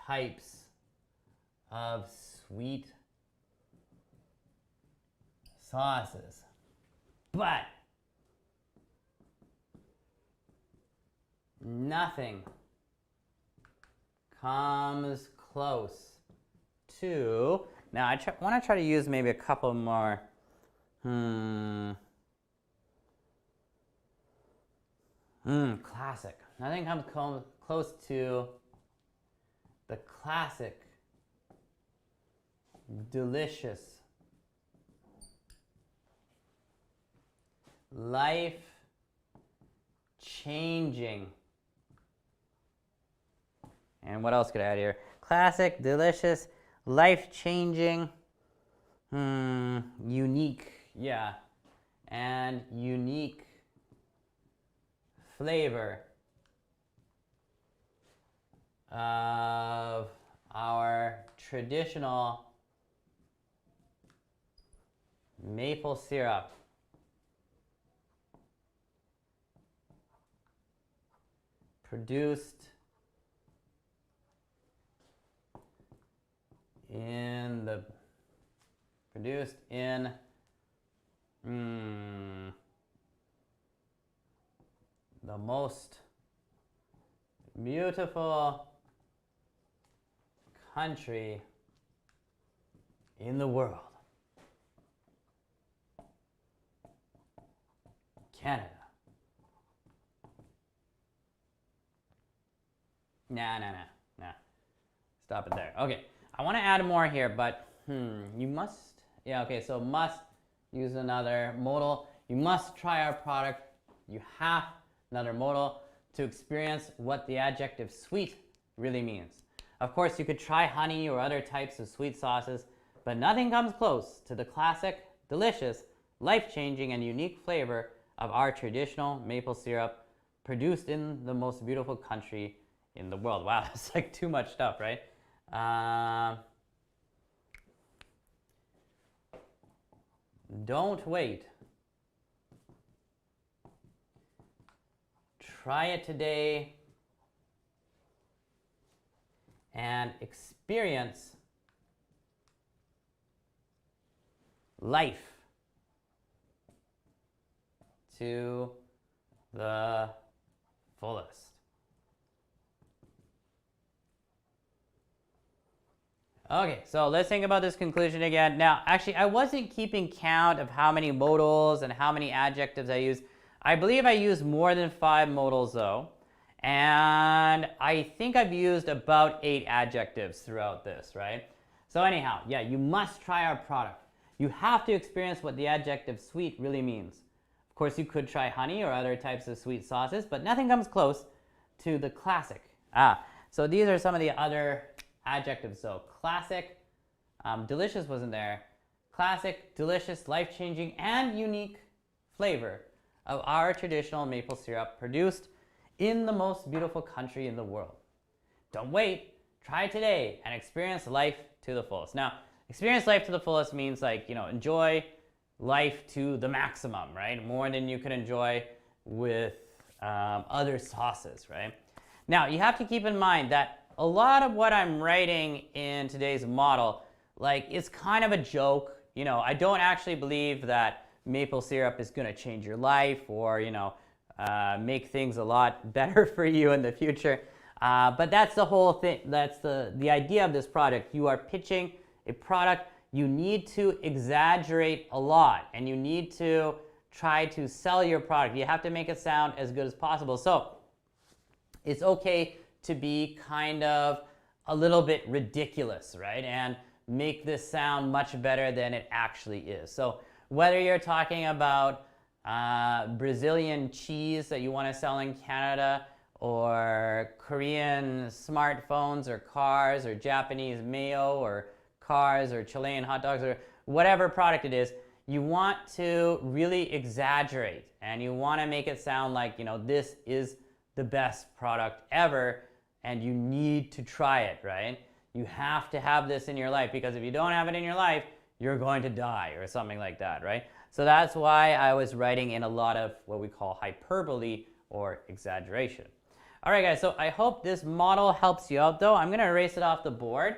types of sweet sauces, but nothing comes close to. Now I want to try to use maybe a couple more. Classic. Nothing comes close to the classic, delicious, life-changing. And what else could I add here? Classic, delicious, life-changing, unique, yeah, and unique flavor of our traditional maple syrup. Produced in the most beautiful country in the world, Canada. Nah. Stop it there. Okay, I want to add more here, but you must, yeah, okay, so must, use another modal. You must try our product. You have another modal to experience what the adjective sweet really means. Of course, you could try honey or other types of sweet sauces, but nothing comes close to the classic, delicious, life-changing, and unique flavor of our traditional maple syrup produced in the most beautiful country in the world. Wow, that's like too much stuff, right? Don't wait. Try it today and experience life to the fullest. Okay, so let's think about this conclusion again. Now, actually, I wasn't keeping count of how many modals and how many adjectives I used. I believe I used more than 5 modals though. And I think I've used about 8 adjectives throughout this, right? So anyhow, yeah, you must try our product. You have to experience what the adjective sweet really means. Of course, you could try honey or other types of sweet sauces, but nothing comes close to the classic. So these are some of the other adjectives. So classic, delicious wasn't there. Classic, delicious, life-changing, and unique flavor of our traditional maple syrup produced in the most beautiful country in the world. Don't wait, try it today and experience life to the fullest. Now, experience life to the fullest means like, enjoy life to the maximum, right? More than you can enjoy with other sauces, right? Now, you have to keep in mind that a lot of what I'm writing in today's model, it's kind of a joke. I don't actually believe that maple syrup is going to change your life or, make things a lot better for you in the future. But that's the whole thing. That's the idea of this product. You are pitching a product. You need to exaggerate a lot, and you need to try to sell your product. You have to make it sound as good as possible. So it's okay to be kind of a little bit ridiculous, right? And make this sound much better than it actually is. So whether you're talking about Brazilian cheese that you want to sell in Canada, or Korean smartphones or cars, or Japanese mayo or cars, or Chilean hot dogs, or whatever product it is, you want to really exaggerate and you want to make it sound like, this is the best product ever and you need to try it, right? You have to have this in your life, because if you don't have it in your life, you're going to die or something like that, right? So that's why I was writing in a lot of what we call hyperbole or exaggeration. All right, guys, so I hope this model helps you out, though. I'm going to erase it off the board,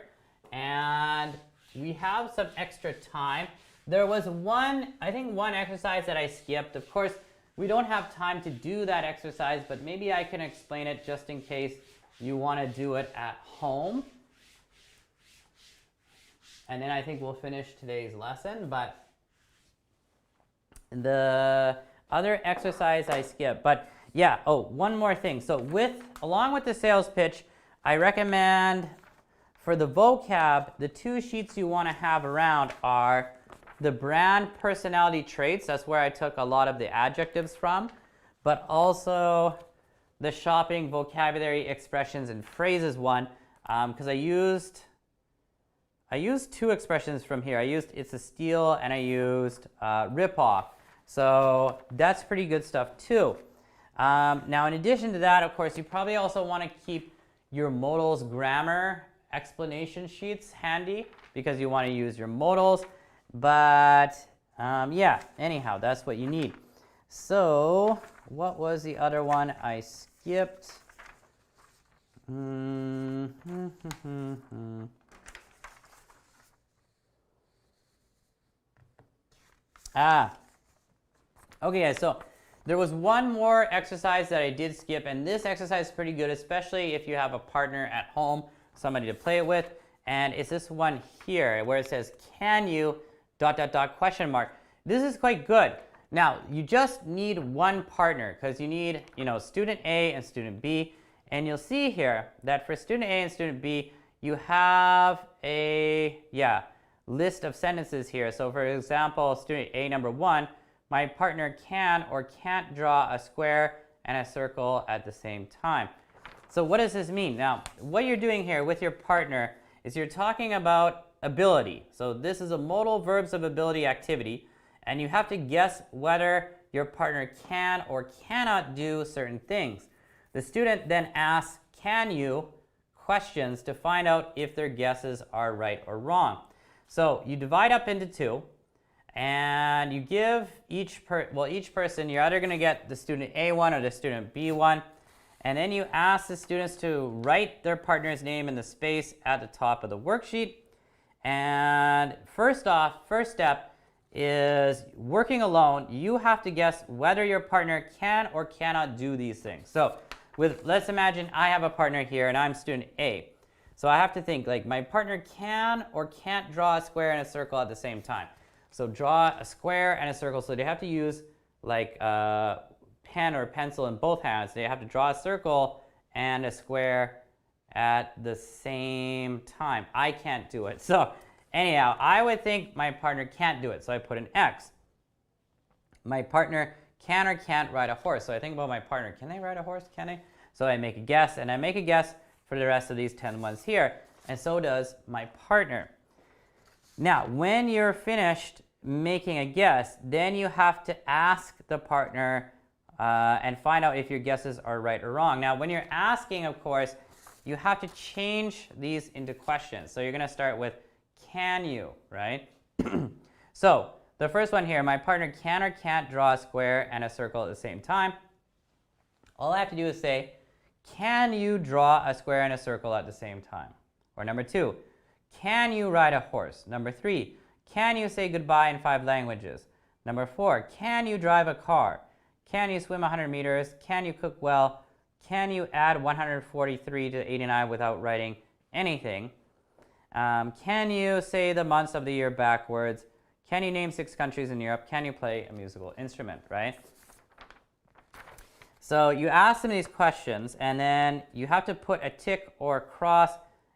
and we have some extra time. There was one exercise that I skipped. Of course, we don't have time to do that exercise, but maybe I can explain it just in case you want to do it at home. And then I think we'll finish today's lesson. But the other exercise I skipped. But yeah, one more thing. So along with the sales pitch, I recommend for the vocab, the 2 sheets you want to have around are the brand personality traits. That's where I took a lot of the adjectives from. But also the shopping vocabulary expressions and phrases one, because I used 2 expressions from here. I used it's a steal and I used rip-off. So that's pretty good stuff too. Now, in addition to that, of course, you probably also want to keep your modals grammar explanation sheets handy, because you want to use your modals. But yeah, anyhow, that's what you need. So what was the other one I skipped? Okay, guys, so there was one more exercise that I did skip, and this exercise is pretty good, especially if you have a partner at home, somebody to play it with. And it's this one here where it says, can you ... question mark. This is quite good. Now, you just need one partner, because you need, student A and student B, And you'll see here that for student A and student B, you have a list of sentences here. So for example, student A number 1, my partner can or can't draw a square and a circle at the same time. So what does this mean? Now, what you're doing here with your partner is you're talking about ability. So this is a modal verbs of ability activity, and you have to guess whether your partner can or cannot do certain things. The student then asks, can you, questions to find out if their guesses are right or wrong. So you divide up into 2, and you give each person, you're either going to get the student A1 or the student B1, and then you ask the students to write their partner's name in the space at the top of the worksheet. And first step is working alone. You have to guess whether your partner can or cannot do these things. So let's imagine I have a partner here and I'm student A. So I have to think like my partner can or can't draw a square and a circle at the same time. So draw a square and a circle. So they have to use like a pen or pencil in both hands. They have to draw a circle and a square at the same time. I can't do it. So anyhow, I would think my partner can't do it. So I put an X. My partner can or can't ride a horse. So I think about my partner. Can they ride a horse? Can they? So I make a guess, and I make a guess for the rest of these 10 ones here. And so does my partner. Now, when you're finished making a guess, then you have to ask the partner and find out if your guesses are right or wrong. Now, when you're asking, of course, you have to change these into questions. So you're going to start with, can you, right? So the first one here, my partner can or can't draw a square and a circle at the same time. All I have to do is say, can you draw a square and a circle at the same time? Or number 2, can you ride a horse? Number 3, can you say goodbye in 5 languages? Number 4, can you drive a car? Can you swim 100 meters? Can you cook well? Can you add 143 to 89 without writing anything? Can you say the months of the year backwards? Can you name 6 countries in Europe? Can you play a musical instrument, right? So you ask them these questions, and then you have to put a tick or a cross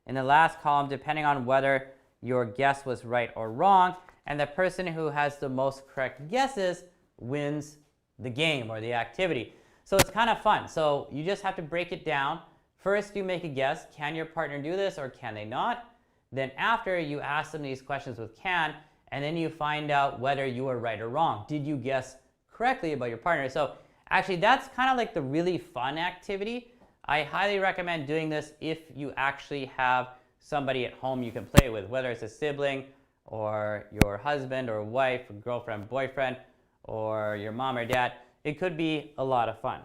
in the last column depending on whether your guess was right or wrong. And the person who has the most correct guesses wins the game or the activity. So it's kind of fun. So you just have to break it down. First, you make a guess. Can your partner do this or can they not? Then after, you ask them these questions with can, and then you find out whether you were right or wrong. Did you guess correctly about your partner? So actually, that's kind of like the really fun activity. I highly recommend doing this if you actually have somebody at home you can play with, whether it's a sibling or your husband or wife, or girlfriend, boyfriend, or your mom or dad. It could be a lot of fun.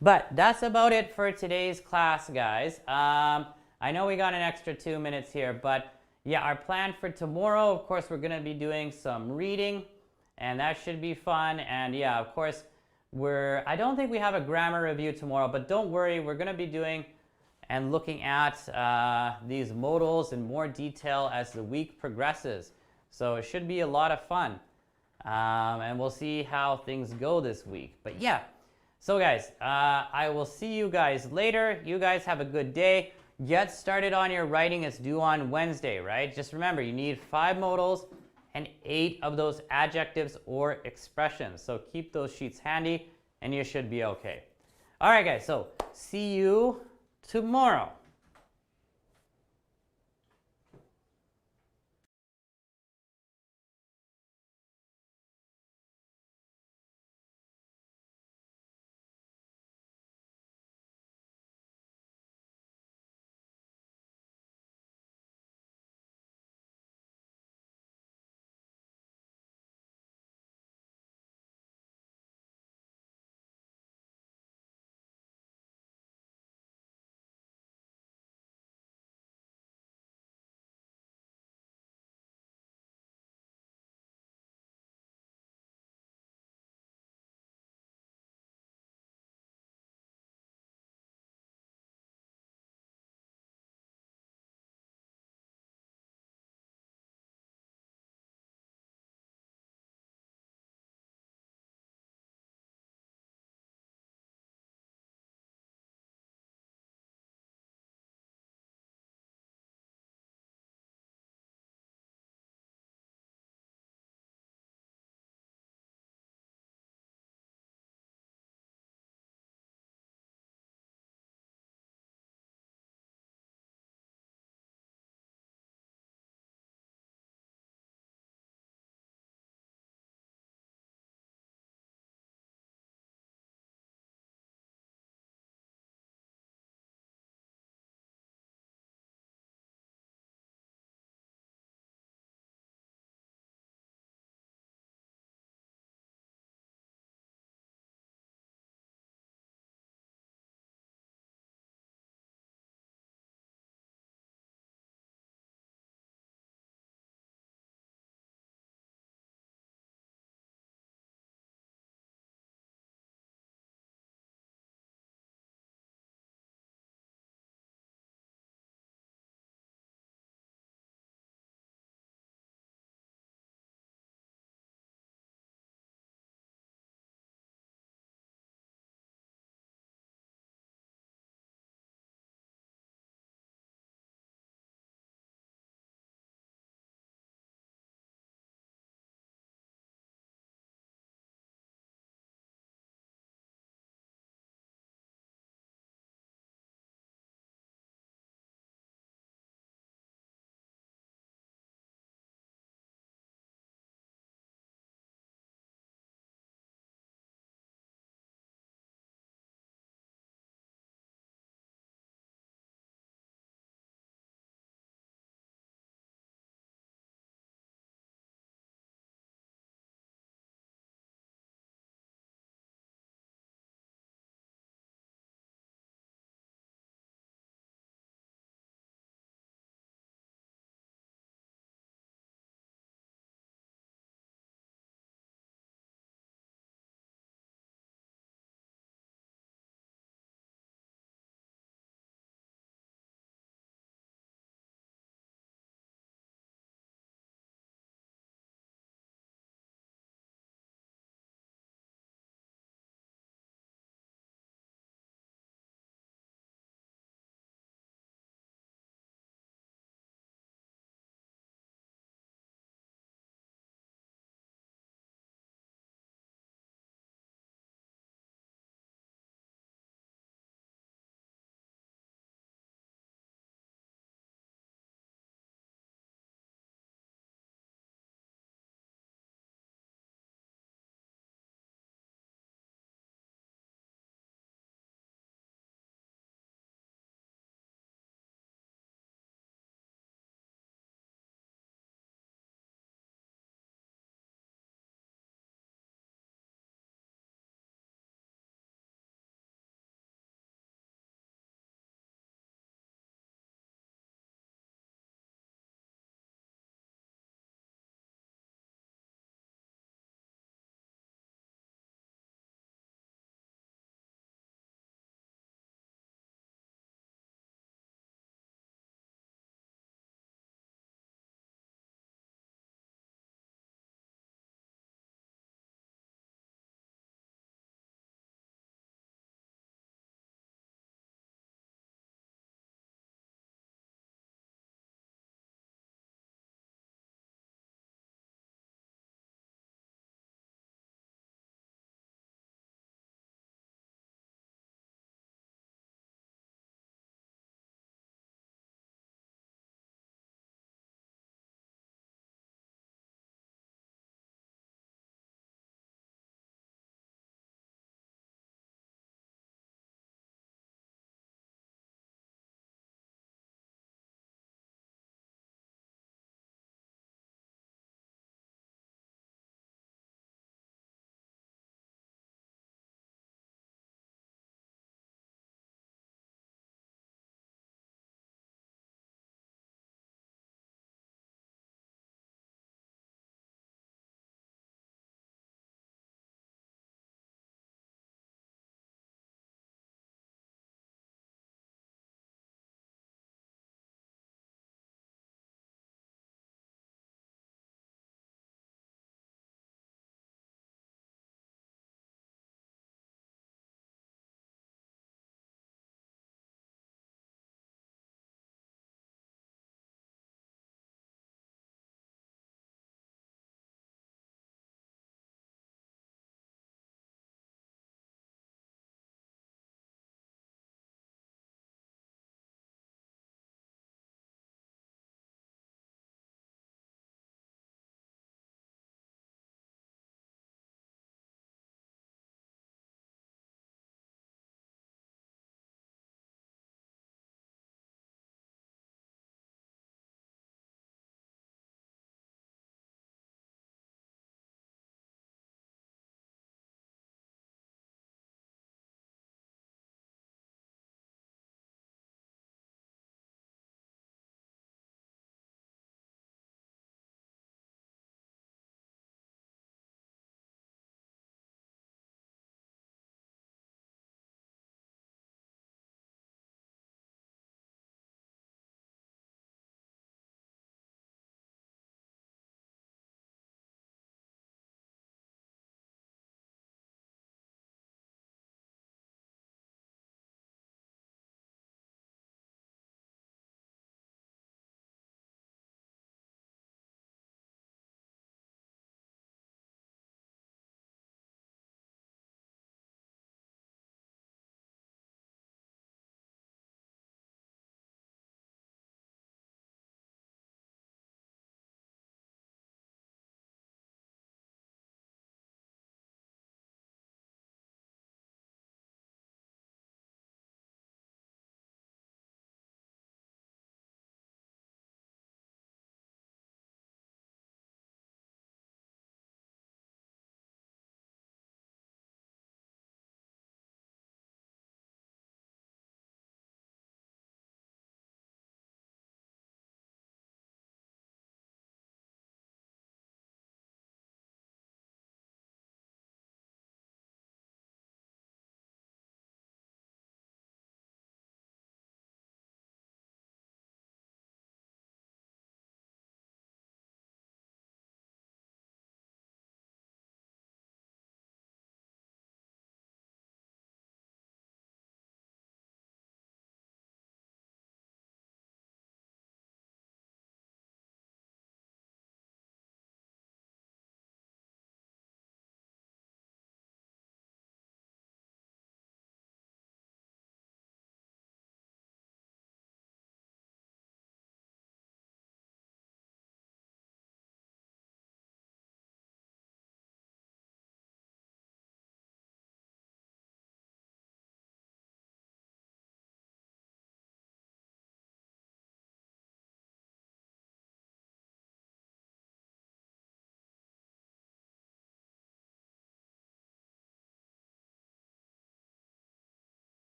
But that's about it for today's class, guys. I know we got an extra 2 minutes here, but yeah, our plan for tomorrow, of course, we're going to be doing some reading, and that should be fun. And yeah, of course, I don't think we have a grammar review tomorrow, but don't worry, we're going to be doing and looking at these modals in more detail as the week progresses. So it should be a lot of fun. And we'll see how things go this week. But yeah, so guys, I will see you guys later. You guys have a good day. Get started on your writing. It's due on Wednesday, right? Just remember, you need 5 modals and 8 of those adjectives or expressions. So keep those sheets handy and you should be okay. All right, guys, so see you tomorrow.